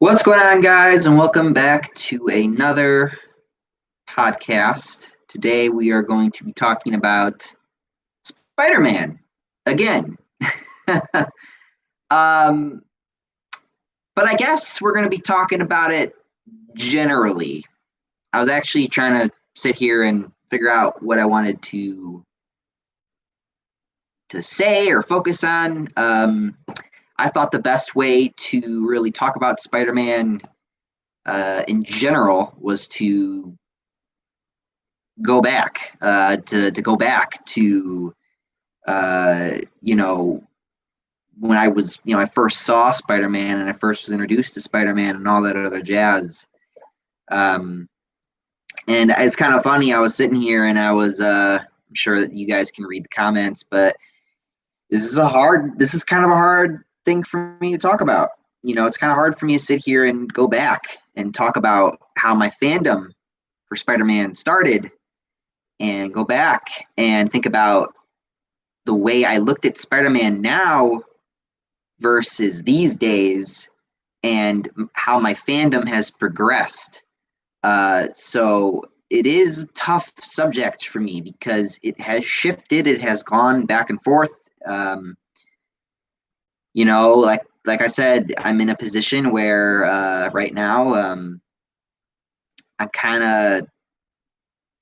What's going on, guys, and welcome back to another podcast. Today we are going to be talking about Spider-Man again. um, but I guess we're going to be talking about it generally. I was actually trying to sit here and figure out what I wanted to say or focus on. I thought the best way to really talk about Spider-Man in general was to go back to when I first saw Spider-Man and I first was introduced to Spider-Man and all that other jazz. And it's kind of funny. I was sitting here and I was I'm sure that you guys can read the comments, but this is kind of a hard thing for me to talk about. It's kind of hard for me to sit here and go back and talk about how my fandom for Spider-Man started and go back and think about the way I looked at Spider-Man now versus these days and how my fandom has progressed. So it is a tough subject for me because it has shifted. It has gone back and forth. Like I said, I'm in a position where right now I'm kind of,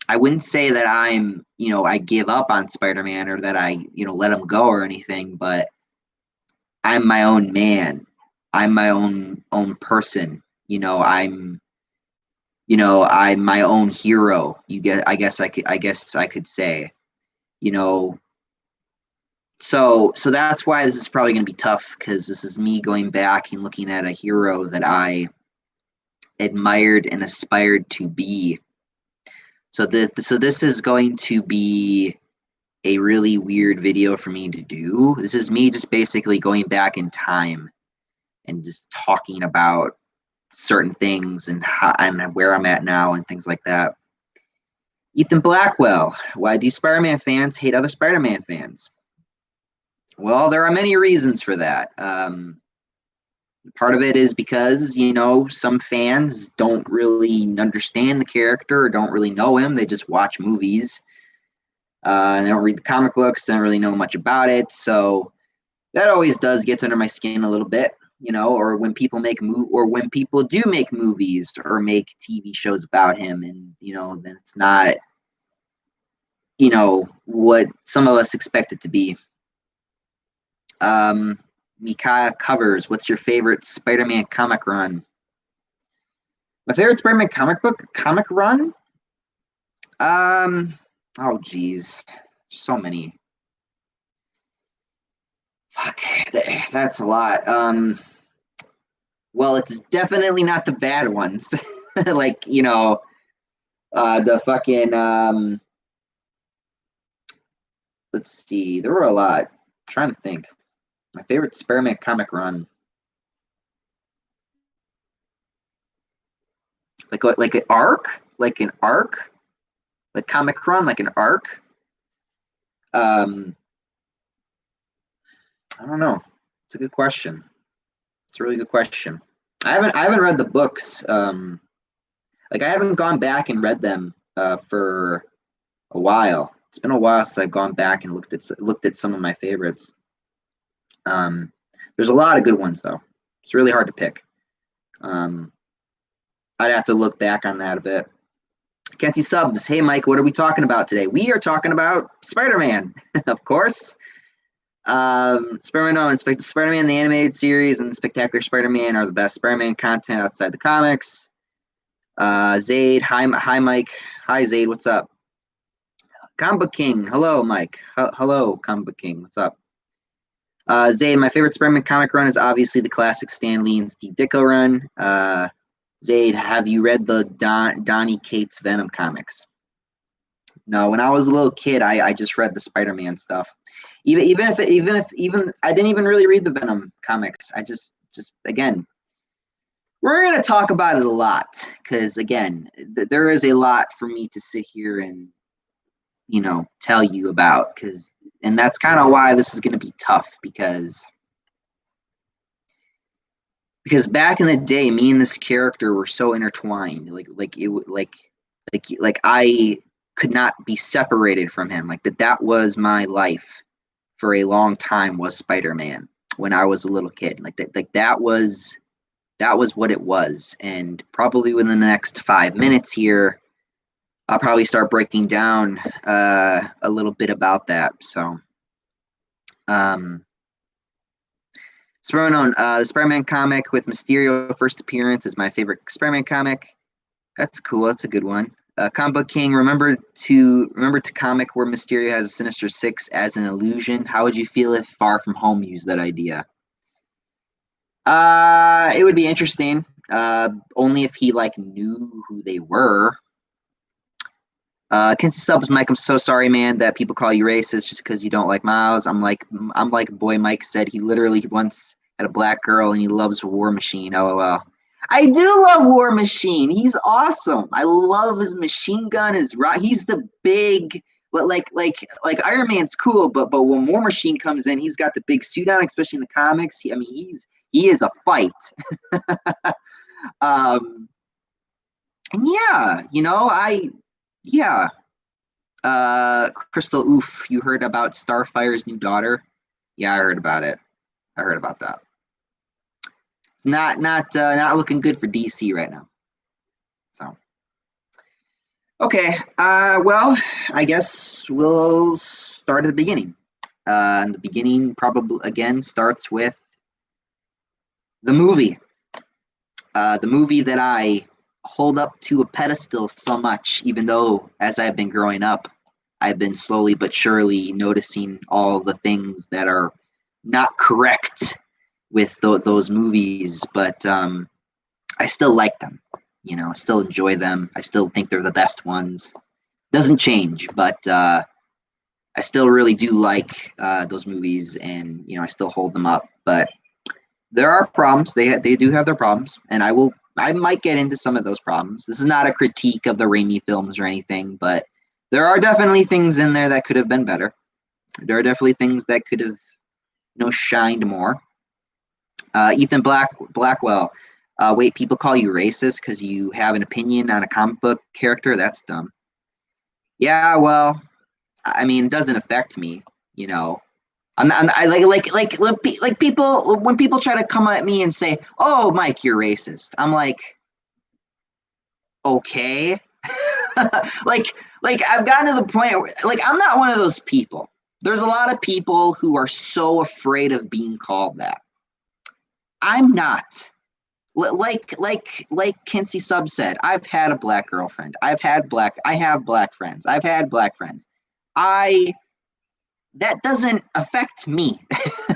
I wouldn't say that I give up on Spider-Man or that I, let him go or anything, but I'm my own man. I'm my own person. I'm my own hero. I guess I could say, so that's why this is probably going to be tough, because this is me going back and looking at a hero that I admired and aspired to be. So this is going to be a really weird video for me to do. This is me just basically going back in time and just talking about certain things and where I'm at now and things like that. Ethan Blackwell, why do Spider-Man fans hate other Spider-Man fans? Well, there are many reasons for that. Part of it is because, some fans don't really understand the character or don't really know him. They just watch movies. They don't read the comic books. They don't really know much about it. So that always gets under my skin a little bit, or when people when people do make movies or make TV shows about him, and, then it's not, what some of us expect it to be. Micaiah Covers, what's your favorite Spider-Man comic run? My favorite Spider-Man comic run? Oh geez, so many. Fuck, that's a lot. Well, it's definitely not the bad ones. Like, the fucking let's see, there were a lot. I'm trying to think. My favorite Spider-Man comic run. Like an arc? Like an arc? Like comic run, like an arc? I don't know. It's a good question. It's a really good question. I haven't read the books. I haven't gone back and read them for a while. It's been a while since I've gone back and looked at some of my favorites. There's a lot of good ones though. It's really hard to pick. I'd have to look back on that a bit. Kenzie Subs, hey Mike, what are we talking about today? We are talking about Spider-Man, of course. Spider-Man the animated series and Spectacular Spider-Man are the best Spider-Man content outside the comics. Zaid, hi Mike. Hi Zaid, what's up? Comic King, hello Mike. Hello Comic King, what's up? Zaid, my favorite Spider-Man comic run is obviously the classic Stan Lee and Steve Ditko run. Zaid, have you read the Donny Cates Venom comics? No, when I was a little kid, I just read the Spider-Man stuff. Even if I didn't even really read the Venom comics. I just again, we're gonna talk about it a lot because again, there is a lot for me to sit here and tell you about, and that's kind of why this is gonna be tough, because because back in the day, me and this character were so intertwined. Like I could not be separated from him. Like that was my life for a long time, was Spider-Man when I was a little kid. That was what it was. And probably within the next 5 minutes here, I'll probably start breaking down a little bit about that. So, the Spider-Man comic with Mysterio first appearance is my favorite Spider-Man comic. That's cool. That's a good one. Comic Book King, remember to comic where Mysterio has a Sinister Six as an illusion. How would you feel if Far From Home used that idea? It would be interesting. Only if he like knew who they were. Kinsey Subs, Mike, I'm so sorry, man, that people call you racist just because you don't like Miles. I'm like boy Mike said, he literally once had a black girl and he loves War Machine, LOL. I do love War Machine. He's awesome. I love his machine gun, he's the big, like Iron Man's cool, but when War Machine comes in, he's got the big suit on, especially in the comics. He is a fight. Yeah, yeah. Crystal, oof, you heard about Starfire's new daughter? Yeah, I heard about it. I heard about that. It's not looking good for DC right now. So, okay. Well, I guess we'll start at the beginning. And the beginning probably again starts with the movie. The movie that I hold up to a pedestal so much, even though as I've been growing up, I've been slowly but surely noticing all the things that are not correct with those movies, but I still like them. I still enjoy them. I still think they're the best ones. Doesn't change, but I still really do like those movies, and I still hold them up. But there are problems. They do have their problems, and I might get into some of those problems. This is not a critique of the Raimi films or anything, but there are definitely things in there that could have been better. There are definitely things that could have, shined more. Ethan Blackwell. Wait, people call you racist because you have an opinion on a comic book character? That's dumb. Yeah, well, I mean, it doesn't affect me. I like people when people try to come at me and say, "Oh, Mike, you're racist." I'm like, okay. like I've gotten to the point where, I'm not one of those people. There's a lot of people who are so afraid of being called that. I'm not. Like Kinsey Sub said, I've had a black girlfriend. I have black friends. I've had black friends. That doesn't affect me.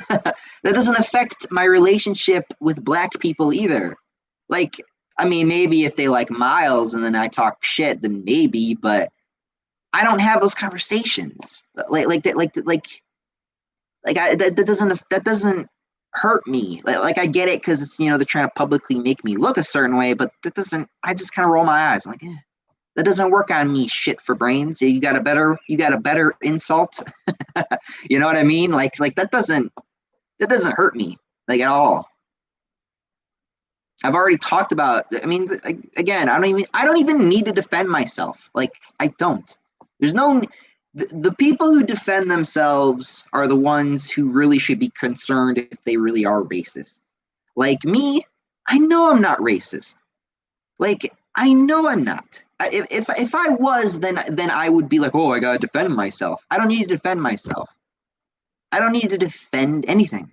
That doesn't affect my relationship with black people either. I mean, maybe if they like Miles and then I talk shit, then maybe, but I don't have those conversations. That doesn't hurt me. I get it because it's they're trying to publicly make me look a certain way, but that doesn't. I just kind of roll my eyes. I'm like, that doesn't work on me. Shit for brains. You got a better insult. You know what I mean? That doesn't hurt me at all. I've already talked about. I mean, again, I don't even need to defend myself. I don't. There's no. The people who defend themselves are the ones who really should be concerned if they really are racist. Like me, I know I'm not racist. I know I'm not. If I was, then I would be like, oh, I gotta defend myself. I don't need to defend myself. I don't need to defend anything.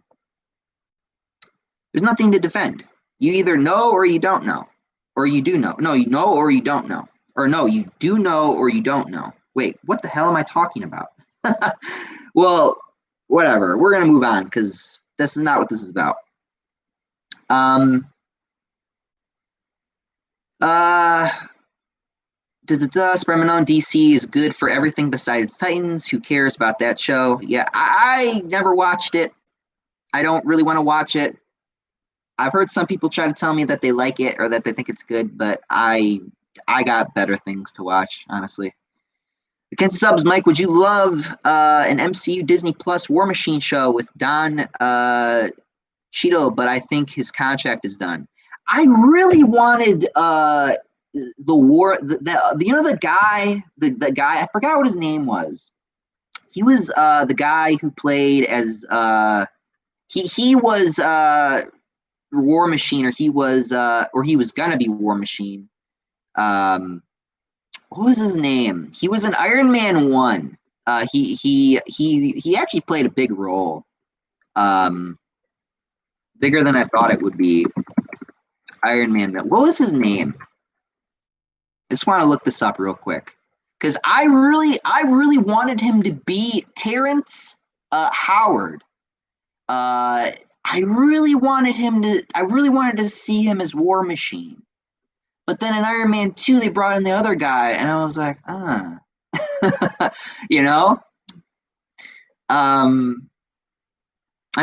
There's nothing to defend. You either know or you don't know, or you do know. No, you know or you don't know, or no, you do know or you don't know. Wait, what the hell am I talking about? Well, whatever. We're gonna move on because this is not what this is about. Spider-Man on DC is good for everything besides Titans. Who cares about that show? Yeah, I never watched it. I don't really want to watch it. I've heard some people try to tell me that they like it or that they think it's good, but I got better things to watch, honestly. Against Subs, Mike, would you love an MCU Disney Plus War Machine show with Don Cheeto, but I think his contract is done. I really wanted the guy I forgot what his name was. He was the guy who played as he was War Machine, or he was gonna be War Machine. What was his name? He was in Iron Man 1. He actually played a big role. Bigger than I thought it would be. Iron Man. What was his name? I just want to look this up real quick because I really wanted him to be Terrence Howard. I really wanted to see him as War Machine. But then in Iron Man 2, they brought in the other guy, and I was like, you know. I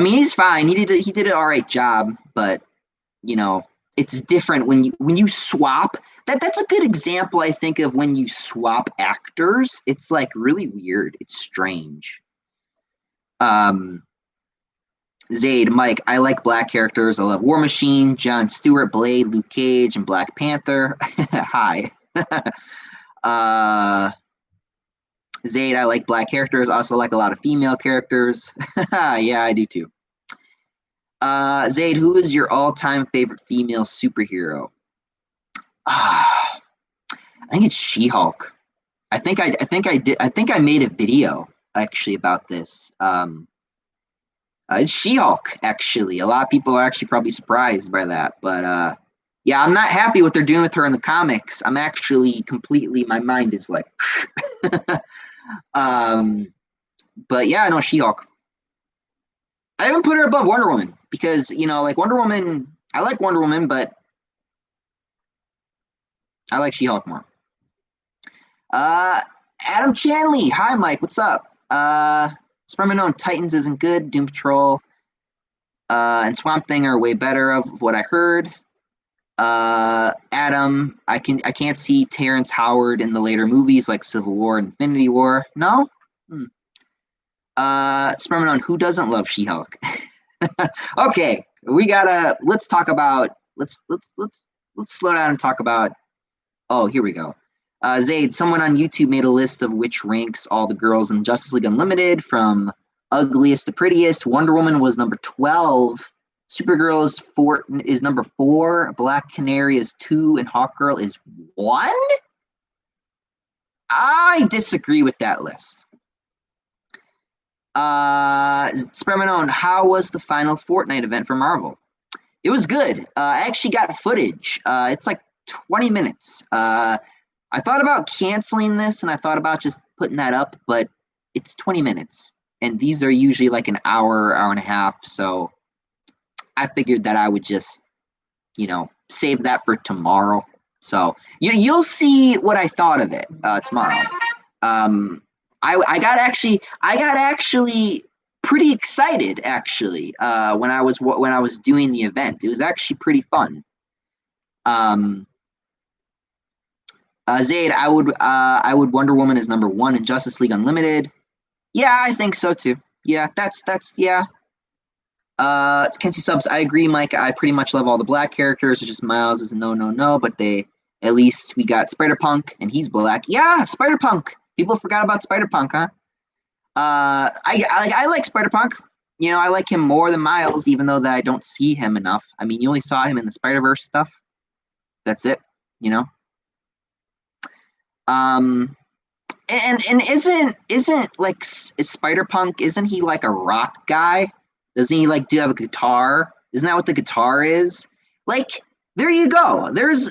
mean, he's fine. He did an all right job, but you know, it's different when you swap. That's a good example, I think, of when you swap actors. It's like really weird. It's strange. Zaid, Mike, I like black characters. I love War Machine, John Stewart, Blade, Luke Cage, and Black Panther. Hi. Zaid, I like black characters. Also like a lot of female characters. Yeah, I do too. Zaid, who is your all-time favorite female superhero? I think it's She-Hulk. I think I made a video actually about this. It's She-Hulk, actually. A lot of people are actually probably surprised by that. But yeah, I'm not happy what they're doing with her in the comics. I'm actually completely, my mind is like, but yeah, no, She-Hulk. I haven't put her above Wonder Woman because, you know, like Wonder Woman, I like Wonder Woman, but I like She-Hulk more. Adam Chanley. Hi, Mike. What's up? Spider-Man on Titans isn't good. Doom Patrol and Swamp Thing are way better of what I heard. Adam, I can't see Terrence Howard in the later movies like Civil War and Infinity War. No? Spider-Man on who doesn't love She-Hulk? Okay, let's talk about let's slow down and talk about. Oh, here we go. Zaid, someone on YouTube made a list of which ranks all the girls in Justice League Unlimited from ugliest to prettiest. Wonder Woman was number 12. Supergirl is number 4. Black Canary is 2, and Hawkgirl is 1. I disagree with that list. Spider-Man on how was the final Fortnite event for Marvel? It was good. I actually got footage. It's like 20 minutes. I thought about canceling this and I thought about just putting that up, but it's 20 minutes. And these are usually like an hour, hour and a half. So I figured that I would just, you know, save that for tomorrow. So you'll see what I thought of it tomorrow. I got actually pretty excited actually when I was doing the event. It was actually pretty fun. Zaid, I would Wonder Woman is number 1 in Justice League Unlimited. Yeah, I think so too. Yeah, that's yeah. Kenzie Subs, I agree, Mike. I pretty much love all the black characters. It's just Miles is a no, but at least we got Spider-Punk and he's black. Yeah, Spider-Punk. People forgot about Spider-Punk, huh? I like Spider-Punk. You know, I like him more than Miles, even though that I don't see him enough. I mean, you only saw him in the Spider-Verse stuff. That's it, you know. And isn't like Spider-Punk? Isn't he like a rock guy? Doesn't he like do have a guitar? Isn't that what the guitar is? Like, there you go. There's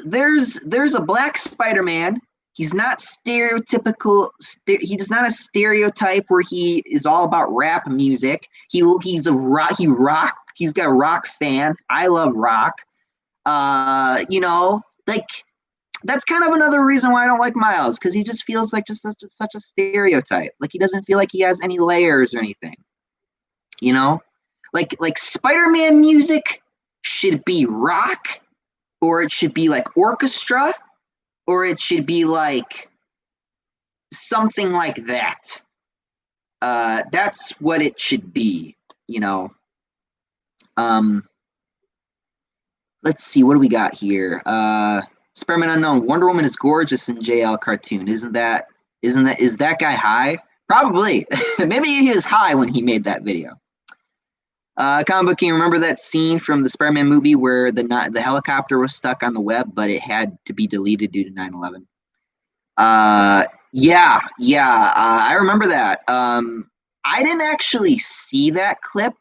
a black Spider-Man. He's not stereotypical. He's not a stereotype where he is all about rap music. He's a rock. He's got a rock fan. I love rock. You know, like. That's kind of another reason why I don't like Miles, because he just feels like just such a stereotype. Like he doesn't feel like he has any layers or anything. You know? Like Spider-Man music should be rock, or it should be like orchestra, or it should be like something like that. That's what it should be, you know. let's see, what do we got here? Spider-Man Unknown. Wonder Woman is gorgeous in JL cartoon. Is that guy high? Probably. Maybe he was high when he made that video. Comic Book, can you remember that scene from the Spider-Man movie where the helicopter was stuck on the web, but it had to be deleted due to 9/11? Yeah, I remember that. I didn't actually see that clip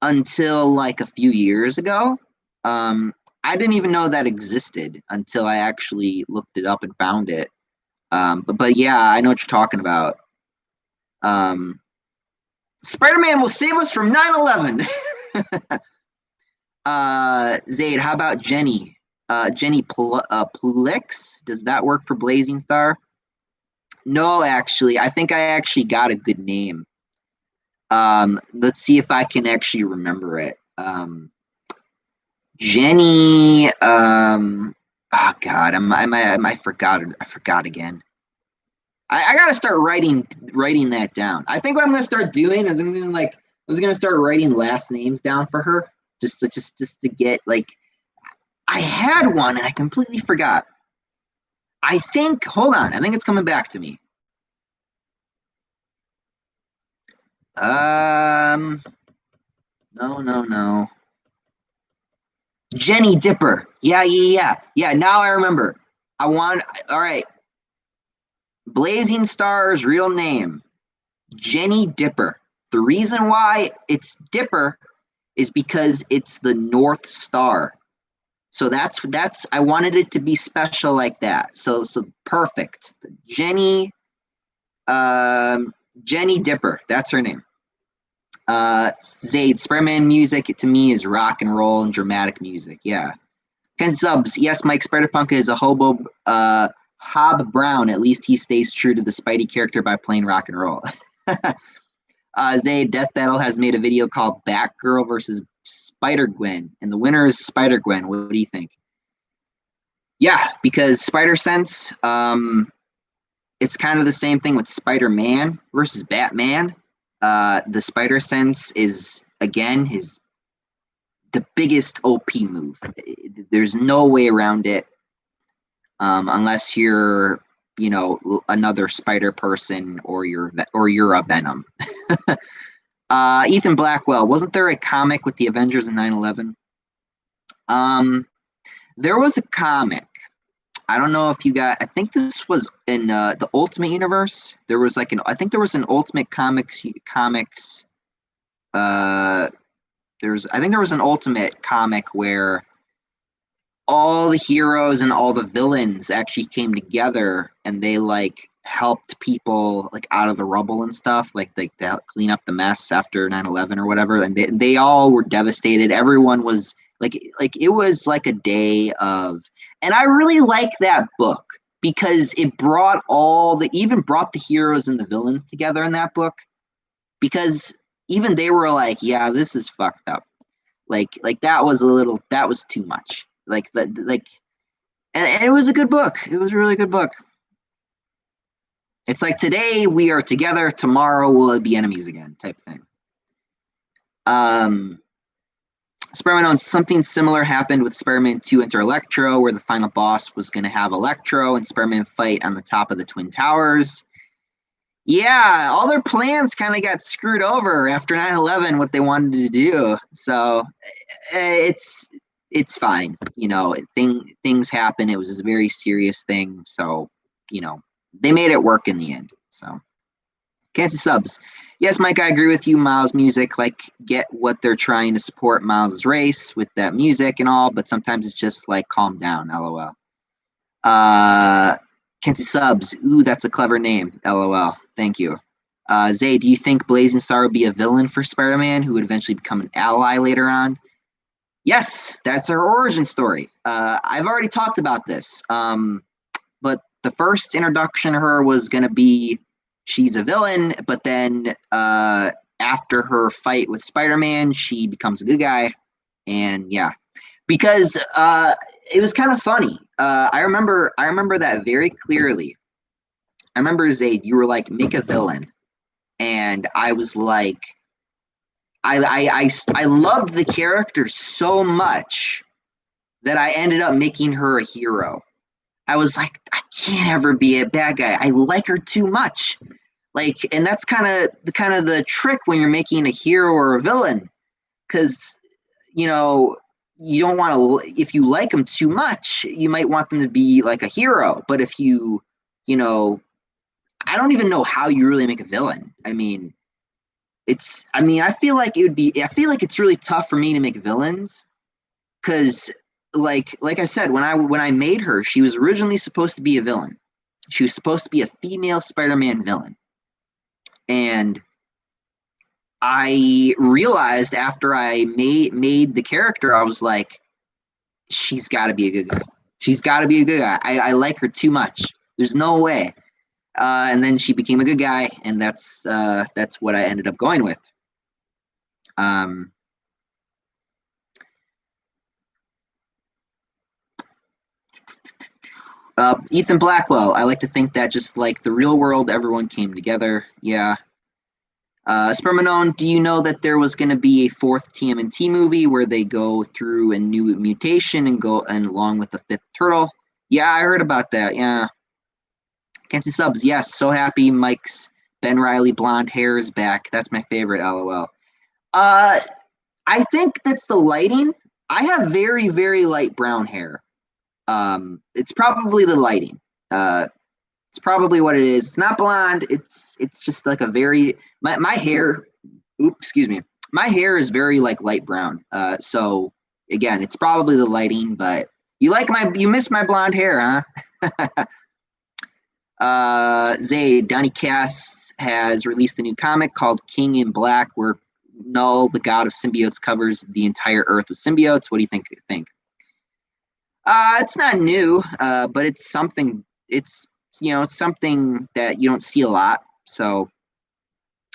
until like a few years ago. I didn't even know that existed until I actually looked it up and found it. But yeah, I know what you're talking about. Spider-Man will save us from 9/11. Zaid, how about Jenny? Jenny Plulix? Does that work for Blazing Star? No, actually. I think I actually got a good name. Let's see if I can actually remember it. Jenny. Oh God, I forgot again. I gotta start writing that down. I think what I'm gonna start doing is I was gonna start writing last names down for her just to get like. I had one and I completely forgot. Hold on, I think it's coming back to me. No. Jenny Dipper. Yeah. Now I remember. All right. Blazing Star's real name, Jenny Dipper. The reason why it's Dipper is because it's the North Star. So that's I wanted it to be special like that. So perfect. Jenny Dipper. That's her name. Zaid, Spider-Man music to me is rock and roll and dramatic music. Yeah. Ken Subs, yes, Mike Spider-Punk is a hobo Hob Brown. At least he stays true to the Spidey character by playing rock and roll. Zaid, Death Battle has made a video called Batgirl versus Spider-Gwen, and the winner is Spider-Gwen. What do you think? Yeah, because Spider-Sense, it's kind of the same thing with Spider-Man versus Batman. The Spider-Sense is, again, the biggest OP move. There's no way around it, unless you're, another Spider person or you're a Venom. Ethan Blackwell, wasn't there a comic with the Avengers in 9/11? There was a comic. I don't know if you got. I think this was in the Ultimate Universe. There was I think there was an Ultimate Comics. I think there was an Ultimate comic where all the heroes and all the villains actually came together and they helped people out of the rubble and stuff, to help clean up the mess after 9/11 or whatever. And they all were devastated. Everyone was it was like a day of, and I really like that book because it brought even brought the heroes and the villains together in that book, because even they were like, yeah, this is fucked up. That was too much. And it was a good book. It was a really good book. It's like, today we are together, tomorrow we'll be enemies again, type thing. Spider-Man owns something similar happened with Spider-Man 2 Enter Electro, where the final boss was going to have Electro and Spider-Man fight on the top of the Twin Towers. Yeah, all their plans kind of got screwed over after 9/11, what they wanted to do. So it's fine. Things happen. It was a very serious thing. So, they made it work in the end. So, Kansas Subs. Yes, Mike, I agree with you. Miles' music, get what they're trying to support Miles' race with that music and all, but sometimes it's just calm down, LOL. Kansas Subs. Ooh, that's a clever name, LOL. Thank you. Zay, do you think Blazing Star would be a villain for Spider-Man who would eventually become an ally later on? Yes, that's her origin story. I've already talked about this. But the first introduction of her was going to be she's a villain, but then after her fight with Spider-Man, she becomes a good guy. And yeah, because it was kind of funny. I remember that very clearly. I remember, Zaid, you were like, make a villain. And I was like, I loved the character so much that I ended up making her a hero. I was like, I can't ever be a bad guy. I like her too much. Like, and that's kind of the trick when you're making a hero or a villain, because you know you don't want to. If you like them too much, you might want them to be like a hero. But if you know, I don't even know how you really make a villain. I mean, I feel like it would be. I feel like it's really tough for me to make villains because, like I said, when I made her, she was originally supposed to be a villain. She was supposed to be a female Spider-Man villain, and I realized after I made the character, I was like, she's got to be a good guy. She's got to be a good guy. I like her too much. There's no way. And then she became a good guy, and that's what I ended up going with. Um, Ethan Blackwell. I like to think that just like the real world, everyone came together. Yeah. Spermanone, do you know that there was going to be a fourth TMNT movie where they go through a new mutation and go and along with the fifth turtle? Yeah, I heard about that. Yeah. Kenzie Subs, yes, so happy Mike's Ben Riley blonde hair is back. That's my favorite, lol. Uh, I think that's the lighting. I have very, very light brown hair. It's probably the lighting. It's probably what it is. It's not blonde. It's just like a very my hair. Oops, excuse me. My hair is very like light brown. So again, it's probably the lighting. But you miss my blonde hair, huh? Zayd, Donny Cass has released a new comic called King in Black, where Null, the god of symbiotes, covers the entire Earth with symbiotes. What do you think? It's not new, but it's something. It's something that you don't see a lot. So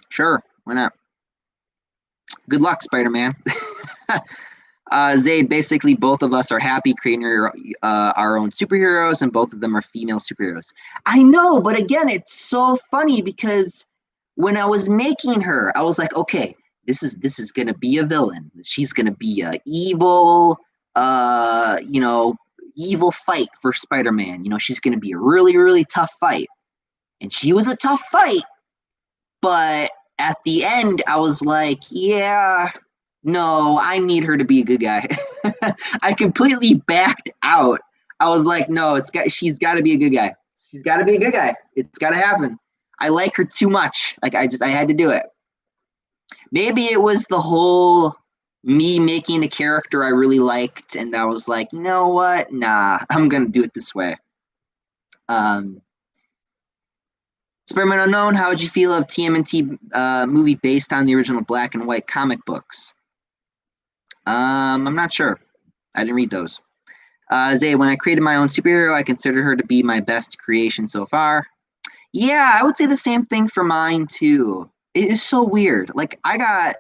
sure, why not? Good luck, Spider-Man. Zayd, basically both of us are happy creating our own superheroes, and both of them are female superheroes. I know, but again, it's so funny because when I was making her, I was like, okay, this is gonna be a villain. She's gonna be a evil, evil fight for Spider-Man. She's gonna be a really, really tough fight, and she was a tough fight. But at the end, I was like, yeah, no, I need her to be a good guy. I completely backed out. I was like, no, she's got to be a good guy. She's got to be a good guy. It's got to happen. I like her too much. Like I had to do it. Maybe it was the whole me making a character I really liked, and I was like, you know what? Nah, I'm gonna do it this way. Spider-Man Unknown, how would you feel of TMNT movie based on the original black and white comic books? I'm not sure. I didn't read those. Zay, when I created my own superhero, I considered her to be my best creation so far. Yeah, I would say the same thing for mine too. It is so weird. Like I got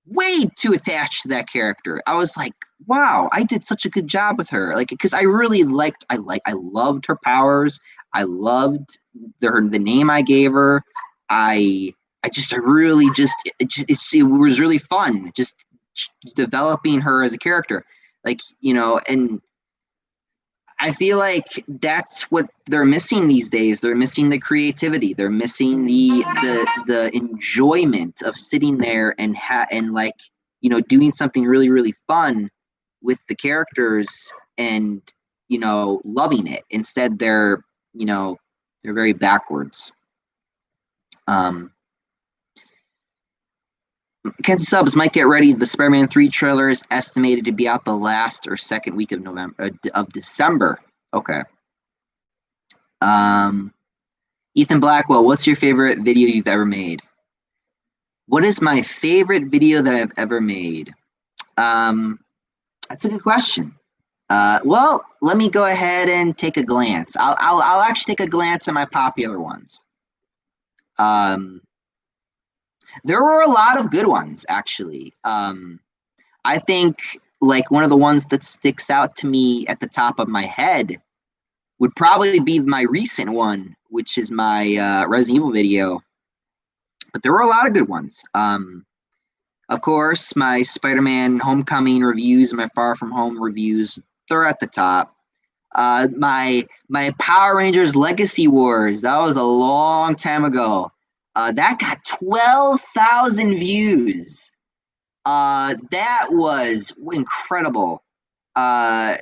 way too attached to that character. I was like, wow, I did such a good job with her. Like, because I really I loved her powers. I loved the name I gave her. I really it was really fun just developing her as a character. Like, and I feel like that's what they're missing these days. They're missing the creativity. They're missing the enjoyment of sitting there and like doing something really really fun with the characters and loving it. Instead, they're very backwards. Ken Subs might get ready. The Spider-Man 3 trailer is estimated to be out the last or second week of December. Okay. Ethan Blackwell, what's your favorite video you've ever made? What is my favorite video that I've ever made? That's a good question. Well, let me go ahead and take a glance. I'll actually take a glance at my popular ones. There were a lot of good ones, actually. I think like one of the ones that sticks out to me at the top of my head would probably be my recent one, which is my Resident Evil video. But there were a lot of good ones. Of course, my Spider-Man Homecoming reviews, my Far From Home reviews, they're at the top. My Power Rangers Legacy Wars, that was a long time ago. That got 12,000 views. That was incredible. That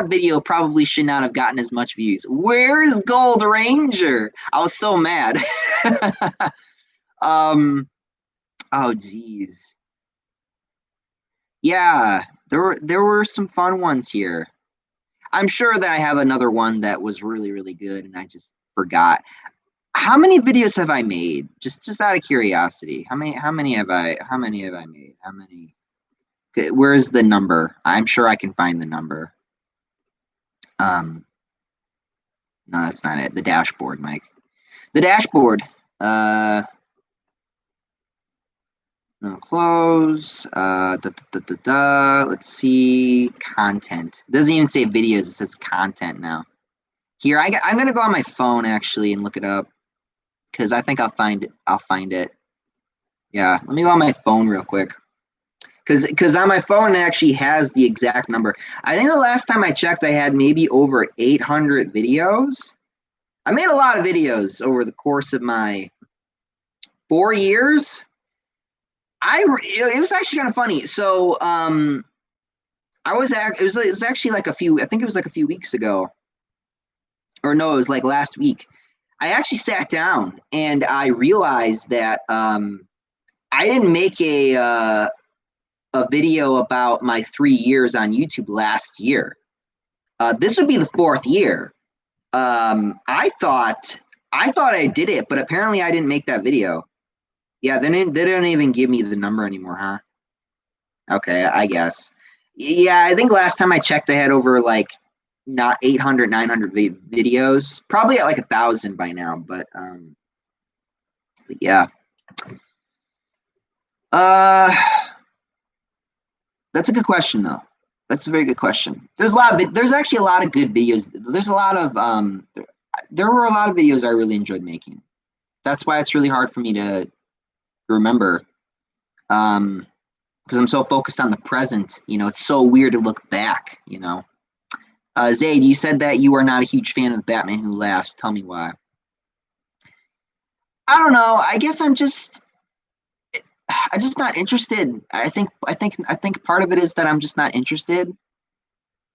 video probably should not have gotten as much views. Where's Gold Ranger? I was so mad. Oh geez. Yeah, there were some fun ones here. I'm sure that I have another one that was really, really good and I just forgot. How many videos have I made? Just out of curiosity. How many have I made? How many? Okay, where's the number? I'm sure I can find the number. No, that's not it. The dashboard, Mike. The dashboard. No, close. Let's see. Content. It doesn't even say videos. It says content now. Here, I'm gonna go on my phone actually and look it up because I think I'll find it. Yeah, let me go on my phone real quick. Because on my phone it actually has the exact number. I think the last time I checked, I had maybe over 800 videos. I made a lot of videos over the course of my 4 years. It was actually kind of funny. So it was actually like I think it was like a few weeks ago, or no, it was like last week. I actually sat down and I realized that I didn't make a video about my 3 years on YouTube last year. This would be the 4th year. I thought I did it, but apparently I didn't make that video. Yeah, they don't even give me the number anymore, huh? Okay, I guess. Yeah, I think last time I checked, I had over like not 800, 900 videos, probably at like 1,000 by now. But yeah. That's a good question though. That's a very good question. There's actually a lot of good videos. There's a lot of there were a lot of videos I really enjoyed making. That's why it's really hard for me to remember. Because I'm so focused on the present. You know, it's so weird to look back. You know, Zayd, you said that you are not a huge fan of the Batman Who Laughs. Tell me why. I don't know. I guess I'm just not interested. I think part of it is that I'm just not interested.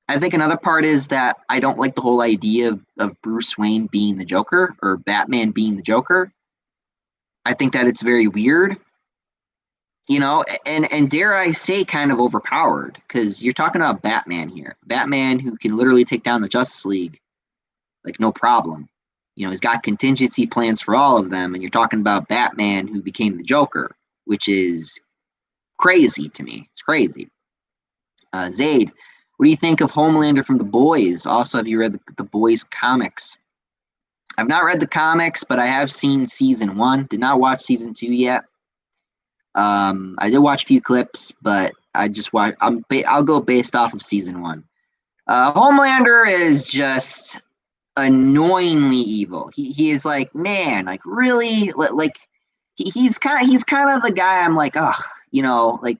I think another part is that I don't like the whole idea of Bruce Wayne being the Joker or Batman being the Joker. I think that it's very weird, you know, and dare I say kind of overpowered because you're talking about Batman here. Batman who can literally take down the Justice League like no problem. You know, he's got contingency plans for all of them, and you're talking about Batman who became the Joker, which is crazy to me. It's crazy. Zayd, what do you think of Homelander from The Boys? Also, have you read the Boys comics? I've not read the comics, but I have seen season 1. Did not watch season 2 yet. I did watch a few clips, but I just watch. I'll go based off of season 1. Homelander is just annoyingly evil. He is like, man, like really, like he's kind of the guy I'm like, ugh, you know, like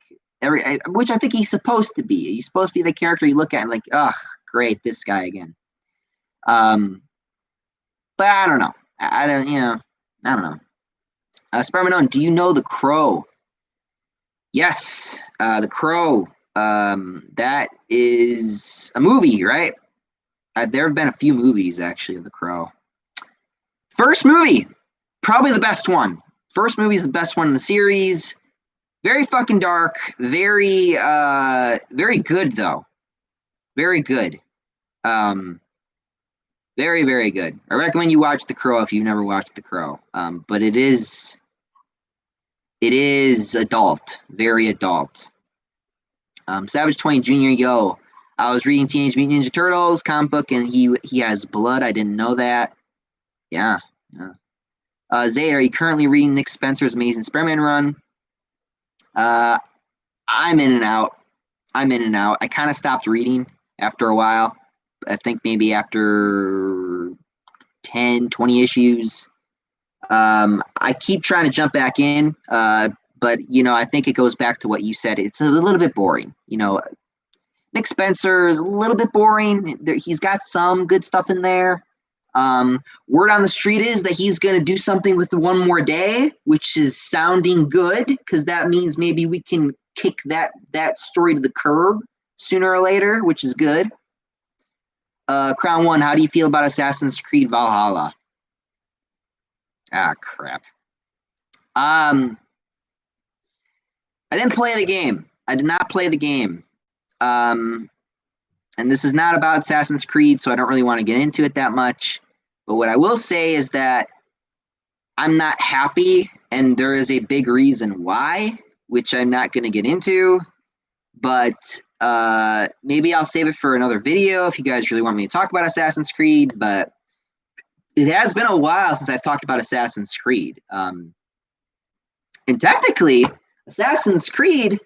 which I think he's supposed to be. He's supposed to be the character you look at and like, ugh, great, this guy again. But I don't know. I don't know. Spermanon, do you know The Crow? Yes, The Crow. That is a movie, right? There have been a few movies actually of The Crow. First movie, probably the best one. First movie is the best one in the series. Very fucking dark. Very good though. Very good. Very, very good. I recommend you watch The Crow if you've never watched The Crow. But it is adult, very adult. Savage 20 Junior, yo. I was reading Teenage Mutant Ninja Turtles comic book, and he has blood. I didn't know that. Yeah. Zayd, are you currently reading Nick Spencer's Amazing Spider-Man run? I'm in and out. I kind of stopped reading after a while. I think maybe after 10, 20 issues. I keep trying to jump back in but I think it goes back to what you said. It's a little bit boring. Nick Spencer is a little bit boring. He's got some good stuff in there. Word on the street is that he's going to do something with the One More Day, which is sounding good because that means maybe we can kick that story to the curb sooner or later, which is good. Crown One, how do you feel about Assassin's Creed Valhalla? Ah, crap. I didn't play the game. I did not play the game. And this is not about Assassin's Creed, so I don't really want to get into it that much. But what I will say is that I'm not happy, and there is a big reason why, which I'm not going to get into. But maybe I'll save it for another video if you guys really want me to talk about Assassin's Creed. But it has been a while since I've talked about Assassin's Creed. And technically, Assassin's Creed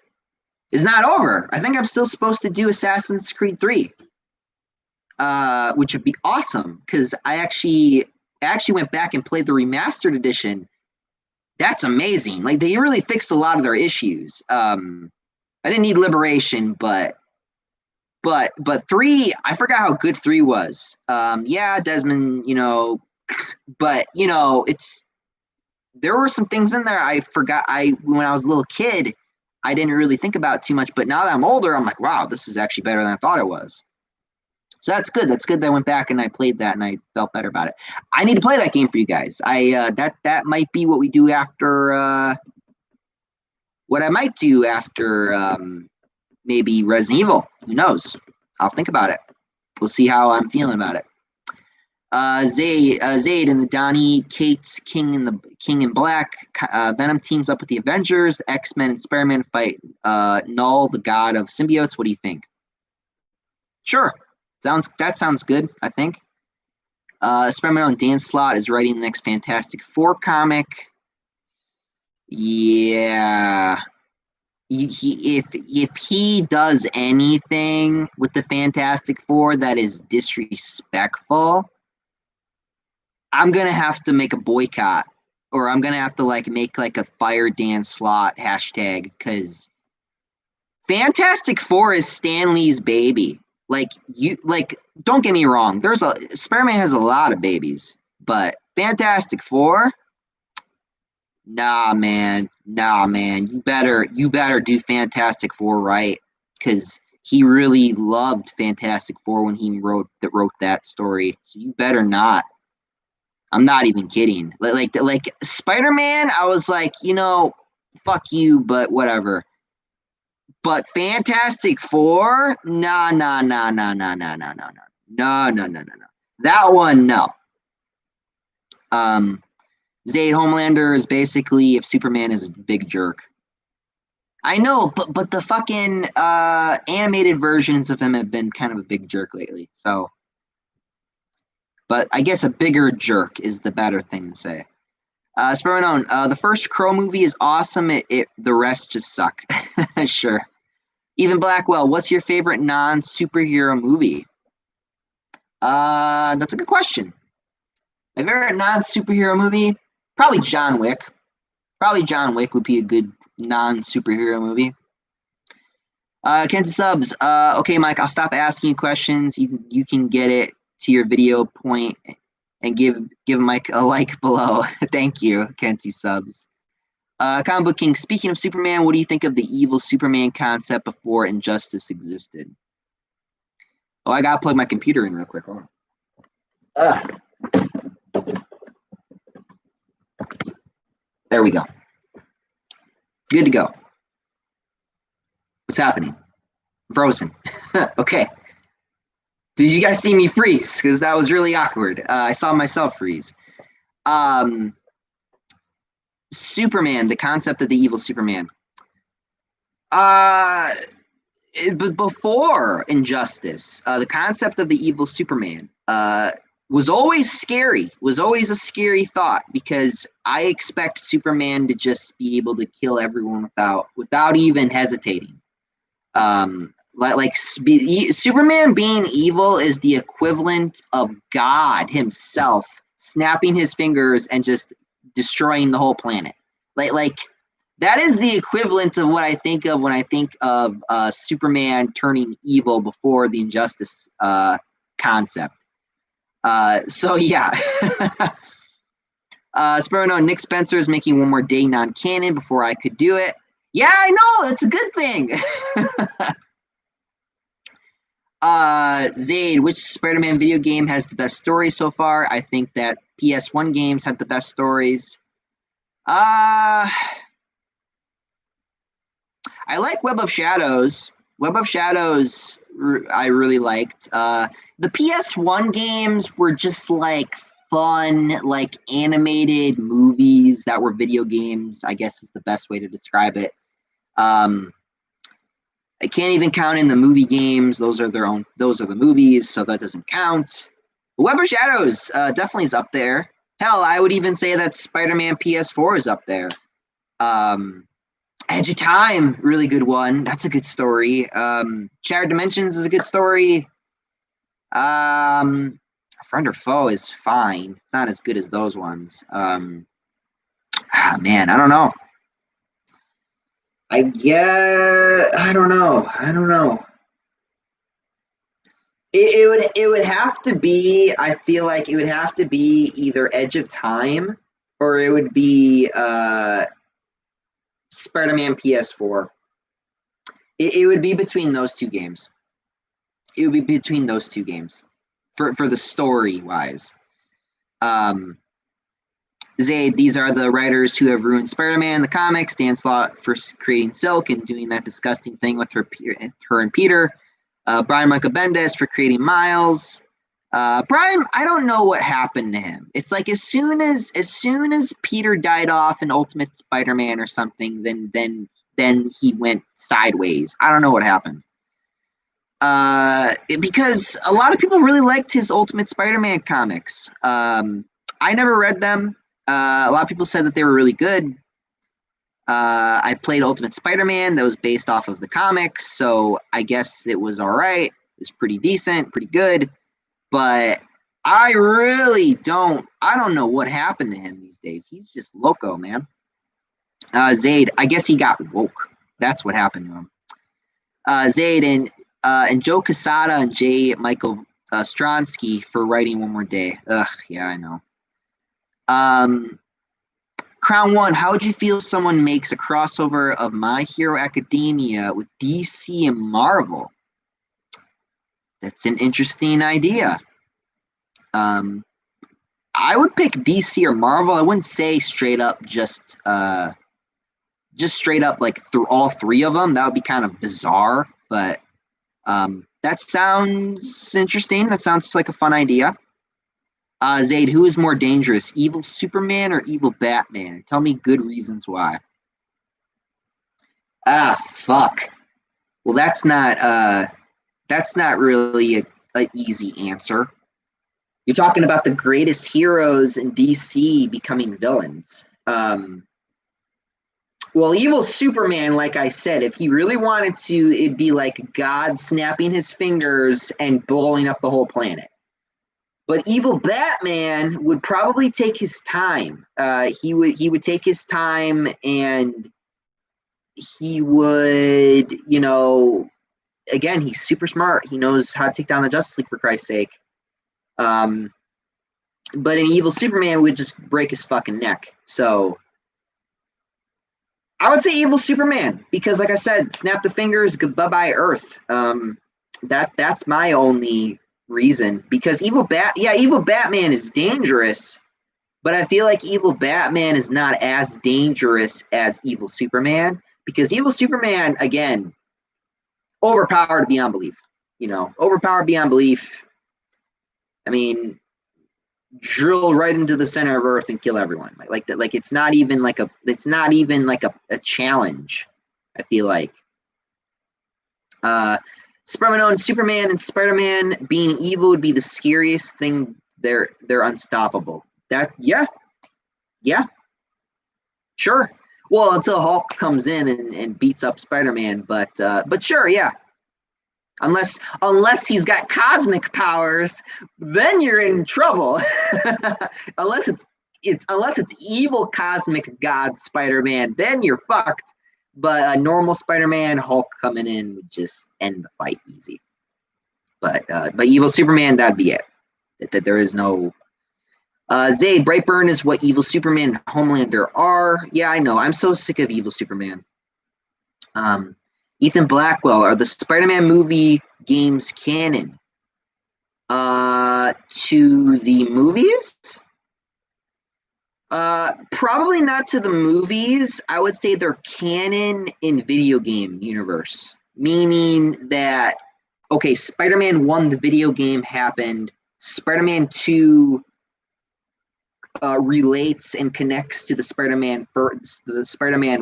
is not over. I think I'm still supposed to do Assassin's Creed 3, which would be awesome because I actually went back and played the remastered edition. That's amazing. Like, they really fixed a lot of their issues. I didn't need Liberation, but 3, I forgot how good 3 was. Yeah, Desmond, but there were some things in there I forgot. When I was a little kid, I didn't really think about too much, but now that I'm older, I'm like, wow, this is actually better than I thought it was. So that's good. That's good that I went back and I played that and I felt better about it. I need to play that game for you guys. That might be what we do after what I might do after maybe Resident Evil. Who knows? I'll think about it. We'll see how I'm feeling about it. Zayd and the Donnie Cates King in Black. Venom teams up with the Avengers. The X-Men and Spider-Man fight Null, the god of symbiotes. What do you think? Sure. That sounds good, I think. Spider-Man on Dan Slott is writing the next Fantastic Four comic. Yeah. If he does anything with the Fantastic Four that is disrespectful, I'm gonna have to make a boycott, or I'm gonna have to make a fire Dan Slott hashtag, because Fantastic Four is Stan Lee's baby. Don't get me wrong. Spider-Man has a lot of babies, but Fantastic Four, nah, man. You better do Fantastic Four right, because he really loved Fantastic Four when he wrote that story. So you better not. I'm not even kidding. Like Spider-Man, I was like, fuck you, but whatever. But Fantastic Four, no. That one, no. Zayd, Homelander is basically if Superman is a big jerk. I know, but the fucking animated versions of him have been kind of a big jerk lately. So, but I guess a bigger jerk is the better thing to say. Spider-Man, the first Crow movie is awesome. The rest just suck. Sure. Ethan Blackwell, what's your favorite non-superhero movie? That's a good question. My favorite non-superhero movie? Probably John Wick. Probably John Wick would be a good non-superhero movie. Kenzie Subs. Okay, Mike, I'll stop asking you questions. You can get it to your video point and give Mike a like below. Thank you, Kenzie Subs. Comic Book King, speaking of Superman, what do you think of the evil Superman concept before Injustice existed? Oh, I gotta plug my computer in real quick. Hold on. There we go. Good to go. What's happening? Frozen. Okay. Did you guys see me freeze? Because that was really awkward. I saw myself freeze. Superman, the concept of the evil Superman. But before Injustice, the concept of the evil Superman was always scary, was always a scary thought, because I expect Superman to just be able to kill everyone without even hesitating. Superman being evil is the equivalent of God himself snapping his fingers and just destroying the whole planet. That is the equivalent of what I think of when I think of Superman turning evil before the Injustice concept. So yeah. Nick Spencer is making one more day non-canon before I could do it. Yeah, I know. That's a good thing. Zaid, which Spider-Man video game has the best story so far? I think that PS1 games have the best stories. I like Web of Shadows. Web of Shadows, I really liked. The PS1 games were just like fun, like animated movies that were video games, I guess is the best way to describe it. I can't even count in the movie games. Those are the movies, so that doesn't count. Web of Shadows definitely is up there. Hell, I would even say that Spider-Man PS4 is up there. Edge of Time, really good one. That's a good story. Shattered Dimensions is a good story. Friend or Foe is fine. It's not as good as those ones. Man, I don't know. I don't know. It would have to be. I feel like it would have to be either Edge of Time or it would be Spider-Man PS4. It would be between those two games. It would be between those two games for the story wise. Zaid, these are the writers who have ruined Spider-Man in the comics. Dan Slott for creating Silk and doing that disgusting thing with her and Peter. Brian Michael Bendis for creating Miles. Brian, I don't know what happened to him. It's like as soon as Peter died off in Ultimate Spider-Man or something, then he went sideways. I don't know what happened. Because a lot of people really liked his Ultimate Spider-Man comics. I never read them. A lot of people said that they were really good. I played Ultimate Spider-Man that was based off of the comics, so I guess it was all right. It was pretty decent, pretty good. But I don't know what happened to him these days. He's just loco, man. Zaid, I guess he got woke. That's what happened to him. Zaid and Joe Quesada and J. Michael Stronsky for writing One More Day. Ugh, yeah, I know. Crown One, how would you feel someone makes a crossover of My Hero Academia with DC and Marvel? That's an interesting idea. I would pick DC or Marvel. I wouldn't say straight up just straight up like through all three of them. That would be kind of bizarre, but that sounds interesting. That sounds like a fun idea. Zaid, who is more dangerous, evil Superman or evil Batman? Tell me good reasons why. Fuck. Well, that's not really a easy answer. You're talking about the greatest heroes in DC becoming villains. Well, evil Superman, like I said, if he really wanted to, it'd be like God snapping his fingers and blowing up the whole planet. But evil Batman would probably take his time. He would take his time, and he would, again, he's super smart. He knows how to take down the Justice League, for Christ's sake. But an evil Superman would just break his fucking neck. So I would say evil Superman because, like I said, snap the fingers, bye-bye Earth. That's my only reason, because evil Batman is dangerous, but I feel like evil Batman is not as dangerous as evil Superman, because evil Superman, again, overpowered beyond belief. Overpowered beyond belief. I mean, drill right into the center of Earth and kill everyone. Like that. Like it's not even like a challenge. I feel like. Superman and Spider-Man being evil would be the scariest thing. They're unstoppable. Sure. Well, until Hulk comes in and beats up Spider-Man, but sure, yeah. Unless he's got cosmic powers, then you're in trouble. unless it's unless it's evil cosmic god Spider-Man, then you're fucked. But a normal Spider-Man, Hulk coming in would just end the fight easy. But evil Superman, that'd be it. That there is no. Zayd, Brightburn is what evil Superman and Homelander are. Yeah, I know. I'm so sick of evil Superman. Ethan Blackwell, are the Spider-Man movie games canon? To the movies? Probably not to the movies. I would say they're canon in video game universe, meaning that okay, Spider-Man 1, the video game happened. Spider-Man 2 relates and connects to the Spider-Man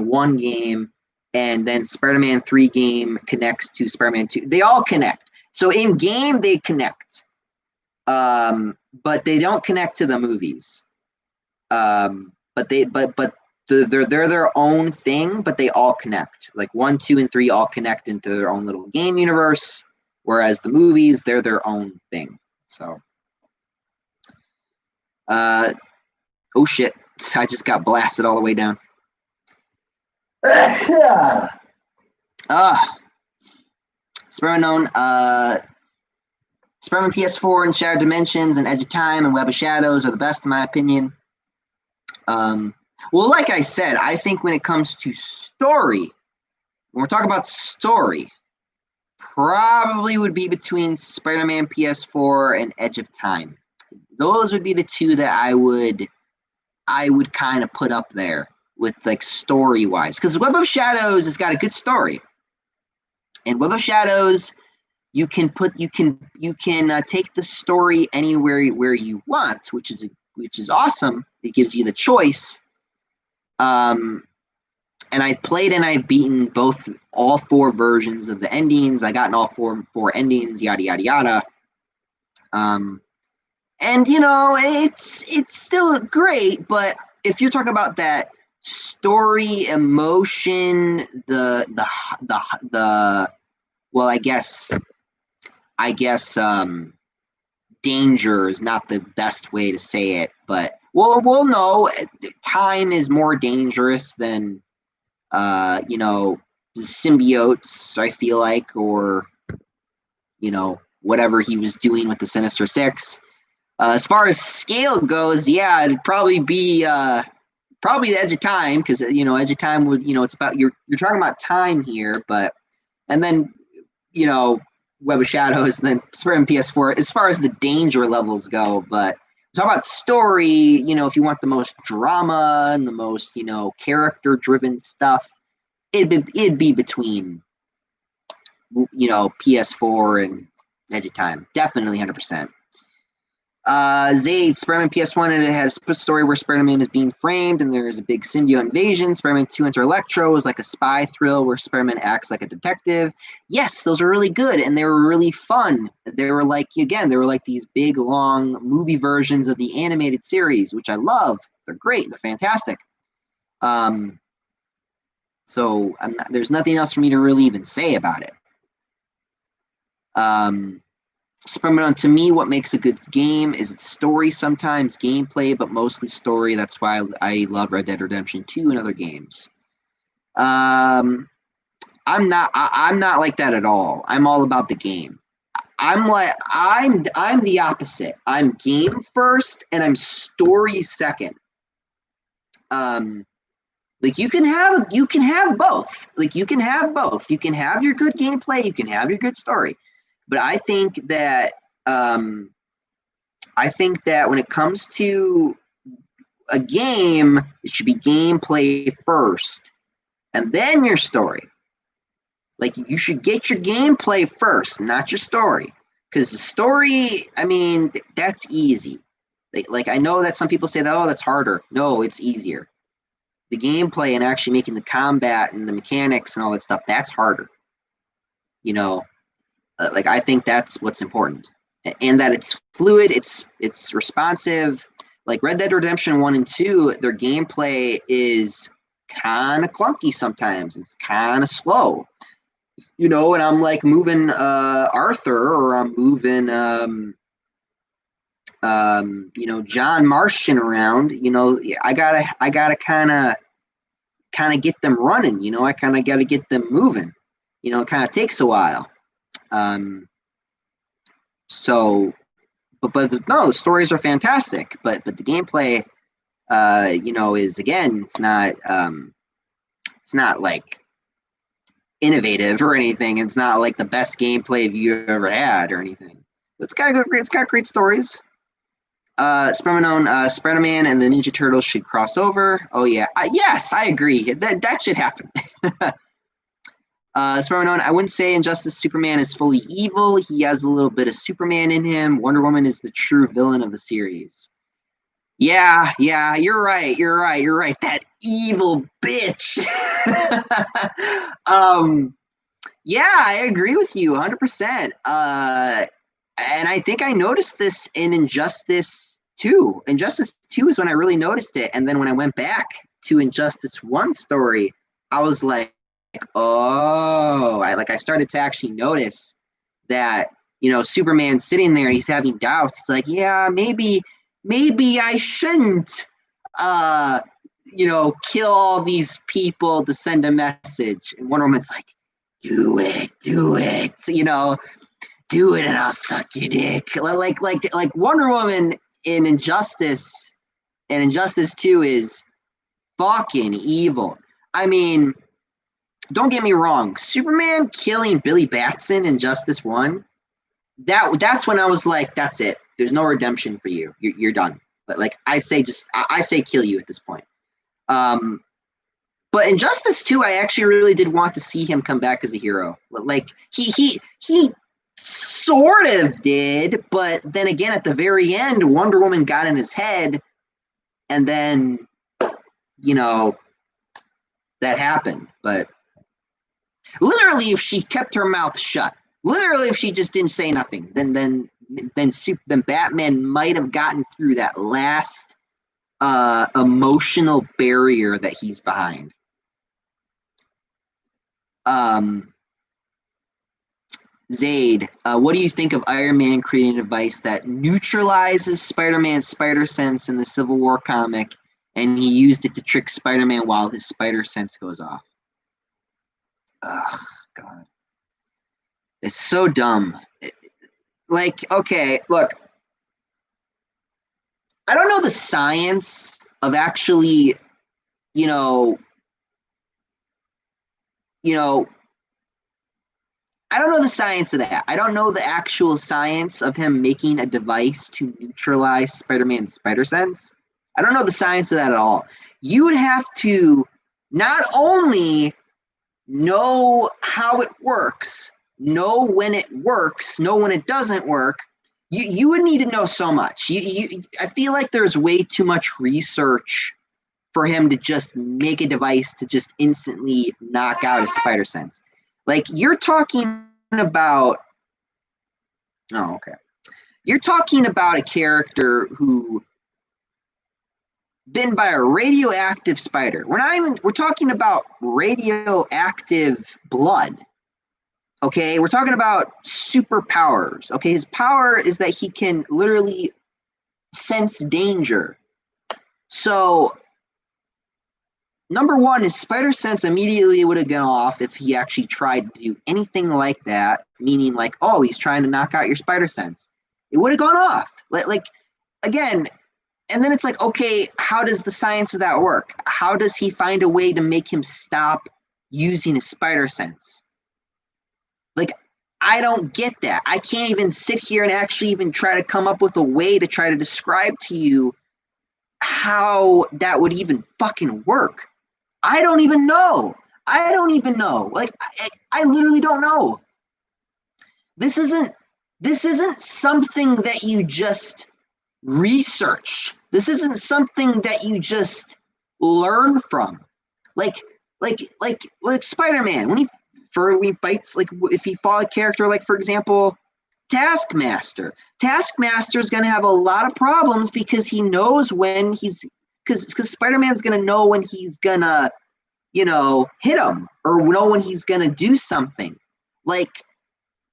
1 game, and then Spider-Man 3 game connects to Spider-Man 2. They all connect. So in game they connect, but they don't connect to the movies. But they're their own thing, but they all connect. Like 1, 2, and 3 all connect into their own little game universe, whereas the movies, they're their own thing. So, oh shit! I just got blasted all the way down. Spider-Man known. Spider-Man PS4 and Shattered Dimensions and Edge of Time and Web of Shadows are the best in my opinion. Well, like I said, I think when it comes to story, when we're talking about story, probably would be between Spider-Man PS4 and Edge of Time. Those would be the two that I would kind of put up there with like story-wise, because Web of Shadows has got a good story, and Web of Shadows you can take the story anywhere where you want, which is awesome. It gives you the choice. And I've played and I've beaten all 4 versions of the endings. I gotten all four endings, yada yada yada. And you know, it's still great, but if you're talking about that story, emotion, the well, I guess danger is not the best way to say it, but we'll know time is more dangerous than you know, symbiotes, I feel like, or you know, whatever he was doing with the Sinister Six. As far as scale goes, yeah, it'd probably be probably the Edge of Time, because you know, Edge of Time would, you know, it's about you're talking about time here, but and then you know, Web of Shadows, and then Spider-Man PS4 as far as the danger levels go. But talk about story, you know, if you want the most drama and the most, you know, character driven stuff, it'd be between, you know, PS4 and Edge of Time, definitely 100%. Zayd, Spider-Man PS1, and it had a story where Spider-Man is being framed and there's a big symbiote invasion. Spider-Man 2 Enter Electro was like a spy thrill where Spider-Man acts like a detective. Yes, those are really good and they were really fun. They were like, again, they were like these big, long movie versions of the animated series, which I love. They're great. They're fantastic. So there's nothing else for me to really even say about it. Spider-Man, to me, what makes a good game is its story, sometimes gameplay, but mostly story. That's why I love Red Dead Redemption 2 and other games. I'm not like that at all. I'm all about the game. I'm the opposite. I'm game first and I'm story second. Like you can have both. Like you can have both. You can have your good gameplay, you can have your good story. But I think that when it comes to a game, it should be gameplay first, and then your story. Like you should get your gameplay first, not your story, because the story, I mean, that's easy. Like I know that some people say that, oh, that's harder. No, it's easier. The gameplay and actually making the combat and the mechanics and all that stuff, that's harder. You know. Like I think that's what's important, and that it's fluid, it's responsive. Like Red Dead Redemption 1 and 2, their gameplay is kind of clunky sometimes. It's kind of slow, you know. And I'm like moving Arthur, or I'm moving John Marston around, I gotta kind of get them running. I kind of got to get them moving. It kind of takes a while. So, but no, the stories are fantastic. But the gameplay, is again, it's not like innovative or anything. It's not like the best gameplay you ever had or anything. But it's got great stories. Spider-Man and the Ninja Turtles should cross over. Oh yeah, yes, I agree. That should happen. Spider-Man, I wouldn't say Injustice Superman is fully evil. He has a little bit of Superman in him. Wonder Woman is the true villain of the series. Yeah, you're right. That evil bitch. Yeah, I agree with you 100%. And I think I noticed this in Injustice 2. Injustice 2 is when I really noticed it. And then when I went back to Injustice 1 story, I was like, oh, I started to actually notice that, Superman's sitting there, he's having doubts. It's like, yeah, maybe I shouldn't, kill all these people to send a message. And Wonder Woman's like, do it, do it, and I'll suck your dick. Like Wonder Woman in Injustice 2 is fucking evil. I mean, don't get me wrong. Superman killing Billy Batson in Injustice 1, that's when I was like, that's it. There's no redemption for you. You're done. But I say kill you at this point. But Injustice 2, I actually really did want to see him come back as a hero. He sort of did, but then again, at the very end, Wonder Woman got in his head, and then, that happened. But literally, if she kept her mouth shut, literally, if she just didn't say nothing, then Batman might have gotten through that last emotional barrier that he's behind. Zaid, what do you think of Iron Man creating a device that neutralizes Spider-Man's spider sense in the Civil War comic, and he used it to trick Spider-Man while his spider sense goes off? Ugh, God. It's so dumb. Okay, look. I don't know the science of actually, I don't know the science of that. I don't know the actual science of him making a device to neutralize Spider-Man's spider sense. I don't know the science of that at all. You would have to not only know how it works, know when it works, know when it doesn't work. You would need to know so much. I feel like there's way too much research for him to just make a device to just instantly knock out his spider sense. You're talking about, You're talking about a character who bitten by a radioactive spider. We're talking about radioactive blood. Okay, we're talking about superpowers. Okay, his power is that he can literally sense danger. So, number one, his spider sense immediately would have gone off if he actually tried to do anything like that, meaning he's trying to knock out your spider sense. It would have gone off. Again, and then it's okay, how does the science of that work? How does he find a way to make him stop using his spider sense? I don't get that. I can't even sit here and actually even try to come up with a way to try to describe to you how that would even fucking work. I don't even know. I literally don't know. This isn't something that you just research. This isn't something that you just learn from. Like Spider-Man, when he fights, if he fought a character for example, Taskmaster. Taskmaster is going to have a lot of problems because he knows when because Spider-Man's going to know when he's going to, hit him or know when he's going to do something.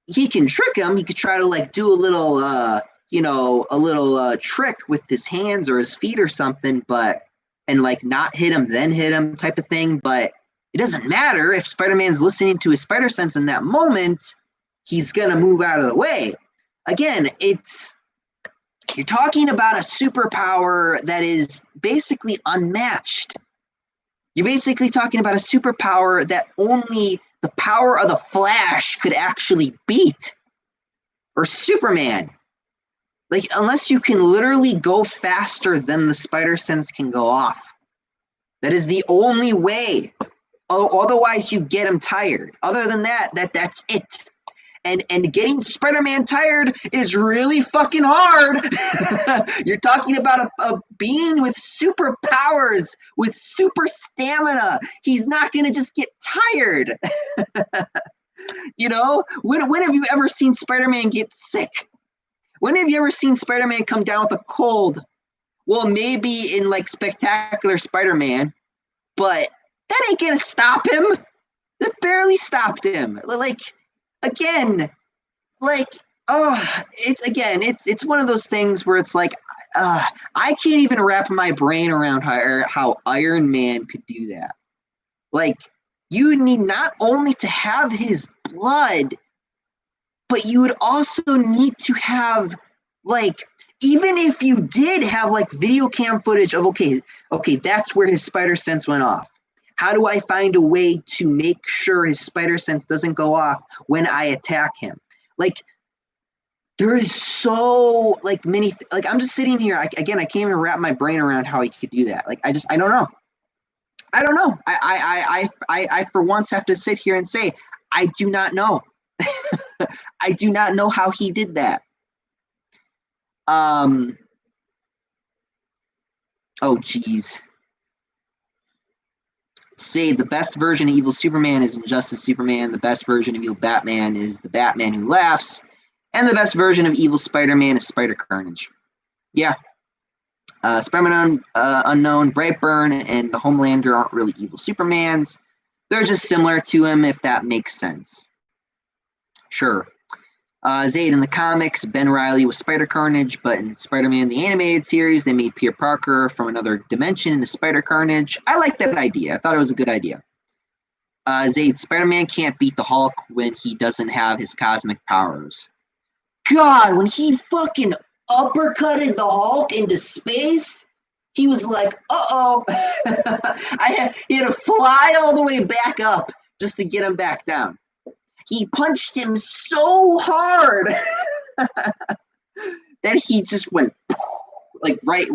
He can trick him. He could try to do a little, a little trick with his hands or his feet or something, and like not hit him, then hit him type of thing. But it doesn't matter if Spider-Man's listening to his spider sense in that moment, he's going to move out of the way. Again, you're talking about a superpower that is basically unmatched. You're basically talking about a superpower that only the power of the Flash could actually beat, or Superman. Like, unless you can literally go faster than the spider sense can go off. That is the only way. Otherwise, you get him tired. Other than that's it. And getting Spider-Man tired is really fucking hard. You're talking about a being with superpowers, with super stamina. He's not going to just get tired. When have you ever seen Spider-Man get sick? When have you ever seen Spider-Man come down with a cold? Well, maybe in like Spectacular Spider-Man, but that ain't going to stop him. That barely stopped him. It's one of those things where it's like, I can't even wrap my brain around how Iron Man could do that. Like, you need not only to have his blood, but you would also need to have, like, even if you did have like video cam footage of, okay, that's where his spider sense went off. How do I find a way to make sure his spider sense doesn't go off when I attack him? Like, there is so like many. Like, I'm just sitting here. I can't even wrap my brain around how he could do that. Like, I don't know. I for once have to sit here and say I do not know. I do not know how he did that. Oh, geez. Say the best version of evil Superman is Injustice Superman. The best version of evil Batman is the Batman Who Laughs. And the best version of evil Spider-Man is Spider Carnage. Yeah. Spider-Man Unknown, Brightburn, and the Homelander aren't really evil Supermans. They're just similar to him, if that makes sense. Sure. Zayd, in the comics, Ben Reilly was Spider Carnage, but in Spider-Man the Animated Series, they made Peter Parker from another dimension into Spider Carnage. I like that idea. I thought it was a good idea. Zayd, Spider-Man can't beat the Hulk when he doesn't have his cosmic powers. God, when he fucking uppercutted the Hulk into space, he was like, uh-oh. He had to fly all the way back up just to get him back down. He punched him so hard that he just went like right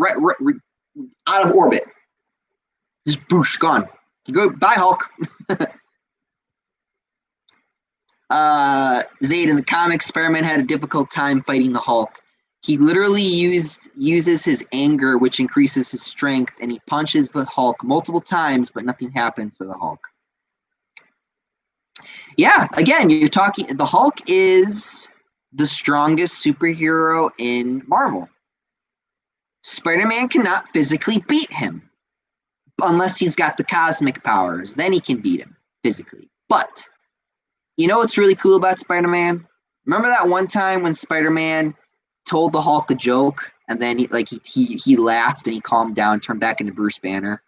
out of orbit. Just boosh, gone. Go, bye, Hulk. Zayd, in the comics, Spider-Man had a difficult time fighting the Hulk. He literally uses his anger, which increases his strength, and he punches the Hulk multiple times, but nothing happens to the Hulk. Yeah, again, you're talking. The Hulk is the strongest superhero in Marvel. Spider-Man cannot physically beat him unless he's got the cosmic powers. Then he can beat him physically. But you know what's really cool about Spider-Man? Remember that one time when Spider-Man told the Hulk a joke, and then he laughed and he calmed down, turned back into Bruce Banner?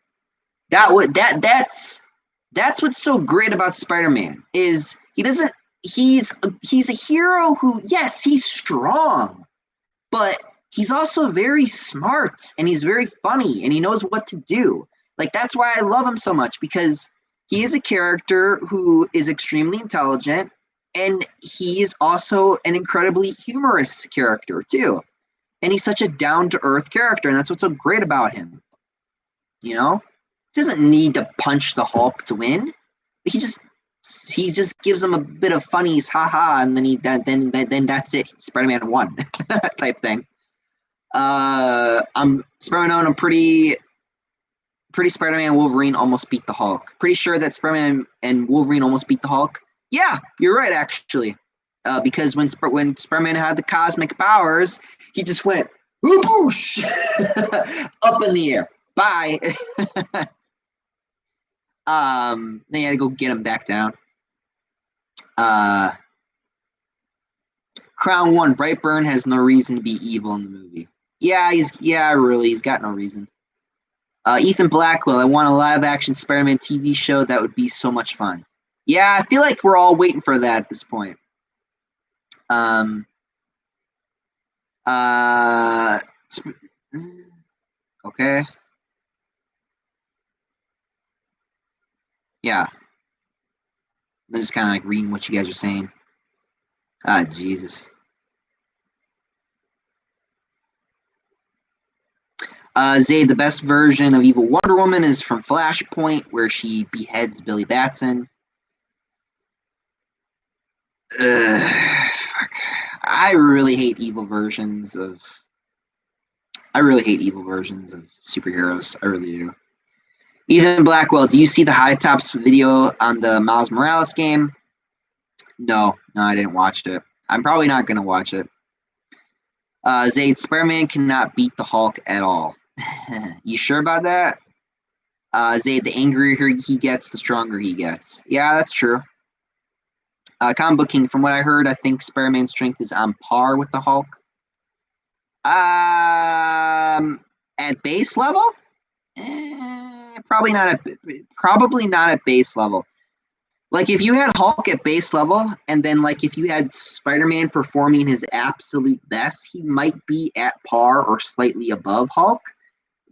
That's what's so great about Spider-Man is he's a hero who, yes, he's strong, but he's also very smart and he's very funny and he knows what to do. Like, that's why I love him so much, because he is a character who is extremely intelligent, and he is also an incredibly humorous character too. And he's such a down-to-earth character, and that's what's so great about him. You know? He doesn't need to punch the Hulk to win. He just gives him a bit of funnies, haha, and then that's it. Spider-Man won type thing. I'm Spider-Man. I'm pretty Spider-Man Wolverine almost beat the Hulk. Pretty sure that Spider-Man and Wolverine almost beat the Hulk. Yeah, you're right, actually. Because when Spider-Man had the cosmic powers, he just went whoosh up in the air. Bye. Then you had to go get him back down. Crown 1, Brightburn has no reason to be evil in the movie. Yeah, he's got no reason. Ethan Blackwell, I want a live-action Spider-Man TV show. That would be so much fun. Yeah, I feel like we're all waiting for that at this point. Okay. Yeah. I'm just kind of like reading what you guys are saying. Jesus. Zayd, the best version of Evil Wonder Woman is from Flashpoint, where she beheads Billy Batson. Fuck. I really hate evil versions of superheroes. I really do. Ethan Blackwell, do you see the High Tops video on the Miles Morales game? No, I didn't watch it. I'm probably not going to watch it. Zayd, Spider-Man cannot beat the Hulk at all. You sure about that? Zayd, the angrier he gets, the stronger he gets. Yeah, that's true. Comic Book King, from what I heard, I think Spider-Man's strength is on par with the Hulk. At base level? Probably not at base level. Like, if you had Hulk at base level, and then, like, if you had Spider-Man performing his absolute best, he might be at par or slightly above Hulk.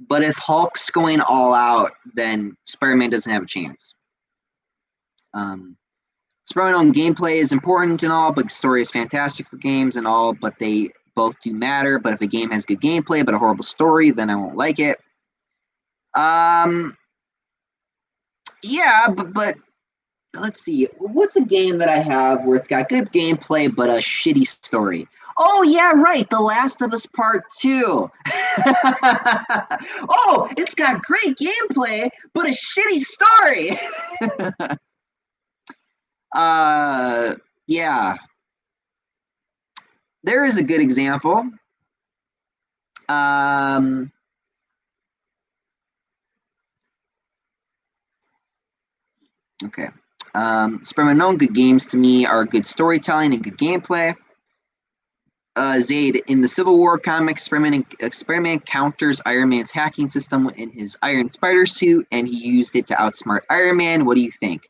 But if Hulk's going all out, then Spider-Man doesn't have a chance. Spider-Man on gameplay is important and all, but the story is fantastic for games and all, but they both do matter. But if a game has good gameplay but a horrible story, then I won't like it. Yeah, but let's see. What's a game that I have where it's got good gameplay but a shitty story? Oh, yeah, right. The Last of Us Part 2. Oh, it's got great gameplay but a shitty story. Yeah. There is a good example. Okay. Spider-Man known good games to me are good storytelling and good gameplay. Zayd, in the Civil War comics, Spider-Man counters Iron Man's hacking system in his Iron Spider suit, and he used it to outsmart Iron Man. What do you think?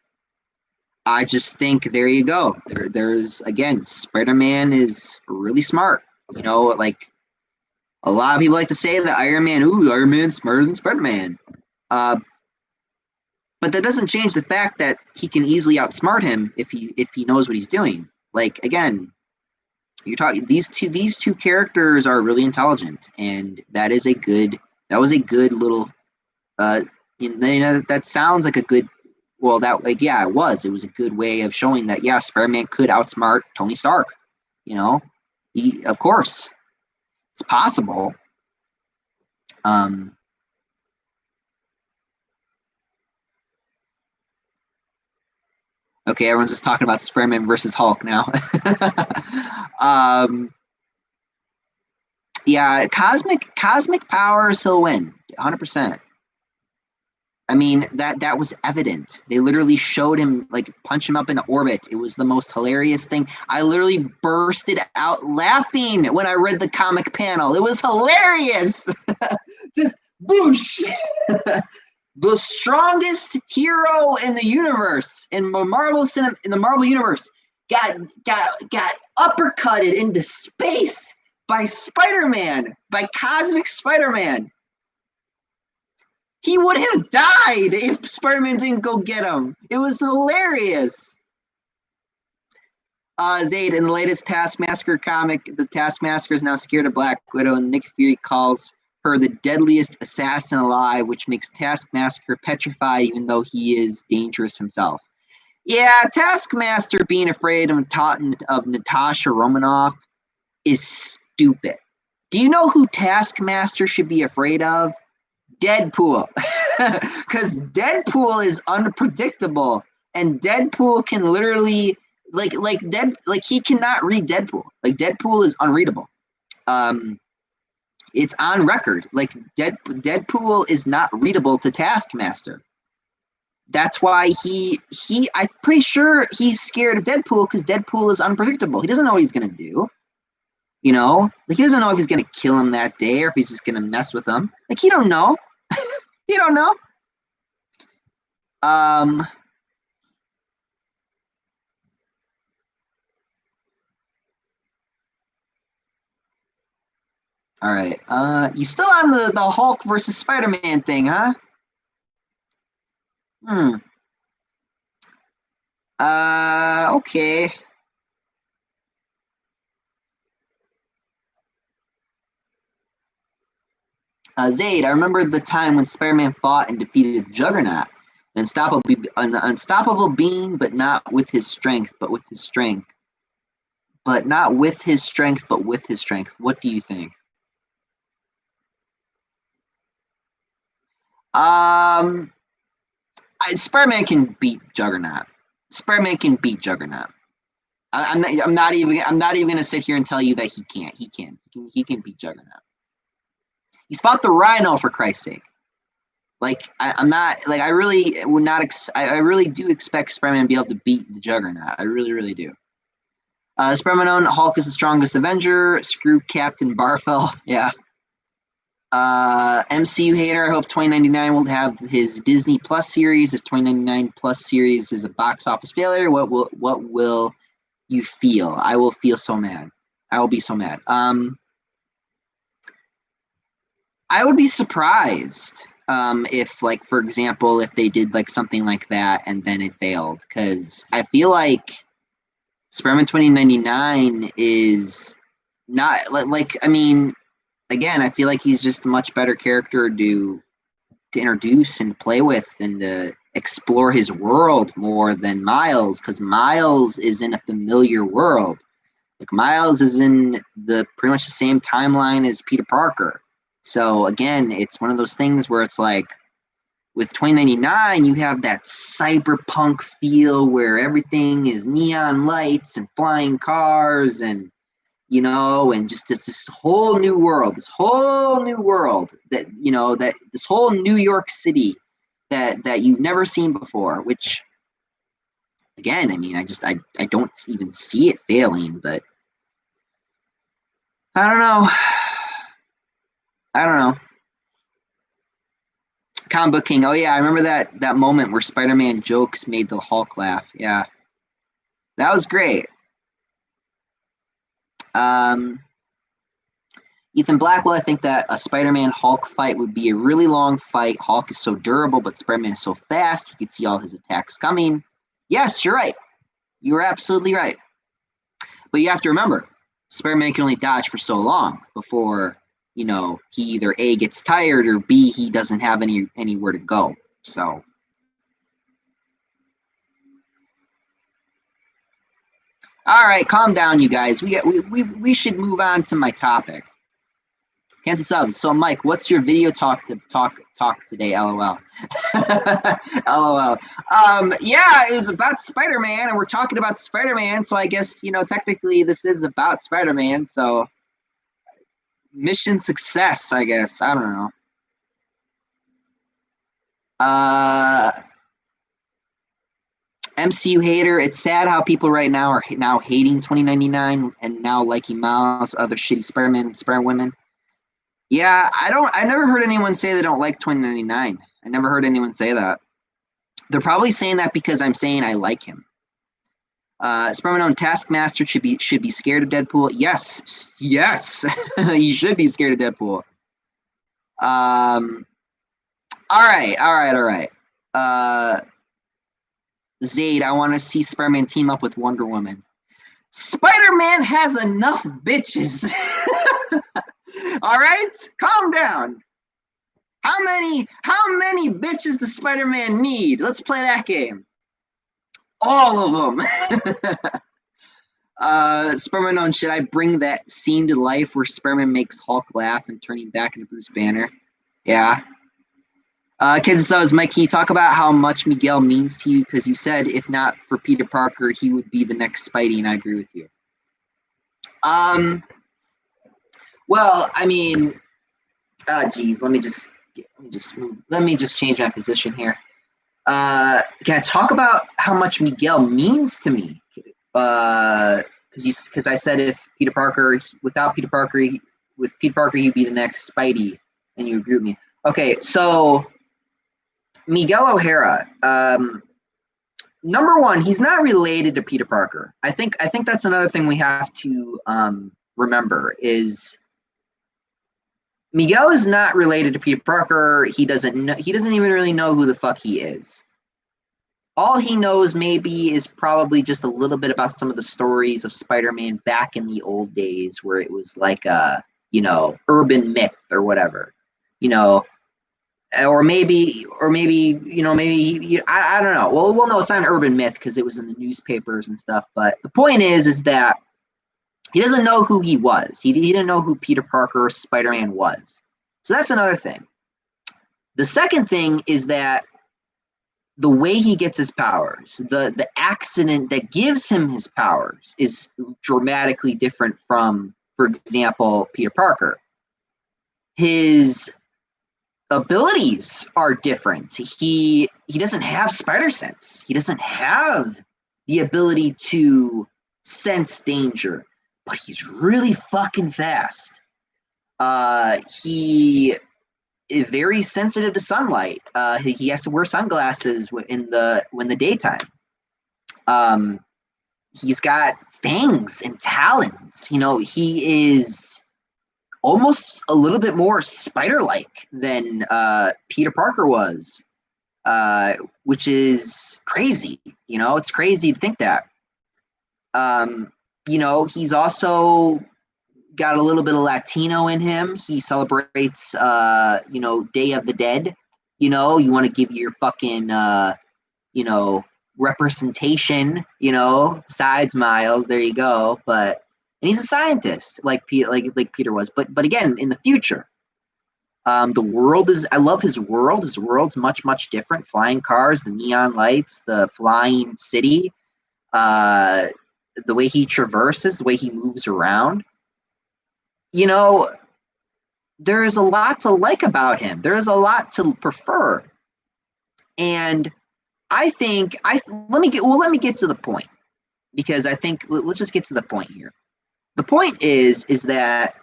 I just think there you go. There's again, Spider-Man is really smart. You know, like a lot of people like to say that Iron Man's smarter than Spider-Man. But that doesn't change the fact that he can easily outsmart him if he knows what he's doing. Like again, you're talking these two characters are really intelligent, and that was a good little that sounds like a good. Well, it was a good way of showing that, yeah, Spider-Man could outsmart Tony Stark. You know, of course, it's possible. Okay, everyone's just talking about Spider-Man versus Hulk now. Yeah, cosmic powers, he'll win, 100%. I mean, that was evident. They literally showed him, like, punch him up into orbit. It was the most hilarious thing. I literally bursted out laughing when I read the comic panel. It was hilarious. Just boosh. The strongest hero in the universe, in the Marvel universe, got uppercutted into space by Spider-Man, by Cosmic Spider-Man. He would have died if Spider-Man didn't go get him. It was hilarious. Zayd, in the latest Taskmaster comic, the Taskmaster is now scared of Black Widow, and Nick Fury calls her the deadliest assassin alive, which makes Taskmaster petrified even though he is dangerous himself. Yeah, Taskmaster being afraid of Natasha Romanoff is stupid. Do you know who Taskmaster should be afraid of? Deadpool. Because Deadpool is unpredictable, and Deadpool can literally he cannot read Deadpool. Like, Deadpool is unreadable. It's on record. Like, Deadpool is not readable to Taskmaster. That's why I'm pretty sure he's scared of Deadpool, because Deadpool is unpredictable. He doesn't know what he's going to do. You know, like he doesn't know if he's gonna kill him that day or if he's just gonna mess with him. Like he don't know. He don't know. All right. You still on the Hulk versus Spider-Man thing, huh? Hmm. Okay. Zayd, I remember the time when Spider-Man fought and defeated the Juggernaut, an unstoppable being, but not with his strength, but with his strength, but not with his strength, but with his strength. What do you think? Um, Spider-Man can beat Juggernaut. Spider-Man can beat Juggernaut. I'm not even gonna sit here and tell you that he can't. He can. He can beat Juggernaut. He's fought the Rhino for Christ's sake. Like I'm not like I really would not. I really do expect Spider-Man to be able to beat the Juggernaut. I really, really do. Spider-Man Hulk is the strongest Avenger. Screw Captain Barfell. Yeah. MCU hater. I hope 2099 will have his Disney Plus series. If 2099 Plus series is a box office failure, what will you feel? I will feel so mad. I will be so mad. I would be surprised if, like, for example, if they did like something like that and then it failed, because I feel like Spider-Man 2099 is not like. I mean, again, I feel like he's just a much better character to introduce and play with and to explore his world more than Miles, because Miles is in a familiar world. Like Miles is in the pretty much the same timeline as Peter Parker. So again, it's one of those things where it's like with 2099, you have that cyberpunk feel where everything is neon lights and flying cars and and just this whole new world, that that this whole New York City that you've never seen before. Which, again, I mean, I don't even see it failing, but I don't know. I don't know. Comic Book King. Oh yeah, I remember that moment where Spider-Man jokes made the Hulk laugh. Yeah, that was great. Um, Ethan Blackwell, I think that a Spider-Man Hulk fight would be a really long fight. Hulk is so durable, but Spider-Man is so fast, he could see all his attacks coming. Yes, you're right. You are absolutely right. But you have to remember, Spider-Man can only dodge for so long before, he either A, gets tired, or B, he doesn't have anywhere to go. So, all right, calm down, you guys. We should move on to my topic. Kansas subs. So, Mike, what's your video talk today? LOL. LOL. Yeah, it was about Spider-Man, and we're talking about Spider-Man. So I guess technically this is about Spider-Man. So mission success, I guess. I don't know. MCU hater. It's sad how people right now are now hating 2099 and now liking Miles, other shitty Spider-Man, Spider-Women. Yeah, I never heard anyone say they don't like 2099. I never heard anyone say that. They're probably saying that because I'm saying I like him. Spider-Man Taskmaster should be scared of Deadpool. Yes, you should be scared of Deadpool. All right. Zayd, I want to see Spider-Man team up with Wonder Woman. Spider-Man has enough bitches. All right, calm down. How many bitches does Spider-Man need? Let's play that game. All of them. Spider-Man, should I bring that scene to life where Spider-Man makes Hulk laugh and turning back into Bruce Banner? Yeah. Kids and Mike, can you talk about how much Miguel means to you? Because you said if not for Peter Parker, he would be the next Spidey, and I agree with you. Well, I mean, geez, let me just change my position here. Can I talk about how much Miguel means to me? because I said if Peter Parker without Peter Parker with Peter Parker he'd be the next Spidey, and you agree with me. Okay, so Miguel O'Hara, number one, he's not related to Peter Parker. I think that's another thing we have to remember is Miguel is not related to Peter Parker. He doesn't even really know who the fuck he is. All he knows maybe is probably just a little bit about some of the stories of Spider-Man back in the old days where it was like a, urban myth or whatever, or maybe, I don't know. Well, no, it's not an urban myth because it was in the newspapers and stuff. But the point is that he doesn't know who he was. He didn't know who Peter Parker or Spider-Man was. So that's another thing. The second thing is that the way he gets his powers, the accident that gives him his powers is dramatically different from, for example, Peter Parker. His abilities are different. He doesn't have spider sense. He doesn't have the ability to sense danger, but he's really fucking fast. He is very sensitive to sunlight. He has to wear sunglasses in the daytime. He's got fangs and talons. He is almost a little bit more spider-like than Peter Parker was, which is crazy. It's crazy to think that. He's also got a little bit of Latino in him. He celebrates, Day of the Dead. You want to give your fucking, representation, besides Miles. There you go. And he's a scientist, like Peter was. But again, in the future, the world is. I love his world. His world's much, much different. Flying cars, the neon lights, the flying city, the way he traverses, the way he moves around. There is a lot to like about him. There is a lot to prefer, and I think let me get to the point, because I think let's just get to the point here. The point is that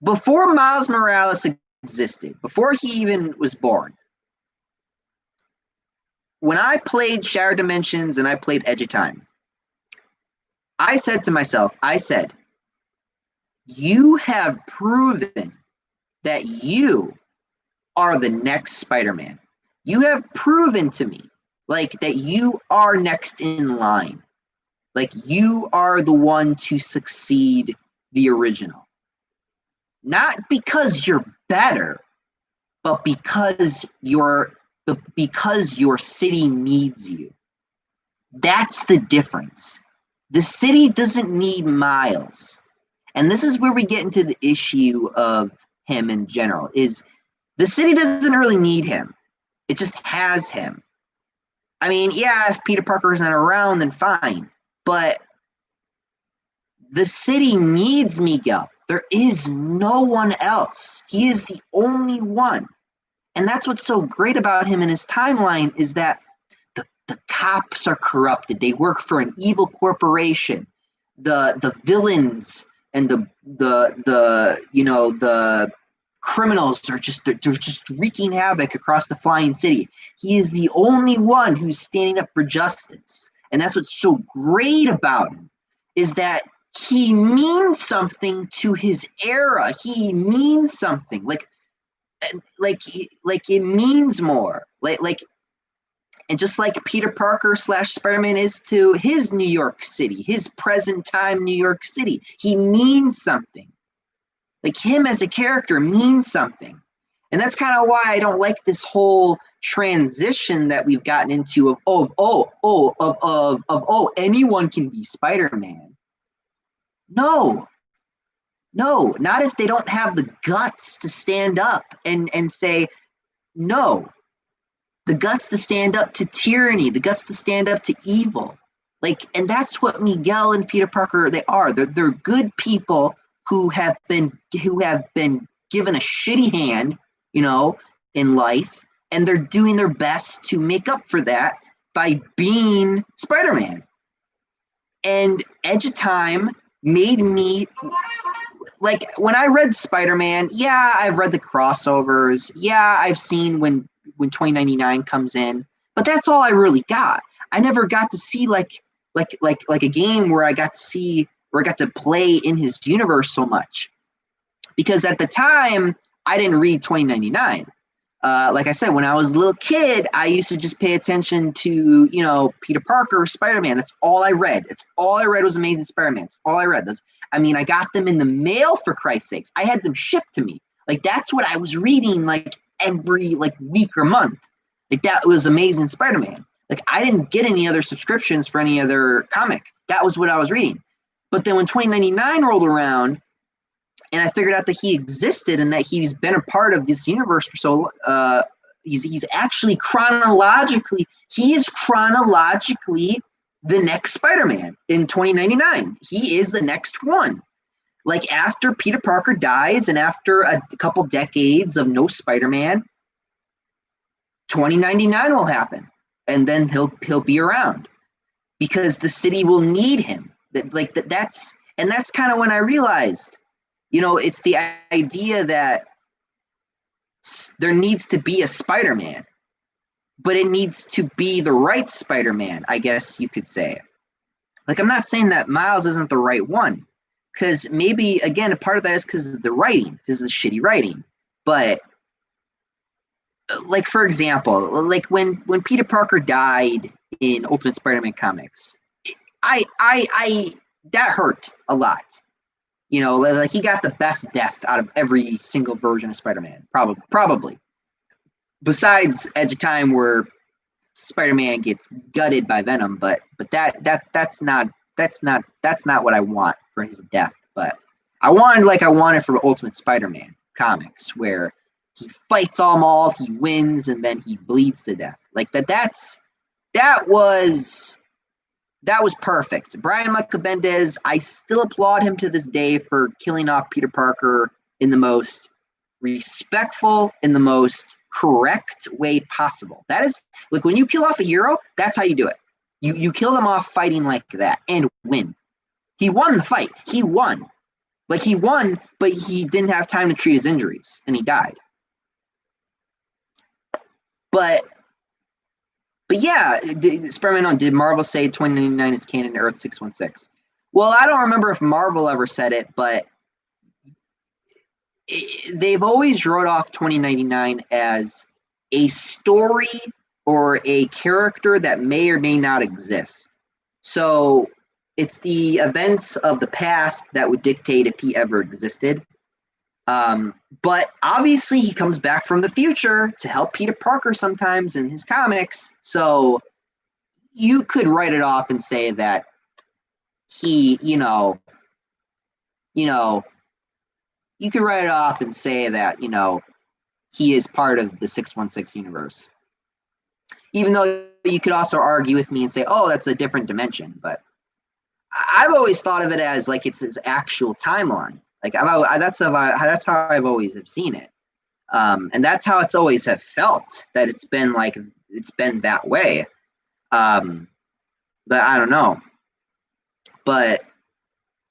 before Miles Morales existed, before he even was born, when I played Shattered Dimensions and I played Edge of Time, I said to myself, you have proven that you are the next Spider-Man. You have proven to me, that you are next in line. You are the one to succeed the original. Not because you're better, but because your city needs you. That's the difference. The city doesn't need Miles. And this is where we get into the issue of him in general, is the city doesn't really need him. It just has him. I mean, yeah, if Peter Parker isn't around, then fine. But the city needs Miguel. There is no one else. He is the only one. And that's what's so great about him in his timeline, is that the cops are corrupted. They work for an evil corporation. The villains and the criminals are they're just wreaking havoc across the flying city. He is the only one who's standing up for justice. And that's what's so great about him, is that he means something to his era. He means something. It means more. And just like Peter Parker / Spider-Man is to his New York City, his present time New York City, he means something. Him as a character means something. And that's kind of why I don't like this whole transition that we've gotten into of anyone can be Spider-Man. No, not if they don't have the guts to stand up and say no. The guts to stand up to tyranny, the guts to stand up to evil. And that's what Miguel and Peter Parker, they are. They're good people who have been given a shitty hand, in life, and they're doing their best to make up for that by being Spider-Man. And Edge of Time made me, like, when I read Spider-Man, yeah, I've read the crossovers. Yeah, I've seen when 2099 comes in, but that's all I really got. I never got to see like a game where I got to play in his universe so much. Because at the time, I didn't read 2099. Like I said, when I was a little kid, I used to just pay attention to, Peter Parker, Spider-Man. That's all I read. It's all I read was Amazing Spider-Man. It's all I read. I got them in the mail, for Christ's sakes. I had them shipped to me. Like, that's what I was reading, like, every, like, week or month. Like, that was Amazing Spider-Man. Like, I didn't get any other subscriptions for any other comic. That was what I was reading. But then when 2099 rolled around, and I figured out that he existed and that he's been a part of this universe for so he's actually chronologically the next Spider-Man in 2099. He is the next one. Like, after Peter Parker dies and after a couple decades of no Spider-Man, 2099 will happen, and then he'll be around because the city will need him. That's kind of when I realized, it's the idea that there needs to be a Spider-Man, but it needs to be the right Spider-Man, I guess you could say. Like, I'm not saying that Miles isn't the right one, because maybe, again, a part of that is because of the writing, because of the shitty writing. But, like, for example, like when Peter Parker died in Ultimate Spider-Man comics, that hurt a lot. Like, he got the best death out of every single version of Spider-Man, probably. Besides Edge of Time, where Spider-Man gets gutted by Venom, but that's not what I want for his death. But I wanted for Ultimate Spider-Man comics, where he fights them all, he wins, and then he bleeds to death. Like that was perfect. Brian Michael Bendis, I still applaud him to this day for killing off Peter Parker in the most respectful, in the most correct way possible. That is, like, when you kill off a hero, that's how you do it. You kill them off fighting like that and win. He won the fight. He won. Like, he won, but he didn't have time to treat his injuries, and he died. But yeah, Spider-Man, did Marvel say 2099 is canon to Earth 616? Well, I don't remember if Marvel ever said it, but they've always wrote off 2099 as a story or a character that may or may not exist. So it's the events of the past that would dictate if he ever existed. But obviously he comes back from the future to help Peter Parker sometimes in his comics. So you could write it off and say that he, you could write it off and say that, he is part of the 616 universe. Even though you could also argue with me and say, oh, that's a different dimension. But I've always thought of it as like it's his actual timeline. Like, that's how I've always have seen it. And that's how it's always have felt, that it's been that way. But I don't know. But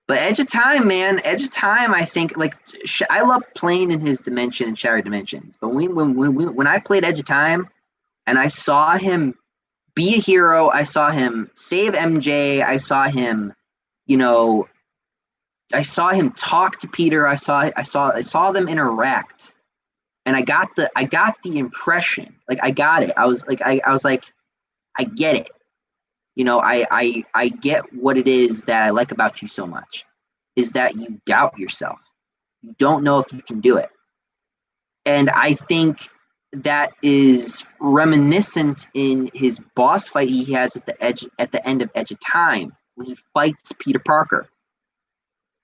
Edge of Time, man, Edge of Time, I think, like, I love playing in his dimension and Shattered Dimensions. But when I played Edge of Time and I saw him be a hero, I saw him save MJ, I saw him, I saw him talk to Peter, I saw them interact, and I got the impression, like, I got it. I was like, I get it. I get what it is that I like about you so much, is that you doubt yourself. You don't know if you can do it. And I think that is reminiscent in his boss fight he has at the end of Edge of Time, when he fights Peter Parker.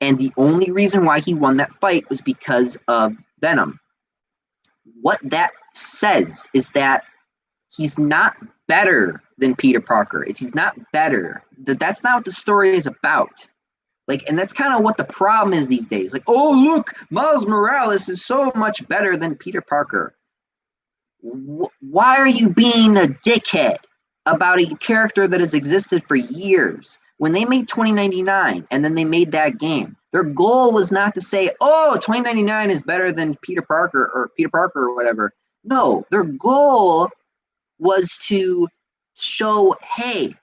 And the only reason why he won that fight was because of Venom. What that says is that he's not better than Peter Parker. He's not better. That's not what the story is about. Like, and that's kind of what the problem is these days. Like, oh, look, Miles Morales is so much better than Peter Parker. Why are you being a dickhead? about a character that has existed for years. When they made 2099 and then they made that game, their goal was not to say, oh, 2099 is better than Peter Parker or whatever. No, their goal was to show, hey,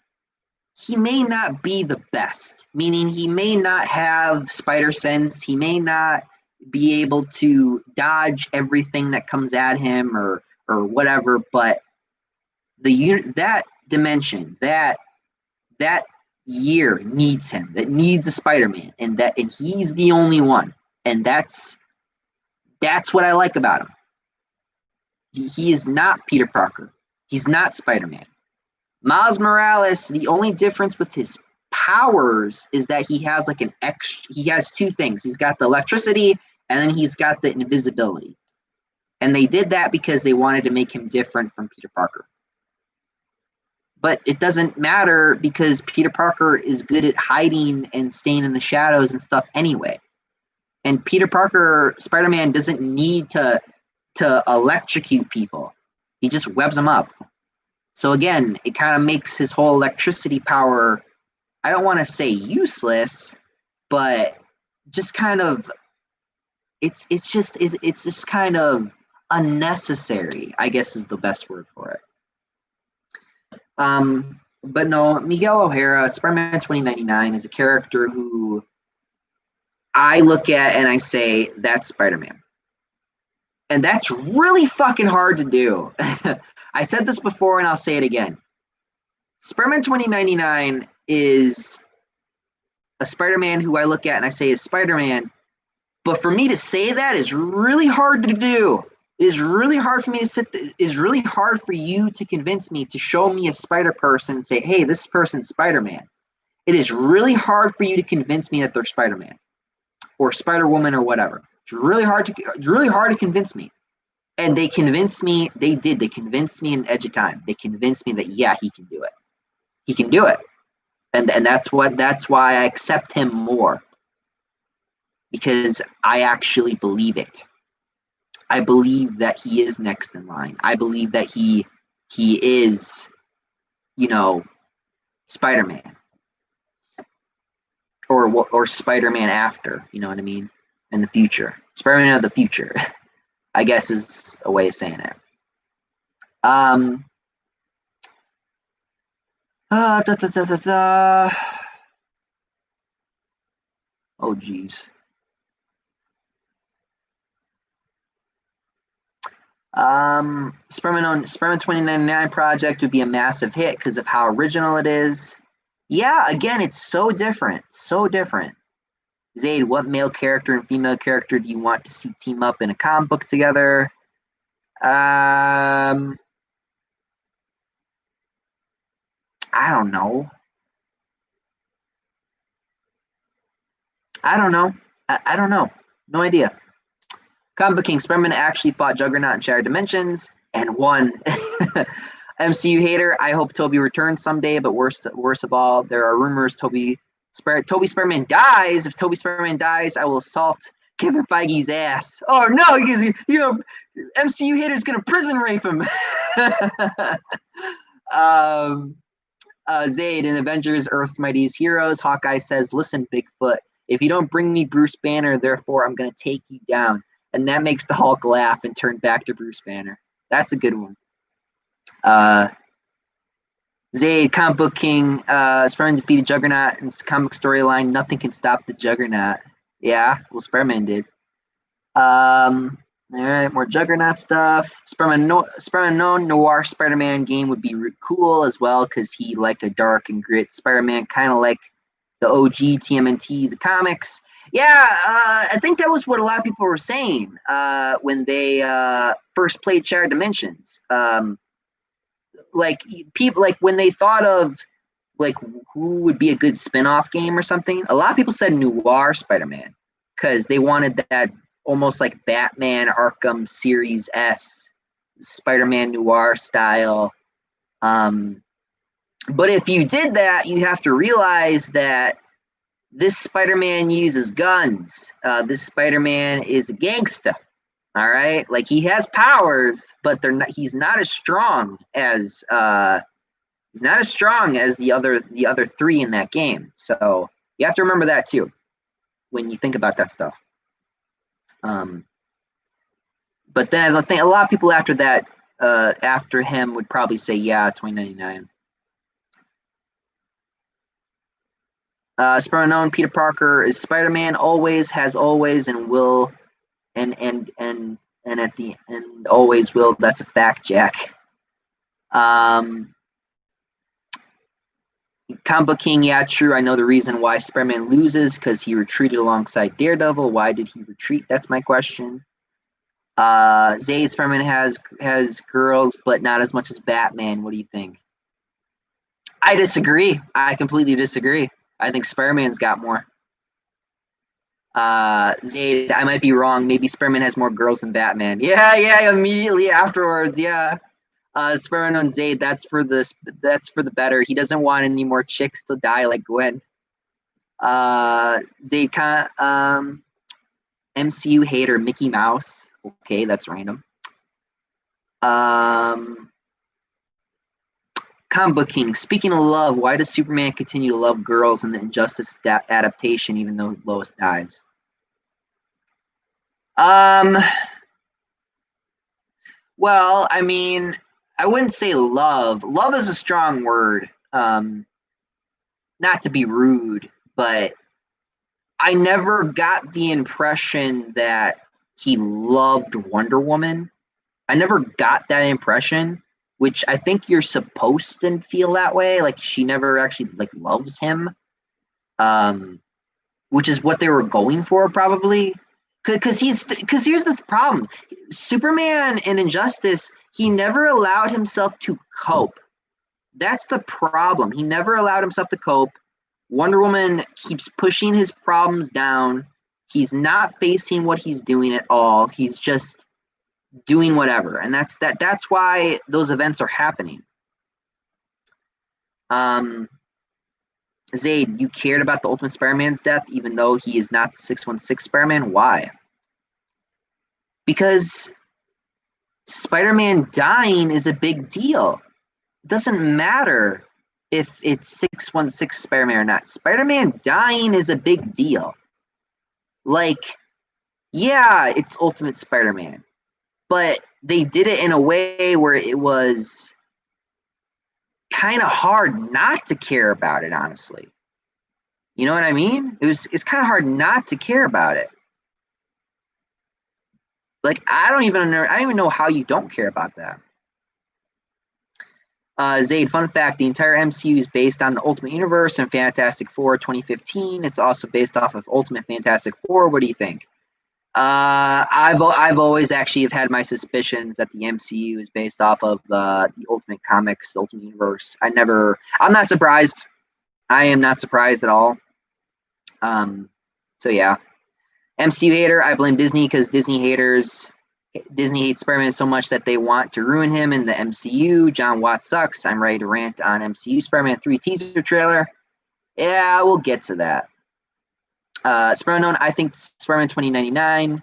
he may not be the best, meaning he may not have spider sense, he may not be able to dodge everything that comes at him or whatever, but that dimension, that year needs him. That needs a Spider-Man, and he's the only one. And that's what I like about him. He is not Peter Parker. He's not Spider-Man. Miles Morales, the only difference with his powers is that he has like he has two things. He's got the electricity and then he's got the invisibility. And they did that because they wanted to make him different from Peter Parker. But it doesn't matter because Peter Parker is good at hiding and staying in the shadows and stuff anyway. And Peter Parker, Spider-Man, doesn't need to electrocute people. He just webs them up. So again, it kind of makes his whole electricity power, I don't want to say useless, but just kind of, it's just kind of unnecessary, I guess is the best word for it. But no, Miguel O'Hara, Spider-Man 2099 is a character who I look at and I say, that's Spider-Man. And that's really fucking hard to do. I said this before and I'll say it again. Spider-Man 2099 is a Spider-Man who I look at and I say is Spider-Man. But for me to say that is really hard to do. It is really hard for me to it's really hard for you to convince me to show me a spider person and say, hey, this person's Spider-Man. It is really hard for you to convince me that they're Spider-Man or Spider-Woman or whatever. It's really hard to convince me. And they convinced me, they convinced me in Edge of Time. They convinced me that, yeah, he can do it. He can do it. And that's why I accept him more. Because I actually believe it. I believe that he is next in line. I believe that he is, Spider-Man. Or Spider-Man after, you know what I mean? In the future. Spider-Man of the future, I guess is a way of saying it. Oh, geez. Spider-Man 2099 project would be a massive hit because of how original it is. Yeah, again, it's so different. So different. Zaid, what male character and female character do you want to see team up in a comic book together? I don't know. I don't know. No idea. Comic Book King, Spider-Man actually fought Juggernaut in Shattered Dimensions and won. MCU hater, I hope Toby returns someday, but worst of all, there are rumors Toby Spider-Man dies. If Toby Spider-Man dies, I will assault Kevin Feige's ass. Oh no, MCU hater's gonna prison rape him. Zayd in Avengers, Earth's Mightiest Heroes, Hawkeye says, listen, Bigfoot, if you don't bring me Bruce Banner, therefore I'm gonna take you down. And that makes the Hulk laugh and turn back to Bruce Banner. That's a good one. Zayd, Comic Book King, Spider-Man defeated Juggernaut in comic storyline. Nothing can stop the Juggernaut. Yeah, well, Spider-Man did. All right, more Juggernaut stuff. Spider-Man Noir Spider-Man game would be cool as well because he like a dark and grit Spider-Man, kind of like the OG TMNT, the comics. Yeah, I think that was what a lot of people were saying when they first played Shattered Dimensions. People when they thought of who would be a good spin-off game or something, a lot of people said Noir Spider-Man because they wanted that almost like Batman Arkham Series S Spider-Man Noir style. But if you did that, you have to realize that this Spider-Man uses guns. This Spider-Man is a gangsta. All right, he has powers, but he's not as strong as He's not as strong as the other three in that game. So you have to remember that too when you think about that stuff. But then I think a lot of people after that, after him, would probably say, yeah, 2099. Spider known Peter Parker is Spider-Man, always, has always, and will, and at the end always will. That's a fact, Jack. Comic Book King, yeah, true. I know the reason why Spider-Man loses because he retreated alongside Daredevil. Why did he retreat? That's my question. Zayd, Spider-Man has girls, but not as much as Batman. What do you think? I disagree. I completely disagree. I think Spider-Man's got more. Zayd, I might be wrong. Maybe Spider-Man has more girls than Batman. Yeah, immediately afterwards, yeah. Spider-Man on Zayd, that's for the better. He doesn't want any more chicks to die like Gwen. Zayd, MCU hater Mickey Mouse. Okay, that's random. Comic Book King. Speaking of love, why does Superman continue to love girls in the Injustice adaptation even though Lois dies? Well, I mean, I wouldn't say love. Love is a strong word. Not to be rude, but I never got the impression that he loved Wonder Woman. I never got that impression, which I think you're supposed to feel that way. Like she never actually like loves him, which is what they were going for probably. Because here's the problem: Superman in Injustice, he never allowed himself to cope. That's the problem. He never allowed himself to cope. Wonder Woman keeps pushing his problems down. He's not facing what he's doing at all. He's just doing whatever, and that's why those events are happening. Zayd, you cared about the Ultimate Spider-Man's death even though he is not the 616 Spider-Man. Why? Because Spider-Man dying is a big deal. It doesn't matter if it's 616 Spider-Man or not. Spider-Man dying is a big deal. Like, yeah, it's Ultimate Spider-Man, but they did it in a way where it was kind of hard not to care about it, honestly. You know what I mean? It's kind of hard not to care about it. Like, I don't even know how you don't care about that. Zayd, fun fact, the entire MCU is based on the Ultimate Universe and Fantastic Four 2015. It's also based off of Ultimate Fantastic Four. What do you think? I've always actually have had my suspicions that the MCU is based off of the Ultimate Comics, the Ultimate Universe. I'm not surprised. I am not surprised at all. So yeah. MCU hater, I blame Disney because Disney hates Spider-Man so much that they want to ruin him in the MCU. John Watts sucks. I'm ready to rant on MCU Spider-Man 3 teaser trailer. Yeah, we'll get to that. Spider-Man, I think Spider-Man 2099.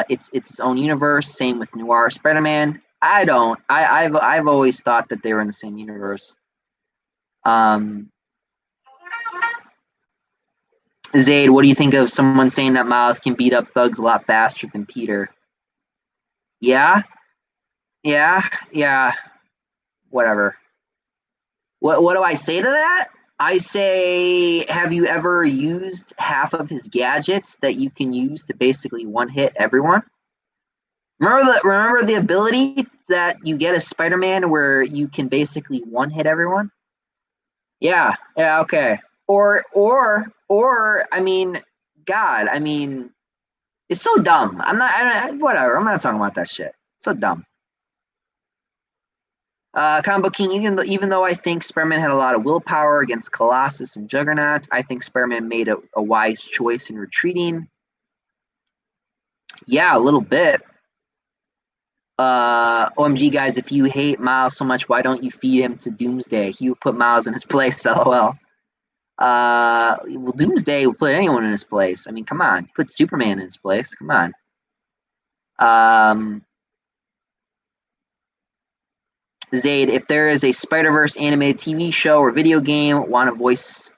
It's its own universe. Same with Noir Spider-Man. I don't. I've always thought that they were in the same universe. Zayd, what do you think of someone saying that Miles can beat up thugs a lot faster than Peter? Yeah. Whatever. What do I say to that? I say, have you ever used half of his gadgets that you can use to basically one hit everyone? Remember the ability that you get as Spider-Man where you can basically one hit everyone? Yeah, okay. Or I mean, God, I mean, it's so dumb. Whatever. I'm not talking about that shit. So dumb. Comic Book King, even though I think Spider-Man had a lot of willpower against Colossus and Juggernaut, I think Spider-Man made a wise choice in retreating. Yeah, a little bit. OMG, guys, if you hate Miles so much, why don't you feed him to Doomsday? He would put Miles in his place, LOL. Well, Doomsday will put anyone in his place. I mean, come on. Put Superman in his place. Come on. Zaid, if there is a Spider-Verse animated TV show or video game, I want to voice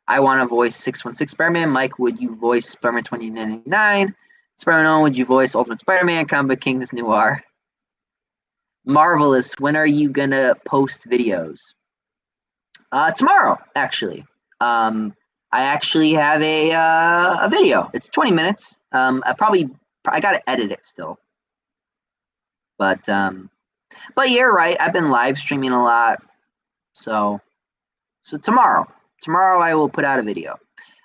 616 Spider-Man. Mike, would you voice Spider-Man 2099? Spider-Man, would you voice Ultimate Spider-Man? Comic King is Noir. Marvelous, when are you gonna post videos? Tomorrow, actually. I actually have a video. It's 20 minutes. I gotta edit it still. But yeah, right. I've been live streaming a lot. So tomorrow I will put out a video.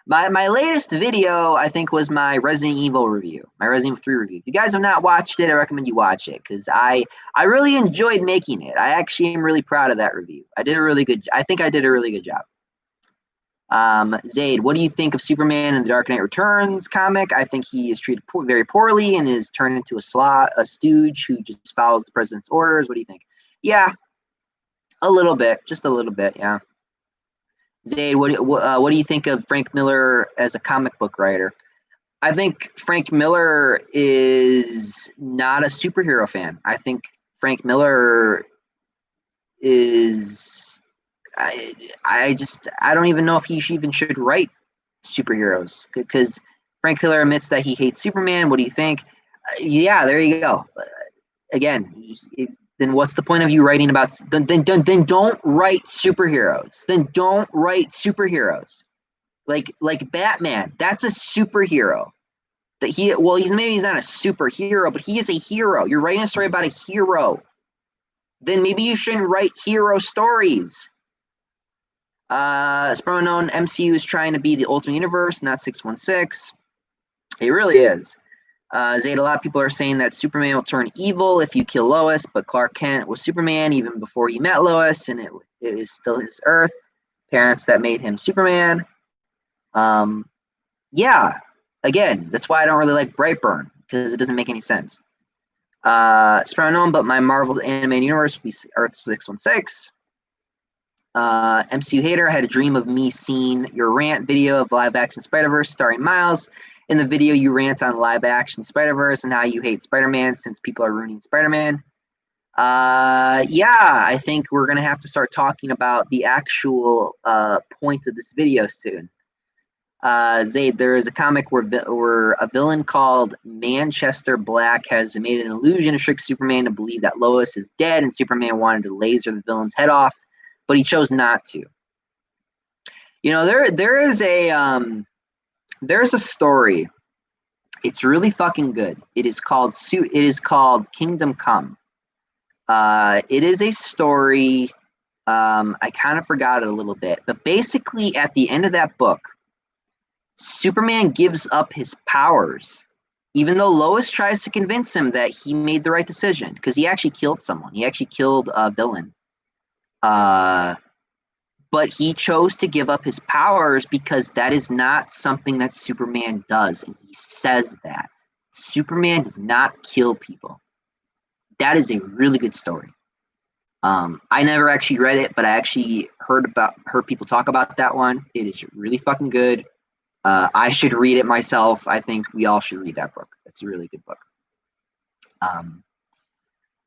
My latest video, I think, was my Resident Evil review, my Resident Evil 3 review. If you guys have not watched it, I recommend you watch it because I really enjoyed making it. I actually am really proud of that review. I think I did a really good job. Zaid, what do you think of Superman in the Dark Knight Returns comic? I think he is treated very poorly and is turned into a stooge who just follows the president's orders. What do you think? Yeah, a little bit, just a little bit, yeah. Zaid, what do you think of Frank Miller as a comic book writer? I think Frank Miller is not a superhero fan. I think Frank Miller is I don't even know if he even should write superheroes because Frank Miller admits that he hates Superman. What do you think? Yeah, there you go. Again, then what's the point of you writing about? Then don't write superheroes. Then don't write superheroes. Like Batman, that's a superhero. He's not a superhero, but he is a hero. You're writing a story about a hero. Then maybe you shouldn't write hero stories. As far as known, MCU is trying to be the Ultimate Universe, not 616. It really is. Zayd, a lot of people are saying that Superman will turn evil if you kill Lois, but Clark Kent was Superman even before he met Lois, and it is still his Earth. Parents that made him Superman. Yeah, again, that's why I don't really like Brightburn, because it doesn't make any sense. It's probably known, but my Marvel animated universe would be Earth 616. MCU Hater, I had a dream of me seeing your rant video of live action Spider-Verse starring Miles. In the video, you rant on live action Spider-Verse and how you hate Spider-Man since people are ruining Spider-Man. Yeah, I think we're going to have to start talking about the actual point of this video soon. Zayd, there is a comic where a villain called Manchester Black has made an illusion to trick Superman to believe that Lois is dead, and Superman wanted to laser the villain's head off, but he chose not to. You know, there's a story. It's really fucking good. It is called Kingdom Come. It is a story. I kind of forgot it a little bit, but basically at the end of that book, Superman gives up his powers, even though Lois tries to convince him that he made the right decision, because he actually killed someone. He actually killed a villain. But he chose to give up his powers because that is not something that Superman does, and he says that. Superman does not kill people. That is a really good story. I never actually read it, but I actually heard people talk about that one. It is really fucking good. I should read it myself. I think we all should read that book. It's a really good book.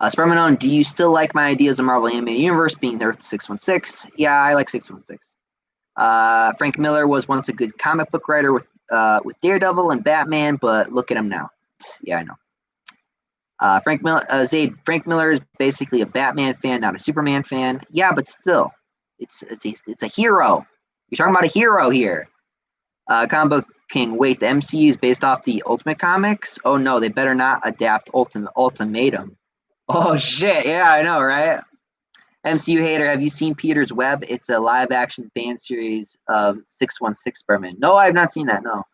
Spermanon, do you still like my ideas of Marvel Animated Universe being Earth 616? Yeah, I like 616. Frank Miller was once a good comic book writer with Daredevil and Batman, but look at him now. Yeah, I know. Frank Miller is basically a Batman fan, not a Superman fan. Yeah, but still, it's a hero. You're talking about a hero here. Comic Book King, wait, the MCU is based off the Ultimate Comics? Oh no, they better not adapt Ultimatum. Oh shit, yeah, I know, right? MCU Hater, have you seen Peter's Web? It's a live-action fan series of 616 Spider-Man. No, I have not seen that, no.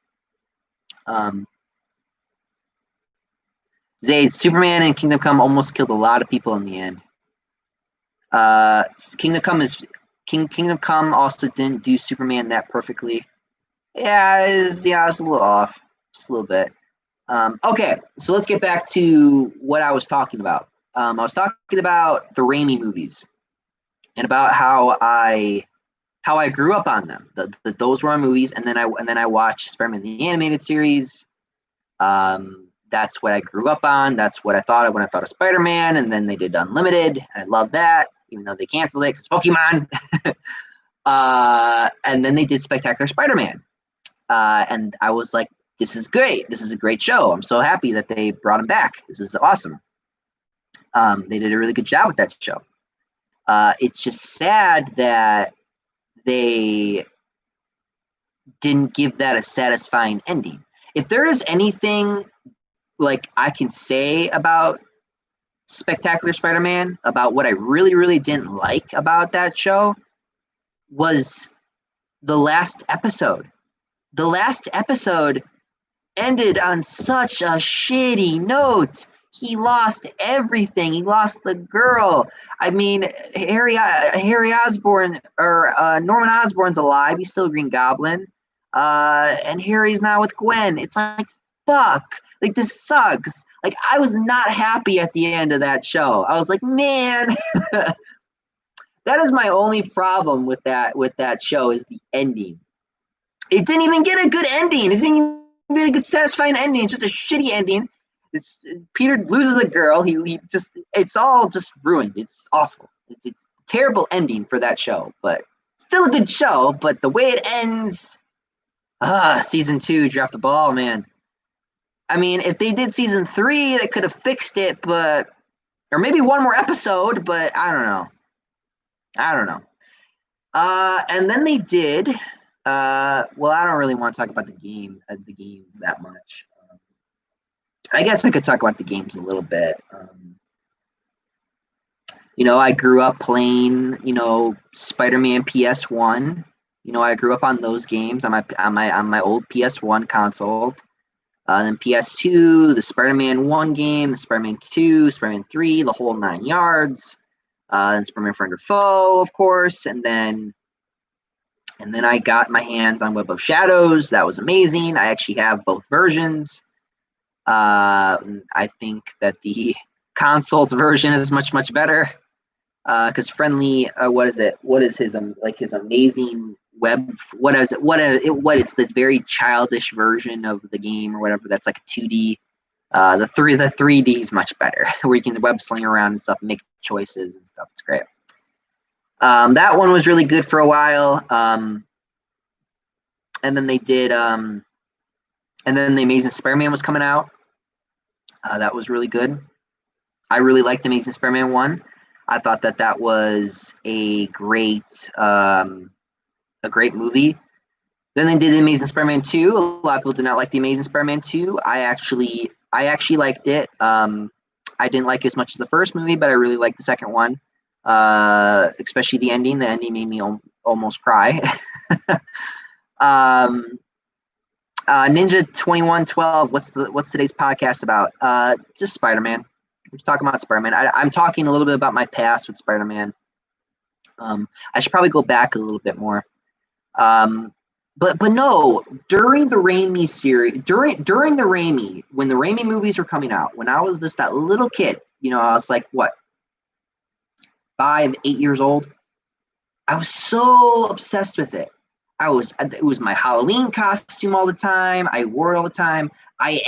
Zayd, Superman and Kingdom Come almost killed a lot of people in the end. Kingdom Come also didn't do Superman that perfectly. Yeah, it's a little off, just a little bit. Okay, so let's get back to what I was talking about. I was talking about the Raimi movies and about how I grew up on them. Those were my movies, and then I watched Spider-Man the animated series. that's what I grew up on. That's what I thought of when I thought of Spider-Man. And then they did Unlimited, and I love that, even though they canceled it because Pokemon. And then they did Spectacular Spider-Man. And I was like, this is great. This is a great show. I'm so happy that they brought him back. This is awesome. They did a really good job with that show. It's just sad that they didn't give that a satisfying ending. If there is anything like I can say about Spectacular Spider-Man, about what I really, really didn't like about that show, was the last episode. The last episode ended on such a shitty note. He lost everything. He lost the girl. I mean, Harry Osborn, or Norman Osborn's alive. He's still Green Goblin. And Harry's now with Gwen. It's like, fuck. Like, this sucks. Like, I was not happy at the end of that show. I was like, man. That is my only problem with that show, is the ending. It didn't even get a good ending. It didn't even get a good satisfying ending. It's just a shitty ending. Peter loses a girl. He just, it's all just ruined. It's awful. It's a terrible ending for that show, but still a good show. But the way it ends, season 2 dropped the ball, man. I mean, if they did season 3, they could have fixed it, but, or maybe one more episode, but I don't know. And then they did. Well, I don't really want to talk about the games that much. I guess I could talk about the games a little bit. I grew up playing, Spider-Man PS1. I grew up on those games on my old PS1 console. Then PS2, the Spider-Man 1 game, the Spider-Man 2, Spider-Man 3, the whole 9 yards. Then Spider-Man Friend or Foe, of course, and then I got my hands on Web of Shadows. That was amazing. I actually have both versions. I think that the console's version is much, much better. Because Friendly, what is it? What is his his amazing web? What is it? It's the very childish version of the game or whatever. That's like a 2D. The 3D is much better, where you can web sling around and stuff, and make choices and stuff. It's great. That one was really good for a while. And then they did, and then the Amazing Spider-Man was coming out. That was really good. I really liked the Amazing Spider-Man 1. I thought that was a great movie. Then they did the Amazing Spider-Man 2. A lot of people did not like the Amazing Spider-Man 2. I actually liked it. I didn't like it as much as the first movie, but I really liked the second one. Especially the ending. The ending made me almost cry. Ninja 2112. What's today's podcast about? Just Spider-Man. We're talking about Spider-Man. I'm talking a little bit about my past with Spider-Man. I should probably go back a little bit more. But no, during the Raimi series, during the Raimi, when the Raimi movies were coming out, when I was just that little kid, I was like, what, 5, 8 years old? I was so obsessed with it. It was my Halloween costume all the time. I wore it all the time. I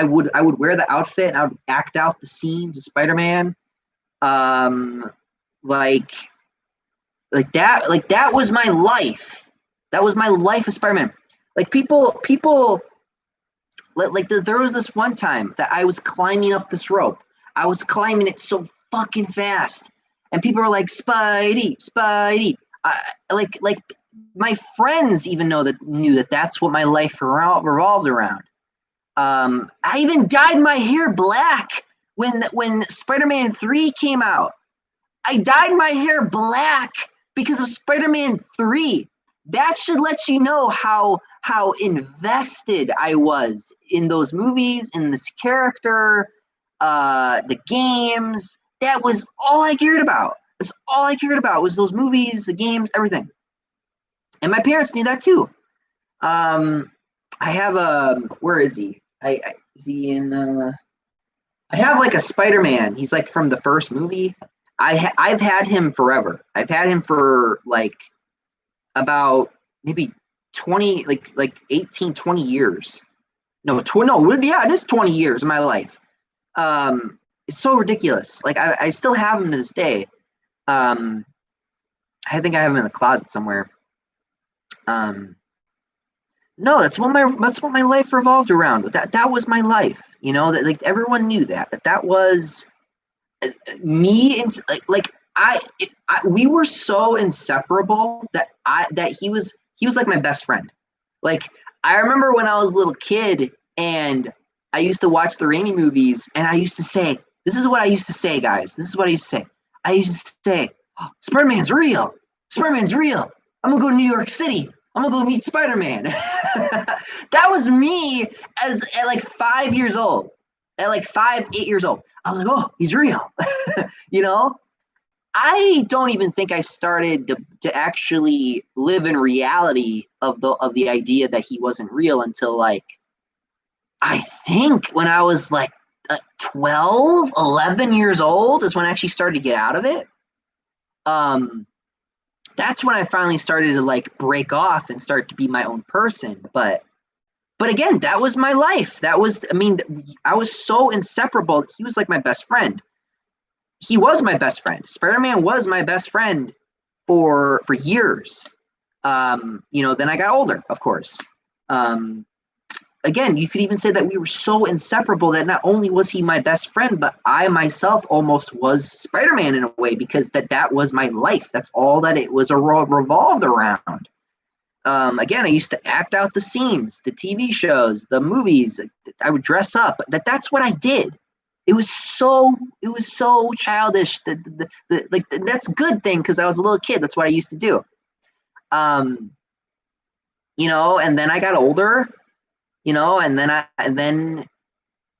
would wear the outfit, and I would act out the scenes of Spider-Man. Like that was my life. That was my life as Spider-Man. Like people there was this one time that I was climbing up this rope. I was climbing it so fucking fast, and people were like, Spidey. Like my friends even knew that that's what my life revolved around. I even dyed my hair black when Spider-Man 3 came out. I dyed my hair black because of Spider-Man 3. That should let you know how invested I was in those movies, in this character, the games. That was all I cared about. That's all I cared about was those movies, the games, everything. And my parents knew that too. I have where is he? Is he in? I have like a Spider-Man. He's like from the first movie. I've had him forever. I've had him for like about maybe 20, like 18, 20 years. No, yeah, it is 20 years of my life. It's so ridiculous. Like I still have them to this day. Um, I think I have them in the closet somewhere. Um, no, that's what my life revolved around. That was my life. You know that like everyone knew that was me. And we were so inseparable that he was like my best friend. Like I remember when I was a little kid and I used to watch the Raimi movies and I used to say, this is what I used to say, guys. This is what I used to say. I used to say, oh, Spider-Man's real. Spider-Man's real. I'm gonna go to New York City. I'm gonna go meet Spider-Man. That was me at like 5 years old. At like 8 years old. I was like, oh, he's real. You know? I don't even think I started to actually live in reality of the idea that he wasn't real until like I think when I was like 12, 11 years old is when I actually started to get out of it. That's when I finally started to like break off and start to be my own person. But again, that was my life. I was so inseparable. He was like my best friend. He was my best friend. Spider-Man was my best friend for years. Then I got older, of course. Again, you could even say that we were so inseparable that not only was he my best friend, but I myself almost was Spider-Man in a way because that was my life. That's all that it was revolved around. Again, I used to act out the scenes, the TV shows, the movies. I would dress up. That's what I did. It was so childish. That's a good thing because I was a little kid. That's what I used to do. And then I got older, and then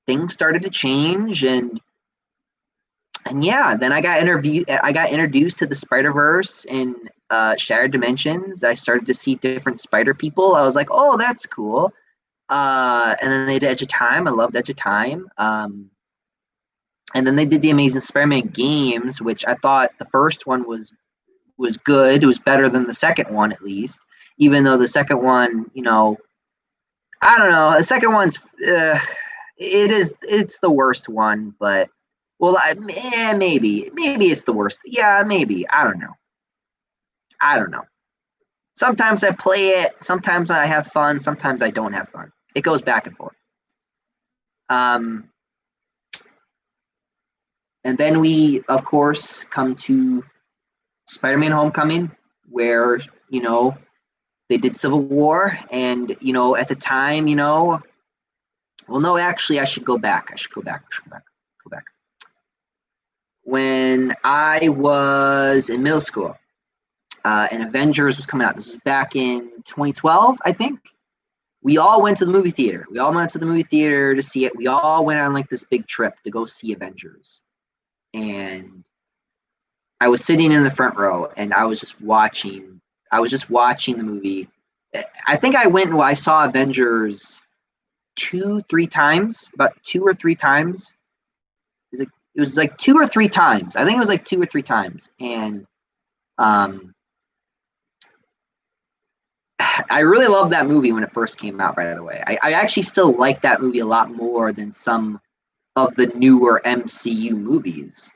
things started to change and yeah, then I got introduced to the Spider-Verse and Shattered Dimensions. I started to see different spider people. I was like, oh, that's cool. And then they did Edge of Time. I loved Edge of Time. And then they did the Amazing Spider-Man games, which I thought the first one was good. It was better than the second one, at least. Even though the second one, I don't know. The second one's it's the worst one, but well, maybe it's the worst. Yeah, maybe. I don't know. Sometimes I play it. Sometimes I have fun. Sometimes I don't have fun. It goes back and forth. And then we, of course, come to Spider-Man Homecoming, where, they did Civil War. And, at the time, well, no, actually, I should go back. Go back. When I was in middle school, and Avengers was coming out. This was back in 2012, I think. We all went to the movie theater. To see it. We all went on like this big trip to go see Avengers. And I was sitting in the front row and I was just watching the movie. I think I saw Avengers 2-3 times, about 2 or 3 times. It was like 2 or 3 times. I think it was like 2 or 3 times. And I really loved that movie when it first came out, by the way. I actually still like that movie a lot more than some of the newer MCU movies,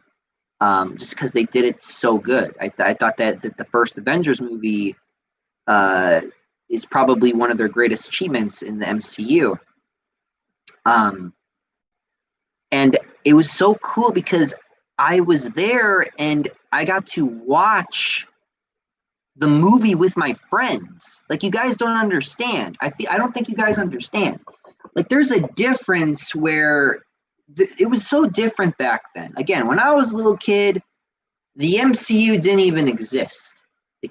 just because they did it so good. I thought that the first Avengers movie is probably one of their greatest achievements in the MCU. And it was so cool because I was there and I got to watch the movie with my friends. Like, you guys don't understand. I don't think you guys understand. Like, there's a difference where it was so different back then. Again, when I was a little kid, the MCU didn't even exist.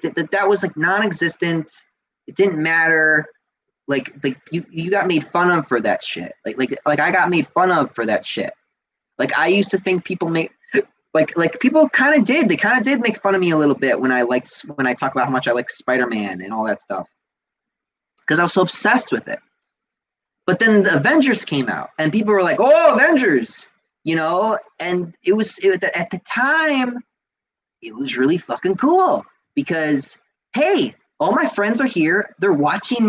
That was like non-existent. It didn't matter. Like you got made fun of for that shit. Like I got made fun of for that shit. Like, I used to think people like people kind of did. They kind of did make fun of me a little bit when I talk about how much I like Spider-Man and all that stuff, because I was so obsessed with it. But then the Avengers came out, and people were like, "Oh, Avengers," and at the time, it was really fucking cool because, hey, all my friends are here. They're watching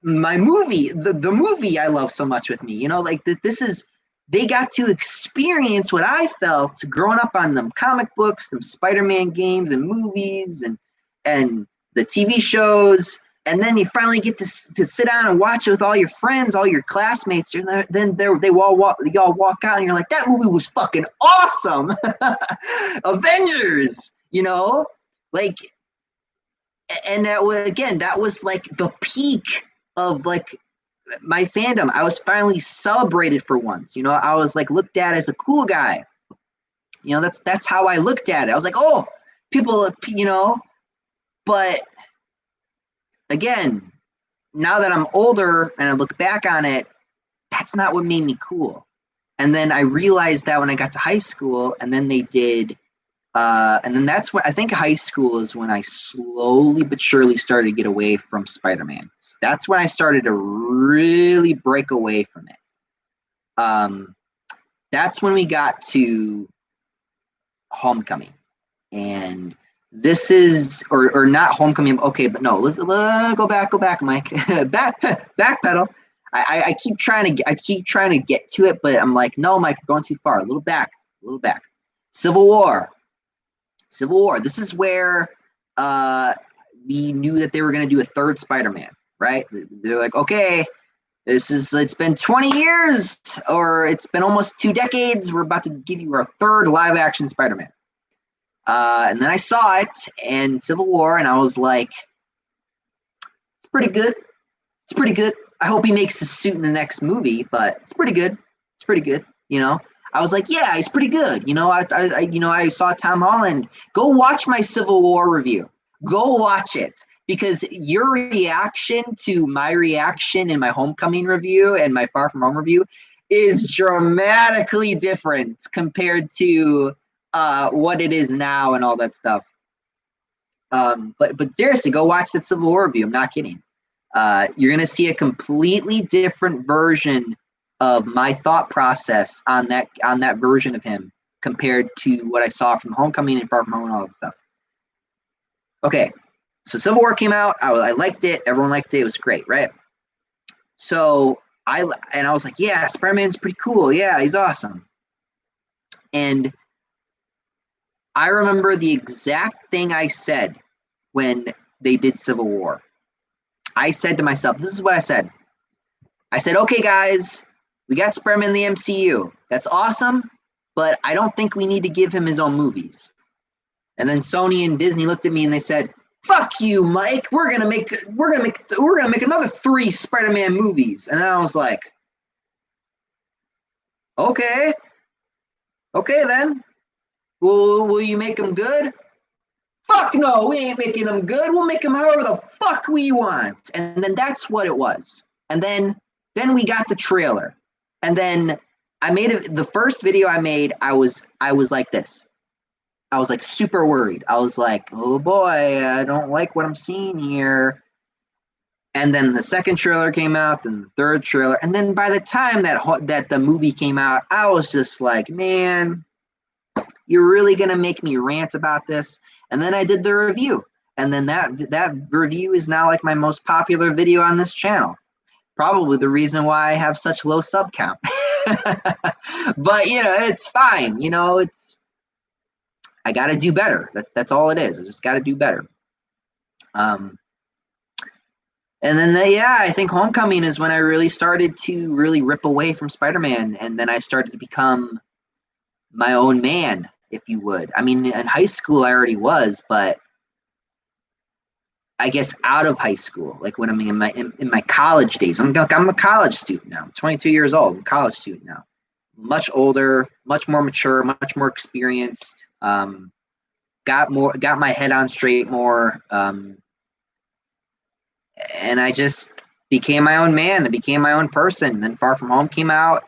my movie, the movie I love so much with me. You know, like this is they got to experience what I felt growing up on them comic books, them Spider-Man games and movies, and the TV shows. And then you finally get to sit down and watch it with all your friends, all your classmates. And then you all walk out and you're like, that movie was fucking awesome. Avengers, you know, like, and that was, again, that was like the peak of like my fandom. I was finally celebrated for once. You know, I was like looked at as a cool guy. You know, that's how I looked at it. I was like, oh, people, you know, but again, now that I'm older and I look back on it, that's not what made me cool. And then I realized that when I got to high school, and then they did, and then that's when I think high school is when I slowly but surely started to get away from Spider-Man. That's when I started to really break away from it. That's when we got to Homecoming, and this is or not Homecoming. Okay, but no, let's go back, Mike. Backpedal. I keep trying to get to it, but I'm like, no, Mike, you're going too far. A little back. Civil War. This is where we knew that they were going to do a third Spider-Man, right? They're like, okay, it's been 20 years, or it's been almost 2 decades. We're about to give you our third live-action Spider-Man. And then I saw it in Civil War, and I was like, it's pretty good. I hope he makes his suit in the next movie, but it's pretty good. You know, I was like, yeah, he's pretty good. You know, I saw Tom Holland. Go watch my Civil War review. Go watch it, because your reaction to my reaction in my Homecoming review and my Far From Home review is dramatically different compared to what it is now and all that stuff. But seriously, go watch that Civil War review. I'm not kidding. You're going to see a completely different version of my thought process on that version of him compared to what I saw from Homecoming and Far From Home and all that stuff. Okay, so Civil War came out. I liked it. Everyone liked it. It was great, right? So I was like, yeah, Spider-Man's pretty cool. Yeah, he's awesome. And I remember the exact thing I said when they did Civil War. I said to myself, this is what I said. I said, okay, guys, we got Spider-Man in the MCU. That's awesome, but I don't think we need to give him his own movies. And then Sony and Disney looked at me and they said, fuck you, Mike. We're gonna make another 3 Spider-Man movies. And I was like, okay then. Will you make them good? Fuck no, we ain't making them good. We'll make them however the fuck we want. And then that's what it was. And then we got the trailer. And then I made the first video I made, I was like this. I was like super worried. I was like, oh boy, I don't like what I'm seeing here. And then the second trailer came out, then the third trailer. And then by the time that the movie came out, I was just like, man, you're really going to make me rant about this? And then I did the review. And then that review is now like my most popular video on this channel. Probably the reason why I have such low sub count. But, you know, it's fine. You know, I got to do better. That's all it is. I just got to do better. And then, I think Homecoming is when I really started to really rip away from Spider-Man. And then I started to become my own man, if you would. I mean, in high school I already was, but I guess out of high school, like when I'm in my college days, I'm a college student now. I'm 22 years old. I'm a college student now. Much older, much more mature, much more experienced. Got my head on straight more. And I just became my own man. I became my own person. Then Far From Home came out.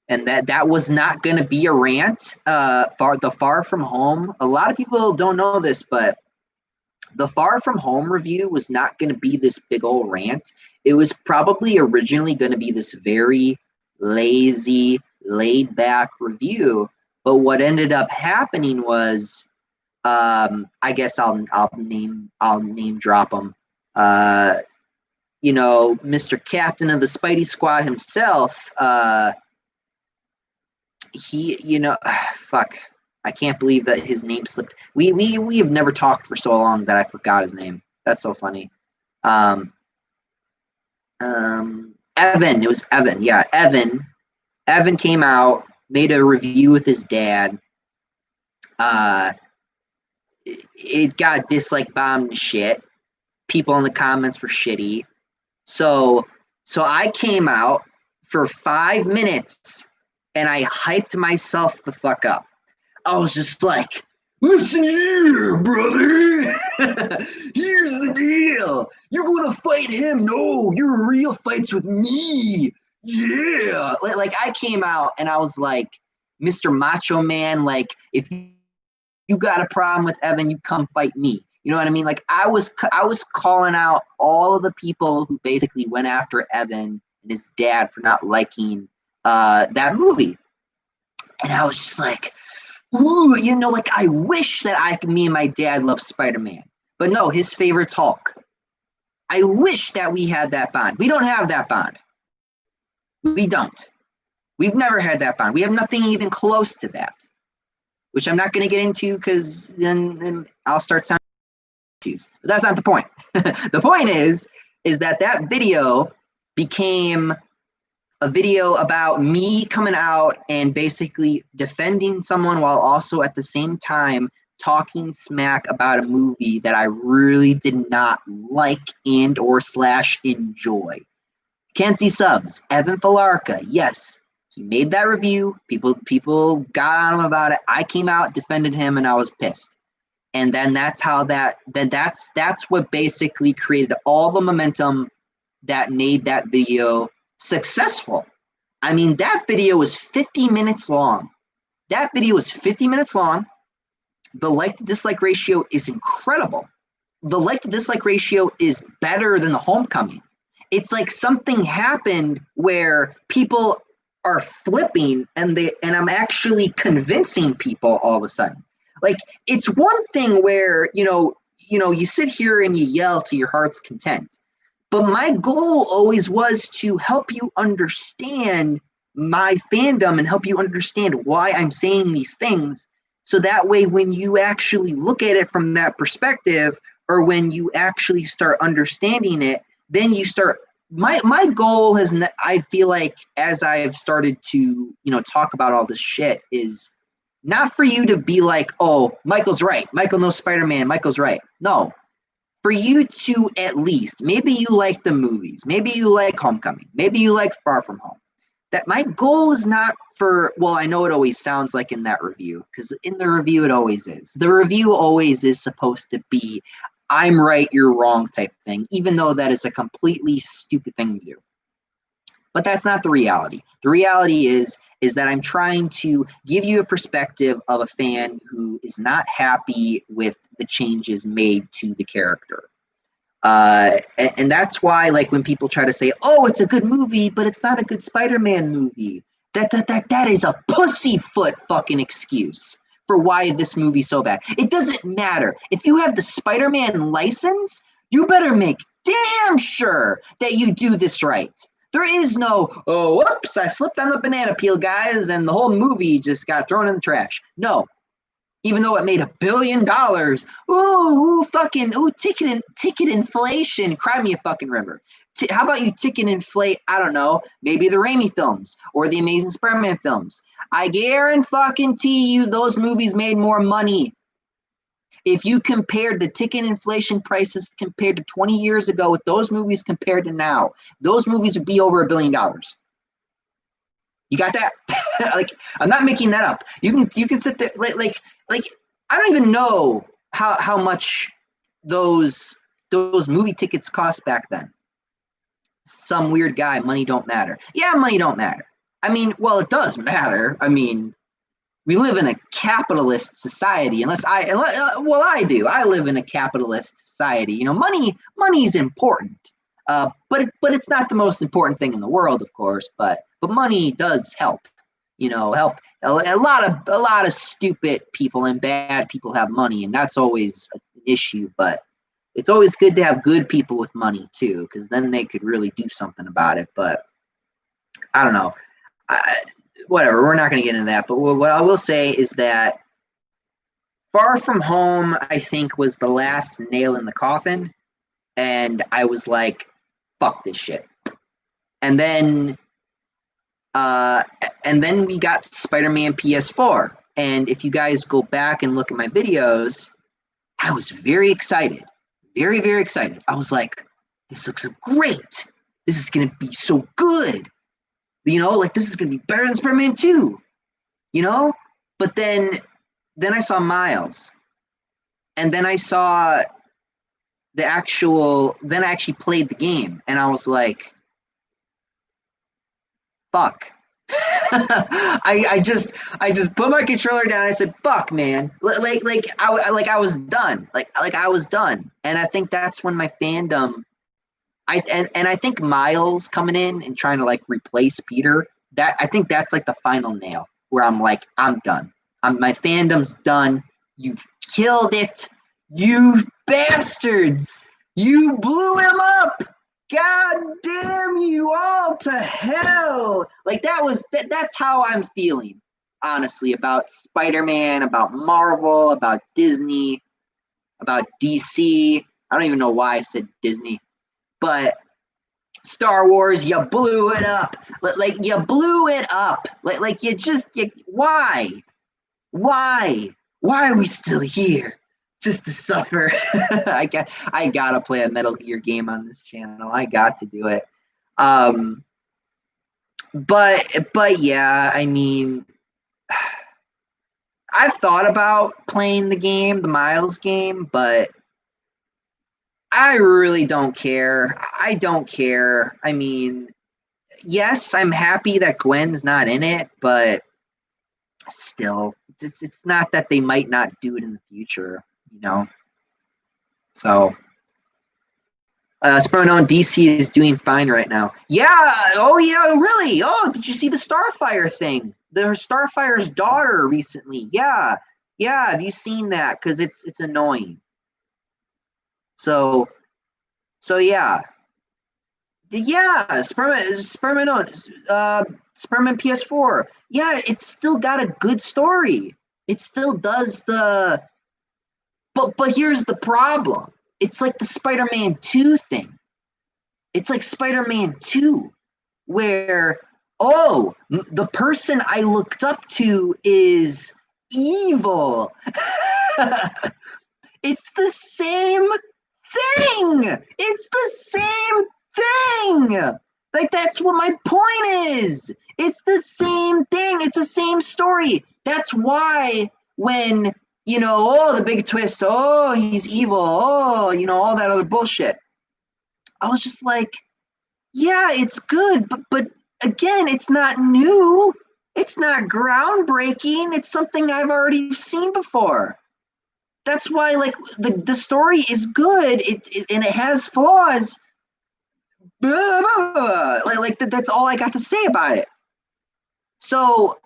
And that was not going to be a rant. The Far From Home, a lot of people don't know this, but the Far From Home review was not going to be this big old rant. It was probably originally going to be this very lazy, laid back review. But what ended up happening was, I guess I'll name drop them. Mr. Captain of the Spidey Squad himself, fuck, I can't believe that his name slipped. We have never talked for so long that I forgot his name. That's so funny. Evan. It was Evan. Yeah, Evan. Evan came out, made a review with his dad. It got dislike bombed and shit. People in the comments were shitty. So I came out for 5 minutes and I hyped myself the fuck up. I was just like, listen here, brother. Here's the deal. You're going to fight him. No, your real fight's with me. Yeah. Like I came out and I was like, Mr. Macho Man, like, if you got a problem with Evan, you come fight me. You know what I mean? Like I was calling out all of the people who basically went after Evan and his dad for not liking that movie. And I was just like, ooh, like I wish that me and my dad loved Spider-Man. But no, his favorite's Hulk. I wish that we had that bond. We don't have that bond. We don't. We've never had that bond. We have nothing even close to that, which I'm not going to get into because then I'll start sounding confused. But that's not the point. The point is that video became a video about me coming out and basically defending someone while also at the same time talking smack about a movie that I really did not like and or / enjoy. Kenzie Subs, Evan Falarka, yes, he made that review. People got on him about it. I came out, defended him, and I was pissed. And then that's what basically created all the momentum that made that video successful. I mean, that video was 50 minutes long. The like to dislike ratio is incredible. The like to dislike ratio is better than the Homecoming. It's like something happened where people are flipping and I'm actually convincing people all of a sudden. Like it's one thing where, you sit here and you yell to your heart's content. But my goal always was to help you understand my fandom and help you understand why I'm saying these things. So that way, when you actually look at it from that perspective, or when you actually start understanding it, then you start. My goal has, I feel like, as I've started to, talk about all this shit, is not for you to be like, oh, Michael's right. Michael knows Spider-Man. Michael's right. No. For you to at least, maybe you like the movies, maybe you like Homecoming, maybe you like Far From Home. That my goal is not for, well, I know it always sounds like in that review, because in the review it always is. The review always is supposed to be, I'm right, you're wrong type thing, even though that is a completely stupid thing to do. But that's not the reality. The reality is that I'm trying to give you a perspective of a fan who is not happy with the changes made to the character. And that's why, like, when people try to say, oh, it's a good movie, but it's not a good Spider-Man movie, that is a pussyfoot fucking excuse for why this movie's so bad. It doesn't matter. If you have the Spider-Man license, you better make damn sure that you do this right. There is no, oh, whoops, I slipped on the banana peel, guys, and the whole movie just got thrown in the trash. No. Even though it made $1 billion, ticket inflation, cry me a fucking river. How about you ticket inflate, I don't know, maybe the Raimi films or the Amazing Spider-Man films. I guarantee you those movies made more money. If you compared the ticket inflation prices compared to 20 years ago with those movies compared to now, those movies would be over $1 billion. You got that? Like, I'm not making that up. You can sit there like I don't even know how much those movie tickets cost back then. Some weird guy, money don't matter. Yeah, money don't matter. I mean, well, it does matter. I mean, we live in a capitalist society. I do. I live in a capitalist society. Money is important. But it's not the most important thing in the world, of course. But money does help. Help a lot of stupid people and bad people have money, and that's always an issue. But it's always good to have good people with money too, because then they could really do something about it. But I don't know. Whatever. We're not going to get into that. But what I will say is that Far From Home, I think, was the last nail in the coffin, and I was like, "Fuck this shit." And then, we got Spider-Man PS4. And if you guys go back and look at my videos, I was very excited, very, very excited. I was like, "This looks so great. This is gonna be so good. Like this is gonna be better than Spider-Man 2." But then I saw Miles, and then I saw then I actually played the game, and I was like, fuck. I just put my controller down. I said, "Fuck, man!" I was done. Like I was done. And I think that's when my fandom. I think Miles coming in and trying to like replace Peter. I think that's like the final nail where I'm like, I'm done. My fandom's done. You've killed it. You bastards! You blew him up. God damn you all to hell! Like that's how I'm feeling, honestly, about Spider-Man, about Marvel, about Disney, about DC. I don't even know why I said Disney, but Star Wars, you blew it up. Like you blew it up. Like why? Why are we still here? Just to suffer. I gotta play a Metal Gear game on this channel. I got to do it. But yeah, I mean, I've thought about playing the Miles game, but I really don't care. I don't care. I mean, yes, I'm happy that Gwen's not in it, but still, it's not that they might not do it in the future, So, Sprono, DC is doing fine right now. Yeah. Oh, yeah. Really? Oh, did you see the Starfire thing? Starfire's daughter recently. Yeah. Yeah. Have you seen that? Because it's annoying. So yeah. Yeah, Sperman PS4. Yeah, it's still got a good story. It still does but here's the problem. It's like the Spider-Man 2 thing. It's like Spider-Man 2, where, the person I looked up to is evil. It's the same thing. It's the same thing. Like, that's what my point is. It's the same thing. It's the same story. That's why when, the big twist, he's evil, all that other bullshit. I was just like, yeah, it's good, but again, it's not new. It's not groundbreaking. It's something I've already seen before. That's why, like, the story is good, and it has flaws. That's all I got to say about it. So,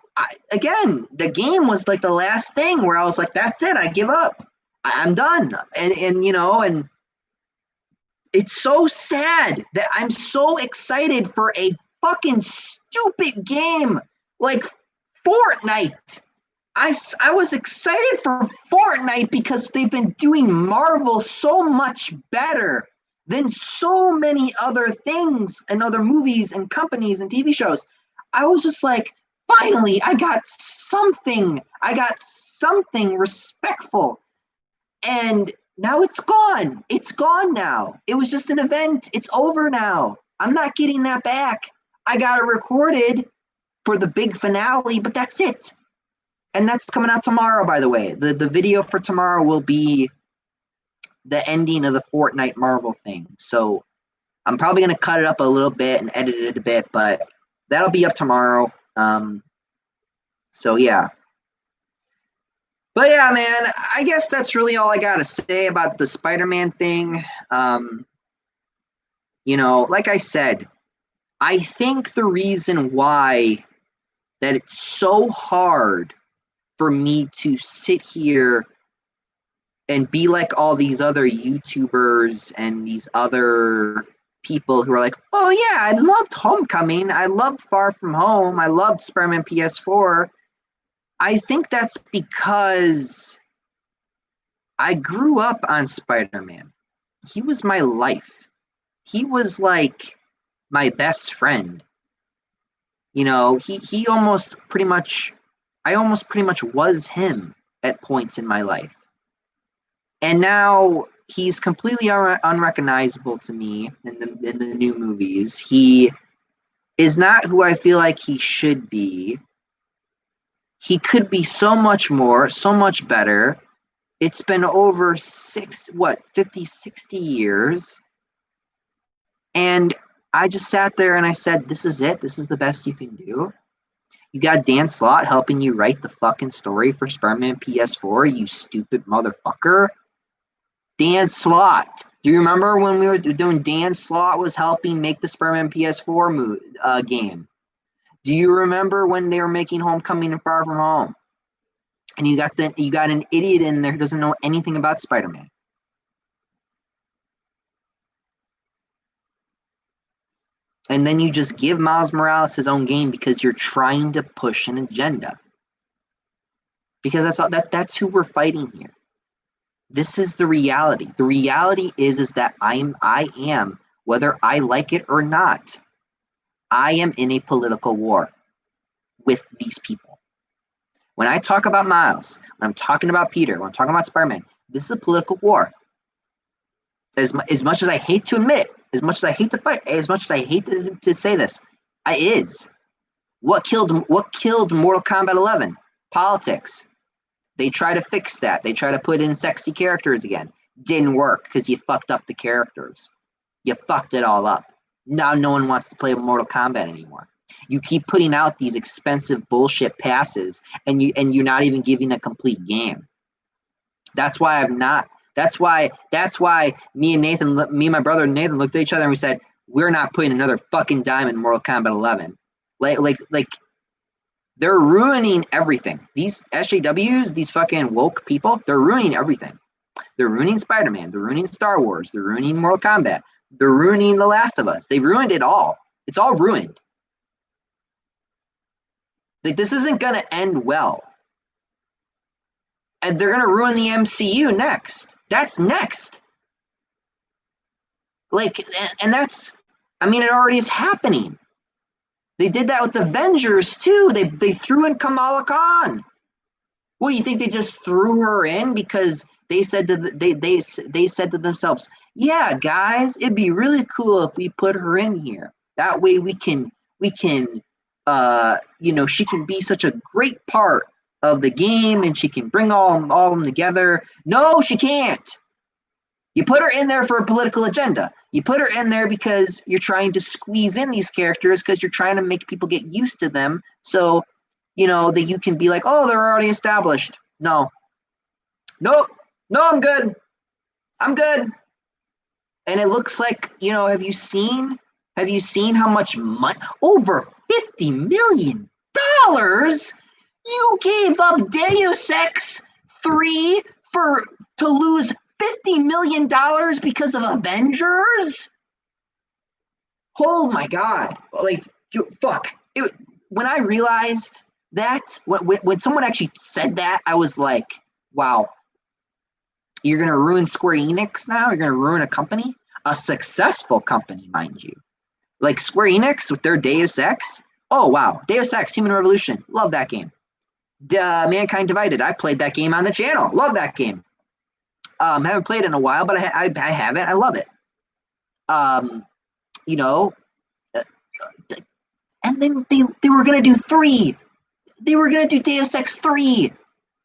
again, the game was like the last thing where I was like, that's it, I give up. I'm done. And it's so sad that I'm so excited for a fucking stupid game like Fortnite. I was excited for Fortnite because they've been doing Marvel so much better than so many other things and other movies and companies and TV shows. I was just like, finally, I got something. I got something respectful. And now it's gone. It's gone now. It was just an event. It's over now. I'm not getting that back. I got it recorded for the big finale, but that's it. And that's coming out tomorrow, by the way. The video for tomorrow will be the ending of the Fortnite Marvel thing. So I'm probably going to cut it up a little bit and edit it a bit, but that'll be up tomorrow. So yeah. But yeah, man, I guess that's really all I got to say about the Spider-Man thing. Like I said, I think the reason why that it's so hard for me to sit here and be like all these other YouTubers and these other people who are like, oh yeah, I loved Homecoming, I loved Far From Home, I loved Spider-Man PS4. I think that's because I grew up on Spider-Man. He was my life. He was like my best friend. You know, he almost pretty much, I almost pretty much was him at points in my life. And now he's completely unrecognizable to me in the new movies. He is not who I feel like he should be. He could be so much more, so much better. It's been over 50, 60 years. And I just sat there and I said, this is it. This is the best you can do. You got Dan Slott helping you write the fucking story for Spider-Man PS4, you stupid motherfucker. Dan Slott. Do you remember when we were doing Dan Slott was helping make the Spider-Man PS4 game? Do you remember when they were making Homecoming and Far From Home? And you got an idiot in there who doesn't know anything about Spider-Man. And then you just give Miles Morales his own game because you're trying to push an agenda. Because that's who we're fighting here. This is the reality. The reality is that I am, whether I like it or not, I am in a political war with these people. When I talk about Miles, when I'm talking about Peter, when I'm talking about Spider-Man, this is a political war. As much as I hate to admit it, as much as I hate to fight, as much as I hate to say this, it is. What killed Mortal Kombat 11? Politics. They try to fix that. They try to put in sexy characters again. Didn't work because you fucked up the characters. You fucked it all up. Now no one wants to play Mortal Kombat anymore. You keep putting out these expensive bullshit passes, and you're not even giving a complete game. That's why I'm not. That's why me and my brother Nathan looked at each other and we said, we're not putting another fucking dime in Mortal Kombat 11. Like they're ruining everything. These SJWs, these fucking woke people, they're ruining everything. They're ruining Spider-Man. They're ruining Star Wars. They're ruining Mortal Kombat. They're ruining The Last of Us. They've ruined it all. It's all ruined. Like, this isn't going to end well. And they're going to ruin the MCU next. That's next. Like, and that's, I mean, it already is happening. They did that with Avengers too. They threw in Kamala Khan. What do you think? They just threw her in because they said they said to themselves, "Yeah, guys, it'd be really cool if we put her in here. That way we can she can be such a great part of the game and she can bring all of them together." No, she can't. You put her in there for a political agenda. You put her in there because you're trying to squeeze in these characters because you're trying to make people get used to them. So, that you can be like, oh, they're already established. No, I'm good. I'm good. And it looks like, have you seen how much money? Over $50 million. You gave up Deus Ex 3 to lose $50 million because of Avengers? Oh my God. Like, fuck. When I realized that, when someone actually said that, I was like, wow, you're going to ruin Square Enix now? You're going to ruin a company? A successful company, mind you. Like Square Enix with their Deus Ex? Oh, wow. Deus Ex, Human Revolution. Love that game. Mankind Divided. I played that game on the channel. Love that game. Haven't played it in a while, but I have it. I love it. And then they were going to do 3. They were going to do Deus Ex 3.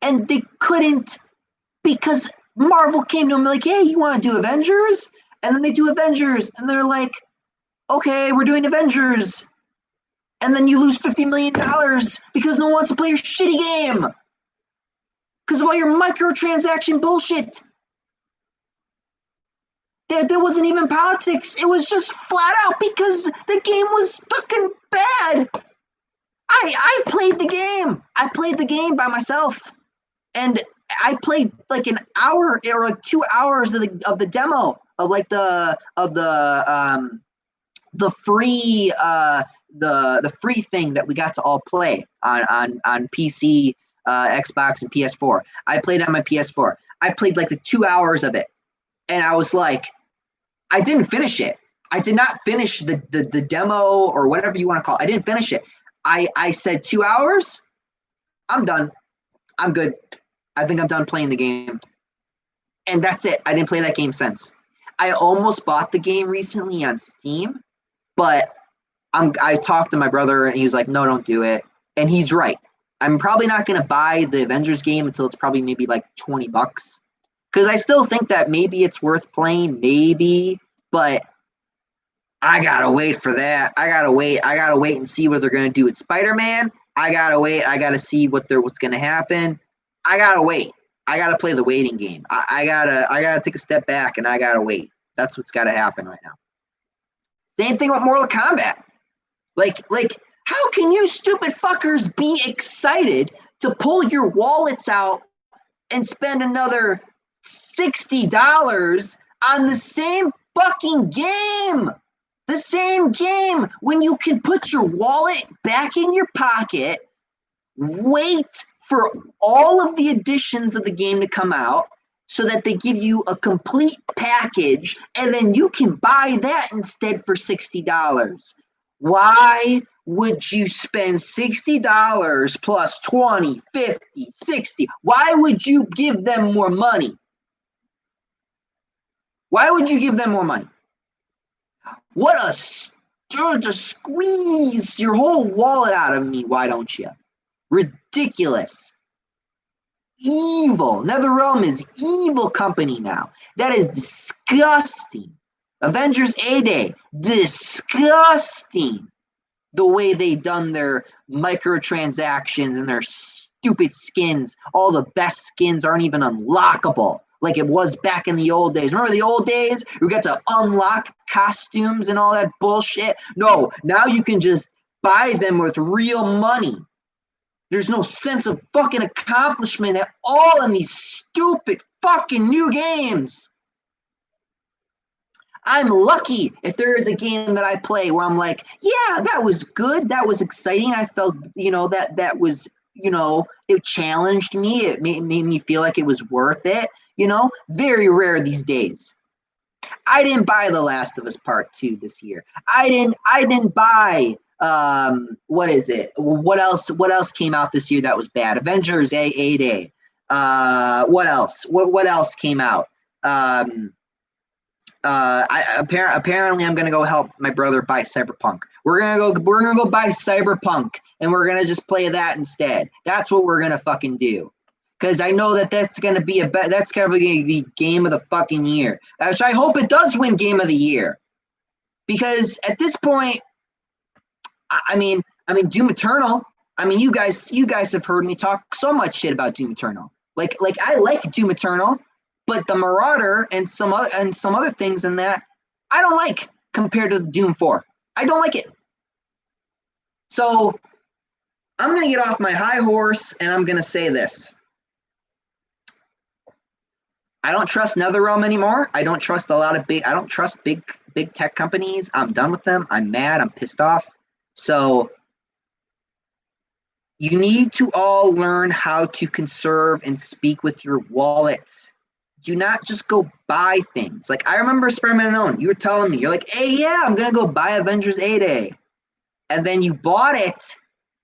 And they couldn't because Marvel came to them like, hey, you want to do Avengers? And then they do Avengers. And they're like, okay, we're doing Avengers. And then you lose $50 million because no one wants to play your shitty game. Because of all your microtransaction bullshit. There wasn't even politics. It was just flat out because the game was fucking bad. I played the game. I played the game by myself. And I played like an hour or like 2 hours of the demo of like the free the free thing that we got to all play on PC, Xbox, and PS4. I played on my PS4. I played like the 2 hours of it, and I was like, I didn't finish it. I did not finish the demo or whatever you want to call it. I didn't finish it. I said 2 hours. I'm done. I'm good. I think I'm done playing the game. And that's it. I didn't play that game since. I almost bought the game recently on Steam, but I talked to my brother and he was like, no, don't do it. And he's right. I'm probably not going to buy the Avengers game until it's probably maybe like $20. Because I still think that maybe it's worth playing, maybe, but I gotta wait for that. I gotta wait and see what they're gonna do with Spider-Man. I gotta wait. I gotta see what's gonna happen. I gotta wait. I gotta play the waiting game. I gotta take a step back and I gotta wait. That's what's gotta happen right now. Same thing with Mortal Kombat. Like, how can you stupid fuckers be excited to pull your wallets out and spend another $60 on the same fucking game? The same game when you can put your wallet back in your pocket, wait for all of the additions of the game to come out so that they give you a complete package, and then you can buy that instead for $60. Why would you spend $60 plus 20, 50, 60? Why would you give them more money? Why would you give them more money? What a to squeeze your whole wallet out of me, why don't you? Ridiculous. Evil. NetherRealm is evil company now. That is disgusting. Avengers A-Day, disgusting. The way they done their microtransactions and their stupid skins. All the best skins aren't even unlockable like it was back in the old days. Remember the old days? We got to unlock costumes and all that bullshit. No, now you can just buy them with real money. There's no sense of fucking accomplishment at all in these stupid fucking new games. I'm lucky if there is a game that I play where I'm like, yeah, that was good. That was exciting. I felt, that was, it challenged me. It made me feel like it was worth it. Very rare these days. I didn't buy The Last of Us Part 2 this year. I didn't buy what is it? What else came out this year that was bad? Avengers A-Day. What else? What else came out? Apparently I'm gonna go help my brother buy Cyberpunk. We're gonna go buy Cyberpunk and we're gonna just play that instead. That's what we're gonna fucking do. Because I know that's gonna be game of the fucking year. Which I hope it does win game of the year. Because at this point, I mean Doom Eternal. I mean you guys have heard me talk so much shit about Doom Eternal. Like I like Doom Eternal. But the Marauder and some other things in that, I don't like compared to Doom 4. I don't like it. So I'm going to get off my high horse and I'm going to say this. I don't trust NetherRealm anymore. I don't trust I don't trust big tech companies. I'm done with them. I'm mad. I'm pissed off. So you need to all learn how to conserve and speak with your wallets. Do not just go buy things. Like I remember Spider-Man Unknown, you were telling me, you're like, hey, yeah, I'm going to go buy Avengers A-Day. And then you bought it,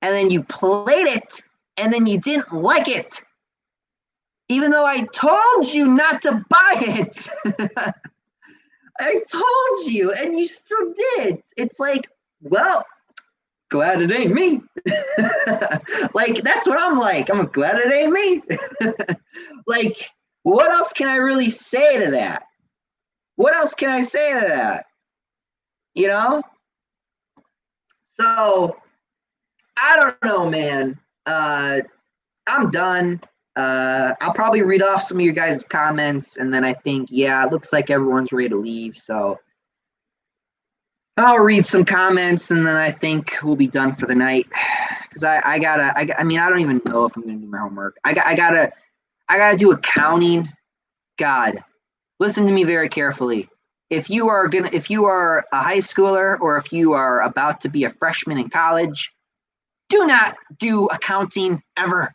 and then you played it, and then you didn't like it. Even though I told you not to buy it. I told you, and you still did. It's like, well, glad it ain't me. Like, that's what I'm like. I'm glad it ain't me. Like, what else can I really say to that? What else can I say to that? So, I don't know, man. I'm done. I'll probably read off some of your guys' comments, and then I think, yeah, it looks like everyone's ready to leave, so I'll read some comments, and then I think we'll be done for the night. Because I don't even know if I'm going to do my homework. I gotta I gotta do accounting. God, listen to me very carefully. If you are a high schooler or if you are about to be a freshman in college, do not do accounting ever.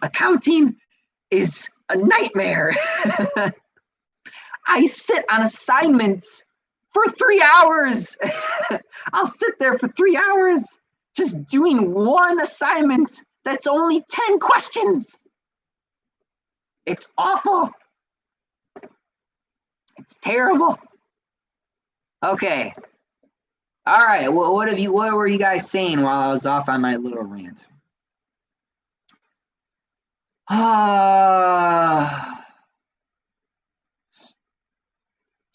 Accounting is a nightmare. I sit on assignments for 3 hours. I'll sit there for 3 hours just doing one assignment that's only 10 questions. It's awful. It's terrible. Okay. All right. Well, what were you guys saying while I was off on my little rant? Oh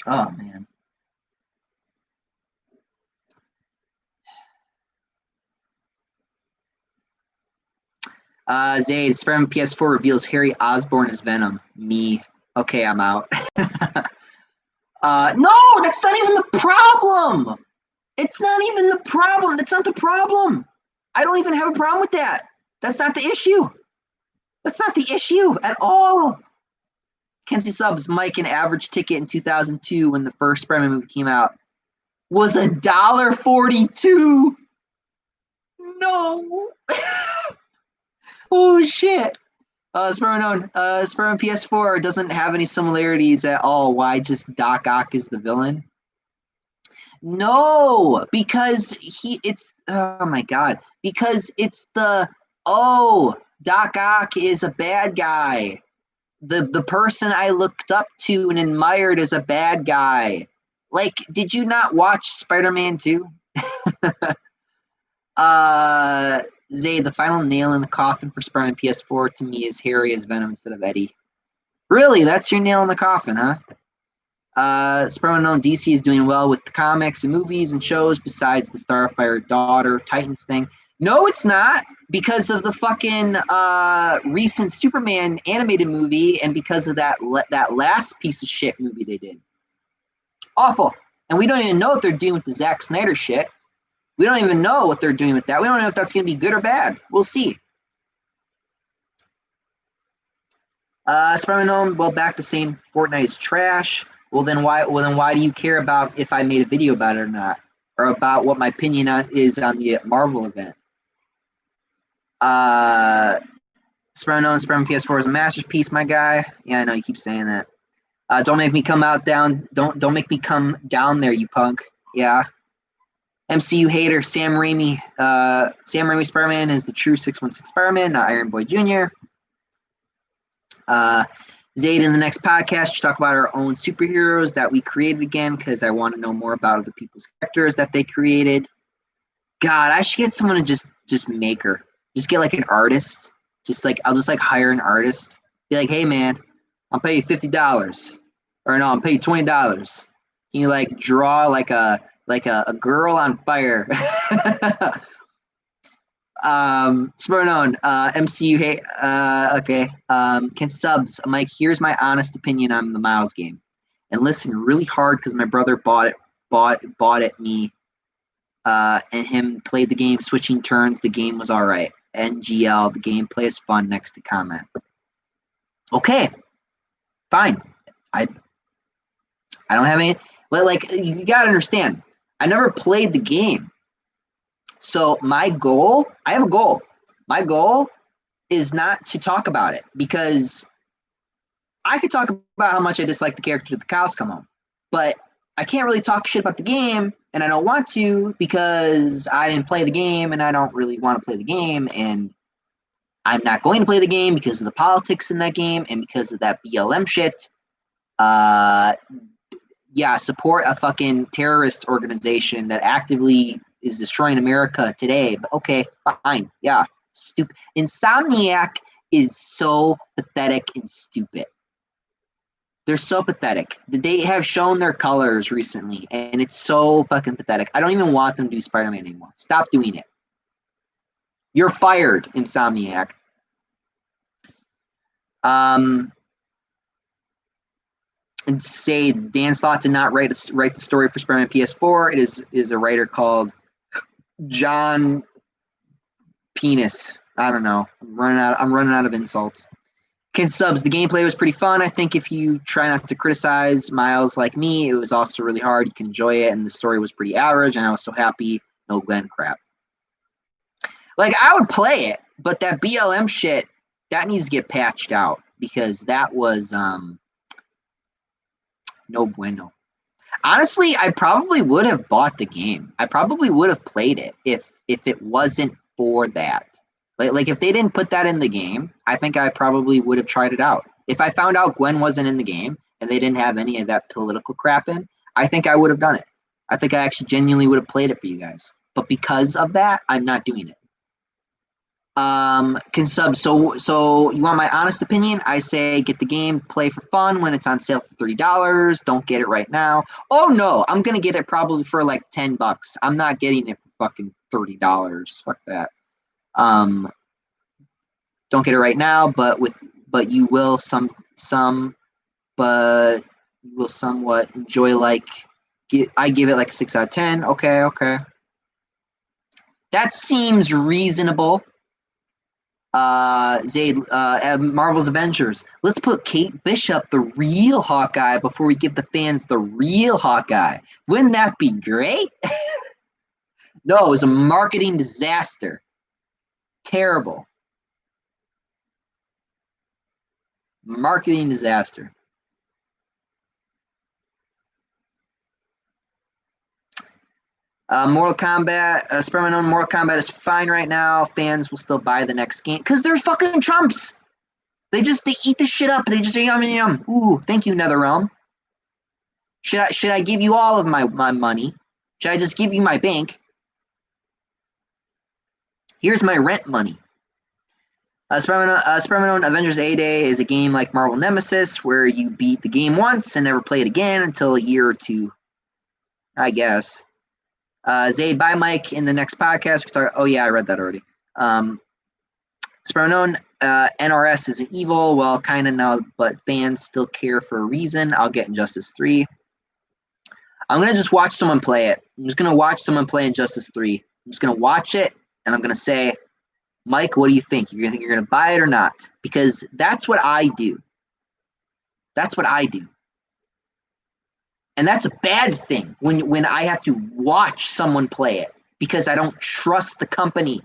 man. Zayd, Spider-Man PS4 reveals Harry Osborn as Venom. Me. Okay, I'm out. No, that's not even the problem. It's not even the problem. That's not the problem. I don't even have a problem with that. That's not the issue. That's not the issue at all. Kenzie Subs, Mike, an average ticket in 2002 when the first Spider-Man movie came out was $1.42. No. Oh shit. Spider-Man PS4 doesn't have any similarities at all. Why just Doc Ock is the villain? No, because oh my god. Because it's Doc Ock is a bad guy. The person I looked up to and admired is a bad guy. Like, did you not watch Spider-Man 2? Zay, the final nail in the coffin for Spider-Man PS4 to me is Harry as Venom instead of Eddie. Really? That's your nail in the coffin, huh? Spider-Man known DC is doing well with the comics and movies and shows besides the Starfire Daughter Titans thing. No, it's not, because of the fucking recent Superman animated movie and because of that last piece of shit movie they did. Awful. And we don't even know what they're doing with the Zack Snyder shit. We don't even know what they're doing with that. We don't know if that's going to be good or bad. We'll see. Spider-Man, well, back to saying Fortnite is trash. Well, then why do you care about if I made a video about it or not, or about what my opinion is on the Marvel event? Spider-Man PS4 is a masterpiece, my guy. Yeah, I know you keep saying that. Don't make me come down. Don't make me come down there, you punk. Yeah. MCU hater Sam Raimi. Sam Raimi Spider-Man is the true 616 Spider-Man, not Iron Boy Jr. Zayd, in the next podcast, you talk about our own superheroes that we created again, because I want to know more about other people's characters that they created. God, I should get someone to just make her. Just get like an artist. I'll just hire an artist. Be like, hey man, I'll pay you $50. Or no, I'll pay you $20. Can you like draw like a girl on fire? Spurnon, MCU, hey, okay. Can subs, Mike, here's my honest opinion on the Miles game. And listen really hard because my brother bought it me, and him played the game, switching turns, the game was alright. NGL, the gameplay is fun, next to comment. Okay, fine. I don't have any, like, you gotta understand, I never played the game. So I have a goal. My goal is not to talk about it, because I could talk about how much I dislike the character to the cows come home, but I can't really talk shit about the game, and I don't want to because I didn't play the game and I don't really want to play the game, and I'm not going to play the game because of the politics in that game and because of that BLM shit. Yeah, support a fucking terrorist organization that actively is destroying America today. But okay, fine. Yeah, stupid. Insomniac is so pathetic and stupid. They're so pathetic. They have shown their colors recently, and it's so fucking pathetic. I don't even want them to do Spider-Man anymore. Stop doing it. You're fired, Insomniac. And say Dan Slott did not write the story for Spider-Man PS4. It is a writer called John Penis. I don't know. I'm running out of insults. Ken Subs, the gameplay was pretty fun. I think if you try not to criticize Miles like me, it was also really hard. You can enjoy it, and the story was pretty average, and I was so happy. No Glenn crap. Like, I would play it, but that BLM shit, that needs to get patched out, because that was no bueno. Honestly, I probably would have bought the game. I probably would have played it if it wasn't for that. Like if they didn't put that in the game, I think I probably would have tried it out. If I found out Gwen wasn't in the game and they didn't have any of that political crap in, I think I would have done it. I think I actually genuinely would have played it for you guys. But because of that, I'm not doing it. Can sub. So you want my honest opinion? I say get the game, play for fun when it's on sale for $30. Don't get it right now. Oh no, I'm gonna get it probably for like $10. I'm not getting it for fucking $30. Fuck that. Don't get it right now, but you will but you will somewhat enjoy. Like, I give it like a 6 out of 10. Okay. That seems reasonable. Zayd, Marvel's Avengers. Let's put Kate Bishop, the real Hawkeye, before we give the fans the real Hawkeye. Wouldn't that be great? No, it was a marketing disaster. Terrible. Marketing disaster. Mortal Kombat, Sperman on Mortal Kombat is fine right now. Fans will still buy the next game because they're fucking Trumps. They eat this shit up. They just yum. Ooh, thank you, NetherRealm. Should I give you all of my money? Should I just give you my bank? Here's my rent money. Sperman Avengers A-Day is a game like Marvel Nemesis where you beat the game once and never play it again until a year or two, I guess. Zayd, bye, Mike. In the next podcast, we start. Oh yeah, I read that already. Sperman, NRS isn't evil. Well, kind of now, but fans still care for a reason. I'll get Injustice 3. I'm gonna just watch someone play it. I'm just gonna watch someone play Injustice 3. I'm just gonna watch it, and I'm gonna say, Mike, what do you think? You're gonna buy it or not? Because that's what I do. That's what I do. And that's a bad thing when I have to watch someone play it because I don't trust the company.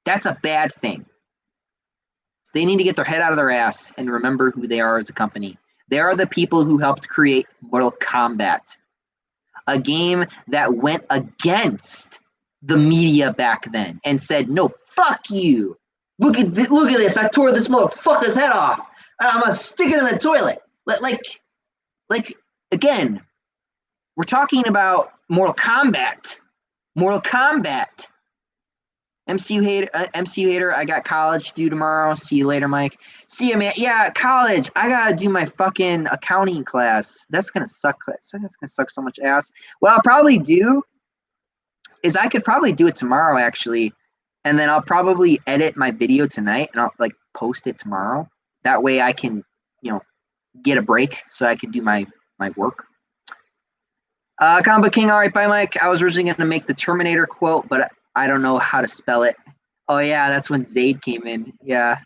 That's a bad thing. So they need to get their head out of their ass and remember who they are as a company. They are the people who helped create Mortal Kombat, a game that went against the media back then and said, no, fuck you. Look at this. I tore this motherfucker's head off. And I'm going to stick it in the toilet. Like, again, we're talking about Mortal Kombat. Mortal Kombat. MCU hater. I got college due tomorrow. See you later, Mike. See you, man. Yeah, college. I gotta do my fucking accounting class. That's gonna suck. That's gonna suck so much ass. What I'll probably do is I could probably do it tomorrow, actually, and then I'll probably edit my video tonight and I'll like post it tomorrow. That way I can, get a break so I can do my work. Combo King, all right, bye, Mike. I was originally gonna make the Terminator quote, but I don't know how to spell it. Oh yeah, that's when Zayd came in. Yeah.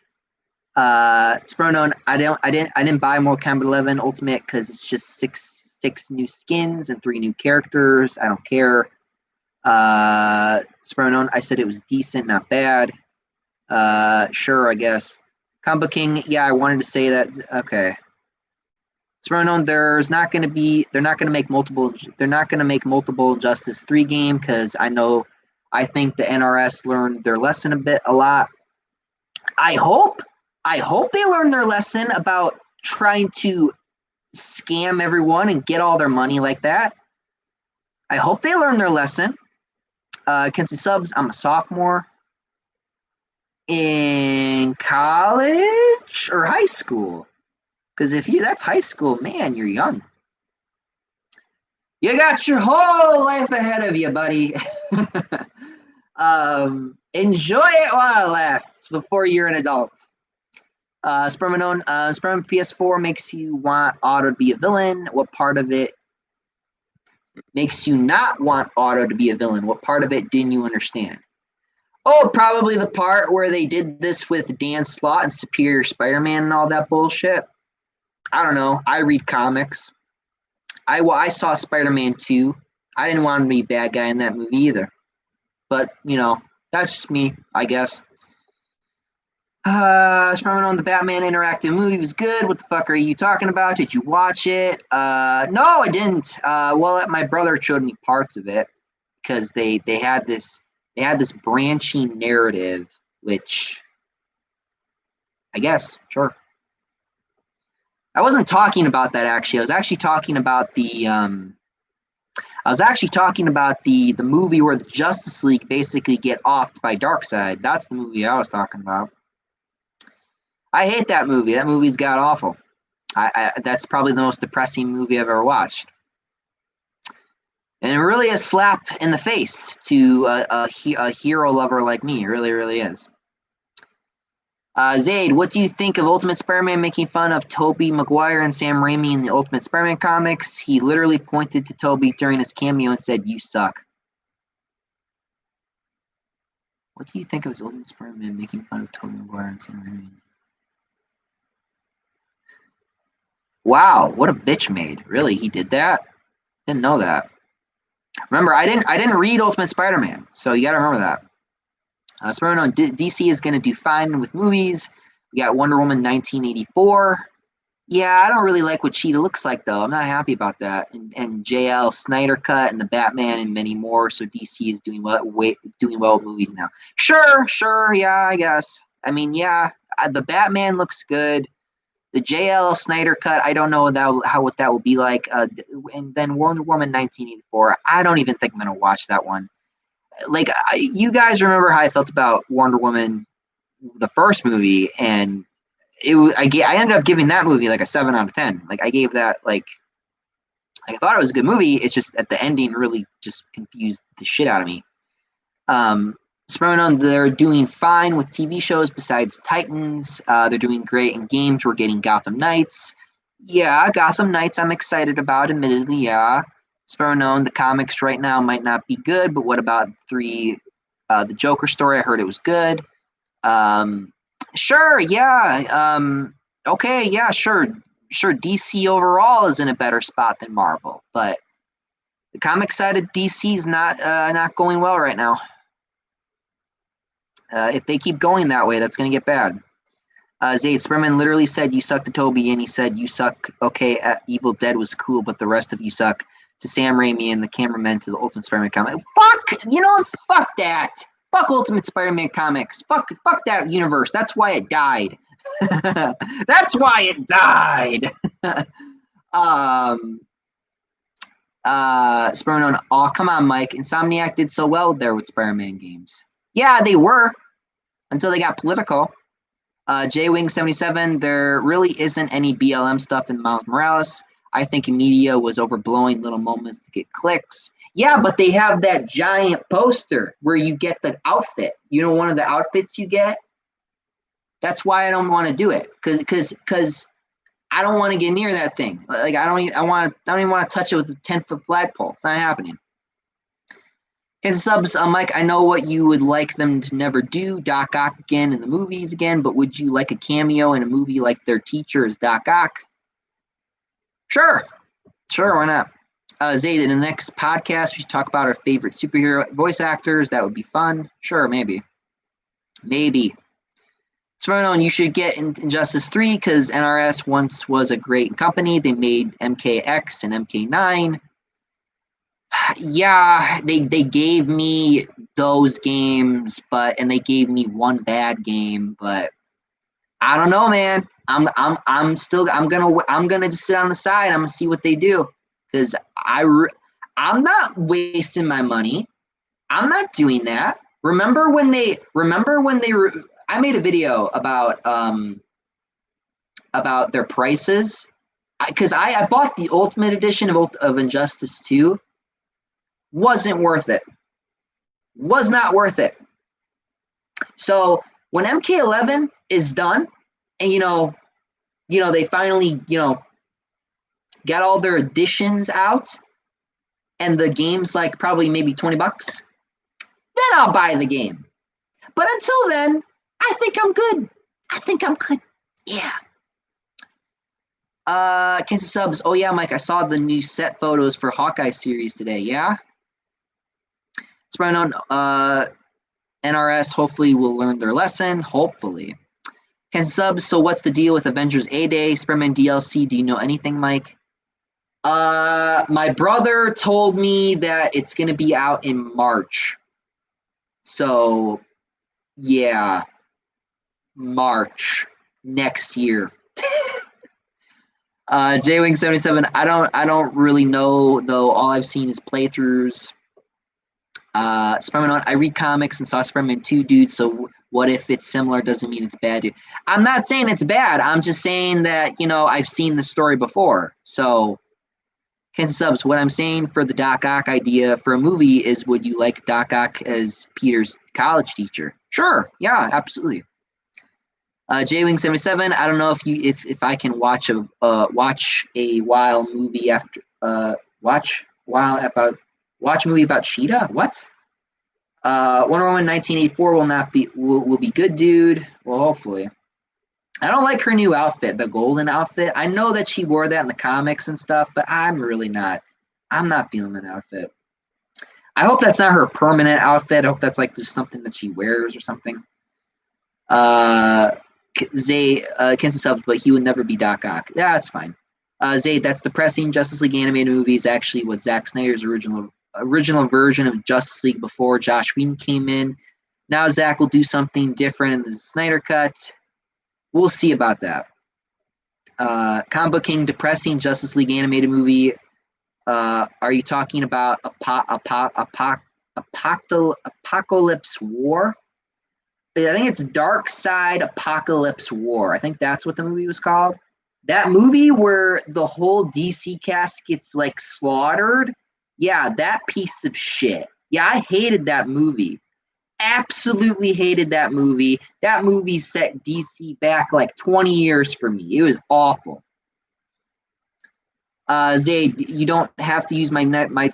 Spronon, I didn't buy Mortal Kombat 11 Ultimate because it's just six new skins and 3 new characters. I don't care. Spronon, I said it was decent, not bad. Sure, I guess. Combo King, yeah, I wanted to say that. Okay. Spronon, they're not going to make multiple Justice 3 game because I think the NRS learned their lesson a lot. I hope they learned their lesson about trying to scam everyone and get all their money like that. I hope they learned their lesson. Kenzie Subs, I'm a sophomore in college or high school. Because that's high school, man, you're young. You got your whole life ahead of you, buddy. Enjoy it while it lasts before you're an adult. Sperm PS4 makes you want Otto to be a villain. What part of it makes you not want Otto to be a villain? What part of it didn't you understand? Oh, probably the part where they did this with Dan Slott and Superior Spider-Man and all that bullshit. I don't know. I read comics. I saw Spider-Man 2. I didn't want to be a bad guy in that movie either. But, that's just me, I guess. Spider-Man on the Batman interactive movie was good. What the fuck are you talking about? Did you watch it? No, I didn't. Well, my brother showed me parts of it because they had this branching narrative, which I guess sure. I wasn't talking about that actually. I was actually talking about the movie where the Justice League basically get offed by Darkseid. That's the movie I was talking about. I hate that movie. That movie's god awful. That's probably the most depressing movie I've ever watched. And it really is a slap in the face to a hero lover like me. It really, really is. Zaid, what do you think of Ultimate Spider-Man making fun of Tobey Maguire and Sam Raimi in the Ultimate Spider-Man comics? He literally pointed to Tobey during his cameo and said, "You suck." What do you think of Ultimate Spider-Man making fun of Tobey Maguire and Sam Raimi? Wow, what a bitch made. Really, he did that? Didn't know that. Remember, I didn't read Ultimate Spider-Man, so you gotta remember that. Spider-Man on DC is gonna do fine with movies. We got Wonder Woman 1984. Yeah, I don't really like what Cheetah looks like though. I'm not happy about that. And JL Snyder cut and the Batman and many more. So DC is doing well with movies now. Sure, yeah, I guess. I mean, yeah, the Batman looks good. The JL Snyder cut, I don't know what that will be like. And then Wonder Woman 1984, I don't even think I'm gonna watch that one. Like, you guys remember how I felt about Wonder Woman, the first movie, and I ended up giving that movie like a 7 out of 10. Like, I gave that I thought it was a good movie. It's just at the ending really just confused the shit out of me. Spider-Man, they're doing fine with TV shows besides Titans. They're doing great in games. We're getting Gotham Knights. Yeah, Gotham Knights I'm excited about, admittedly, yeah. Spider-Man, the comics right now might not be good, but what about the Joker story? I heard it was good. Sure, yeah. Okay, yeah, sure. DC overall is in a better spot than Marvel, but the comic side of DC is not going well right now. If they keep going that way, that's going to get bad. Zayd, Spider-Man literally said, "You suck" to Toby, and he said, "You suck." Okay, Evil Dead was cool, but the rest of you suck. To Sam Raimi and the cameraman to the Ultimate Spider-Man comic. Fuck that. Fuck Ultimate Spider-Man comics. Fuck that universe. That's why it died. That's why it died. Spider-Man, oh, come on, Mike. Insomniac did so well there with Spider-Man games. Yeah, they were, until they got political. J-Wing77, there really isn't any BLM stuff in Miles Morales. I think media was overblowing little moments to get clicks. Yeah, but they have that giant poster where you get the outfit. You know, one of the outfits you get? That's why I don't want to do it. Because I don't want to get near that thing. Like, I don't even want to touch it with a 10-foot flagpole. It's not happening. Kansas subs, Mike, I know what you would like them to never do, Doc Ock again in the movies again, but would you like a cameo in a movie like their teacher is Doc Ock? Sure, why not? Zayd, in the next podcast, we should talk about our favorite superhero voice actors. That would be fun. Sure, maybe. Spider-Man, you should get Injustice 3 because NRS once was a great company. They made MKX and MK9. Yeah, they gave me those games, and they gave me one bad game, but I don't know, man. I'm gonna just sit on the side. I'm gonna see what they do because I'm not wasting my money. I'm not doing that. Remember when I made a video about their prices because I bought the Ultimate Edition of Injustice 2. Wasn't worth it. Was not worth it. So when MK11 is done, and they finally got all their additions out, and the game's like probably maybe $20, then I'll buy the game. But until then, I think I'm good. Yeah. Kansas subs. Oh yeah, Mike. I saw the new set photos for Hawkeye series today. Yeah. Spread on NRS. Hopefully, will learn their lesson. Hopefully. Kansas subs. So what's the deal with Avengers A-Day, Spider-Man DLC? Do you know anything, Mike? My brother told me that it's gonna be out in March. So, yeah, March next year. J-Wing77. I don't really know though. All I've seen is playthroughs. Spider-Man. I read comics and saw Spider-Man 2, dude. So what if it's similar? Doesn't mean it's bad, dude. I'm not saying it's bad. I'm just saying that I've seen the story before. So. Kansas subs. What I'm saying for the Doc Ock idea for a movie is, would you like Doc Ock as Peter's college teacher? Sure. Yeah, absolutely. J-Wing77. I don't know if I can watch a while movie after watch a movie about Cheetah. What? Wonder Woman 1984 will be good, dude. Well, hopefully. I don't like her new outfit, the golden outfit. I know that she wore that in the comics and stuff, but I'm not feeling that outfit. I hope that's not her permanent outfit. I hope that's like just something that she wears or something. Zay, Kansas subs, but he would never be Doc Ock. Yeah, that's fine. Zay, that's depressing. Justice League animated movie is actually what Zack Snyder's original version of Justice League before Josh Whedon came in. Now Zack will do something different in the Snyder cut. We'll see about that. Comic King, depressing Justice League animated movie. Are you talking about Apocalypse War? I think it's Dark Side Apocalypse War. I think that's what the movie was called. That movie where the whole DC cast gets like slaughtered. Yeah, that piece of shit. Yeah, I hated that movie. Absolutely hated that movie. That movie set DC back like 20 years for me. It was awful. Zayd, you don't have to use my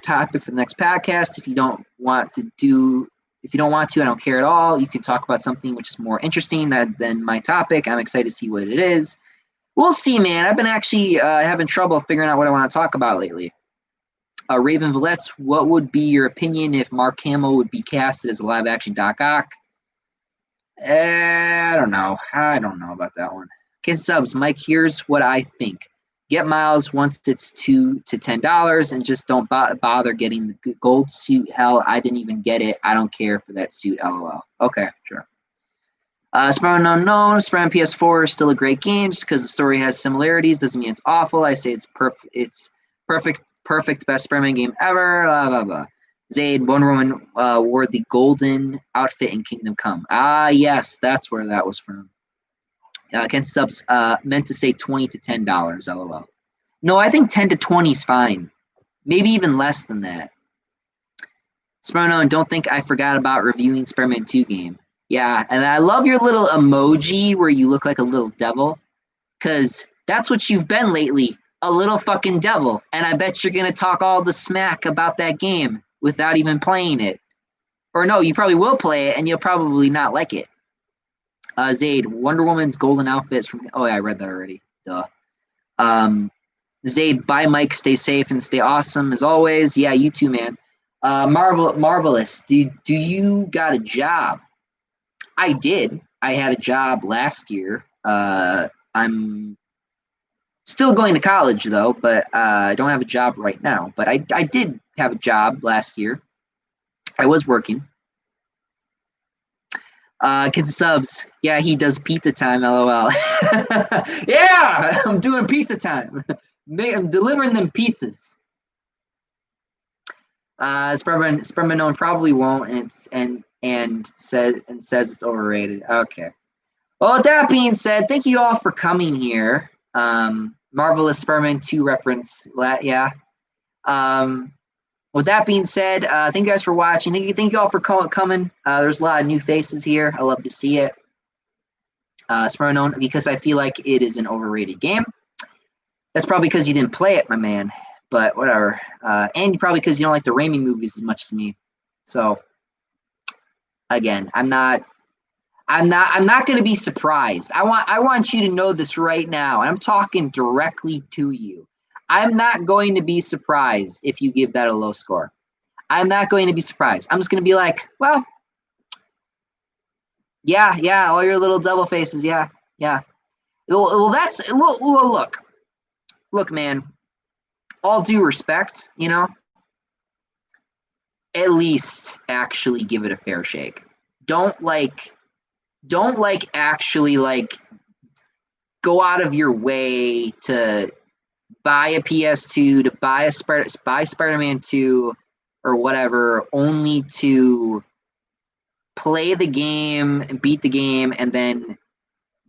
topic for the next podcast if you don't want to. If you don't want to, I don't care at all. You can talk about something which is more interesting than my topic. I'm excited to see what it is. We'll see, man. I've been actually having trouble figuring out what I want to talk about lately. Raven Valets, what would be your opinion if Mark Hamill would be casted as a live-action Doc Ock? I don't know. I don't know about that one. Okay, subs. Mike, here's what I think. Get Miles once it's $2 to $10 and just don't bother getting the gold suit. Hell, I didn't even get it. I don't care for that suit, LOL. Okay, sure. Spider-Man Unknown, Spider-Man PS4 is still a great game just because the story has similarities. Doesn't mean it's awful. I say it's perfect. It's perfect, best Spider-Man game ever. Blah, blah, blah. Zayd, Wonder Woman wore the golden outfit in Kingdom Come. Ah, yes, that's where that was from. Ken subs meant to say $20 to $10. LOL. No, I think 10 to 20 is fine. Maybe even less than that. Spider-Man, don't think I forgot about reviewing Spider-Man 2 game. Yeah, and I love your little emoji where you look like a little devil, because that's what you've been lately, a little fucking devil. And I bet you're going to talk all the smack about that game without even playing it. Or no, you probably will play it, and you'll probably not like it. Zayd, Wonder Woman's golden outfits from... Oh, yeah, I read that already. Duh. Zayd, bye, Mike. Stay safe and stay awesome as always. Yeah, you too, man. Marvelous. Do you got a job? I did. I had a job last year. I'm still going to college, though, but I don't have a job right now. But I did have a job last year. I was working. Kids subs. Yeah, he does pizza time, LOL. Yeah, I'm doing pizza time. I'm delivering them pizzas. Spider-Man probably won't, and says it's overrated. Okay. Well, with that being said, thank you all for coming here. Marvelous Spider-Man 2 reference. Yeah. With that being said, thank you guys for watching. Thank you all for coming. There's a lot of new faces here. I love to see it. Spider-Man, because I feel like it is an overrated game. That's probably because you didn't play it, my man. But whatever. And probably because you don't like the Raimi movies as much as me. So, again, I'm not I'm not going to be surprised. I want you to know this right now. And I'm talking directly to you. I'm not going to be surprised if you give that a low score. I'm not going to be surprised. I'm just going to be like, well, yeah, all your little devil faces, yeah. Well, look, man. All due respect, at least actually give it a fair shake. Don't actually go out of your way to buy a PS2, to buy Spider-Man 2 or whatever, only to play the game and beat the game and then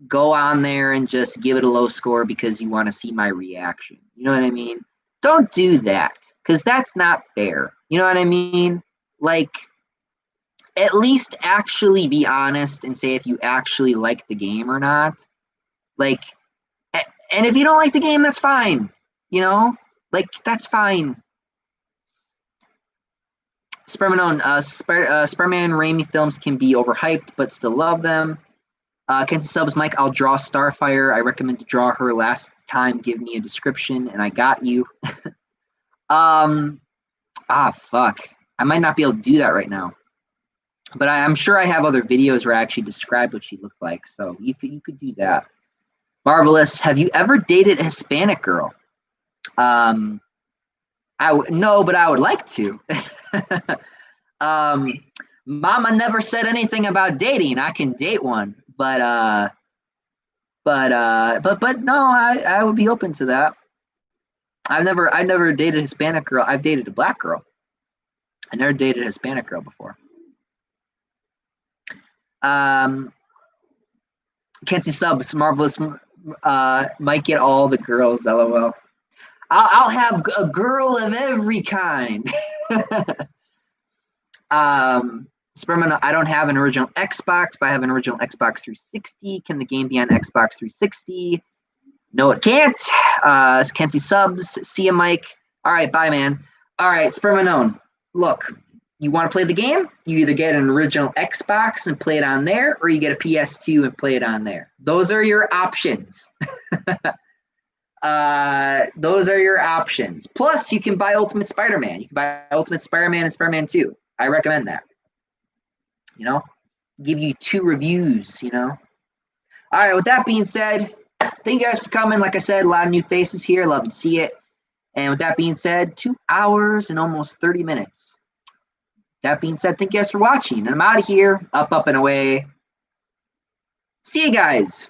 go on there and just give it a low score because you want to see my reaction. You know what I mean? Don't do that, because that's not fair. You know what I mean? At least actually be honest and say if you actually like the game or not. And if you don't like the game, that's fine. That's fine. Spider-Man Raimi films can be overhyped, but still love them. Kenzie Subs, Mike, I'll draw Starfire. I recommend to draw her last time. Give me a description, and I got you. Fuck. I might not be able to do that right now. But I'm sure I have other videos where I actually described what she looked like, so you could do that. Marvelous. Have you ever dated a Hispanic girl? No, but I would like to. Mama never said anything about dating. I can date one, but no, I would be open to that. I've never dated a Hispanic girl. I've dated a black girl. I never dated a Hispanic girl before. Kenzie Subs, Marvelous, might get all the girls, LOL. I'll have a girl of every kind. Sperman, I don't have an original Xbox, but I have an original Xbox 360. Can the game be on Xbox 360? No, it can't. Kenzie Subs, see ya, Mike. All right, bye, man. All right, Spermanone, look, you want to play the game? You either get an original Xbox and play it on there, or you get a PS2 and play it on there. Those are your options. Those are your options. Plus, you can buy Ultimate Spider-Man. You can buy Ultimate Spider-Man and Spider-Man 2. I recommend that. Give you 2 reviews, All right, with that being said, thank you guys for coming. Like I said, a lot of new faces here. Love to see it. And with that being said, 2 hours and almost 30 minutes. That being said, thank you guys for watching. And I'm out of here. Up, and away. See you guys.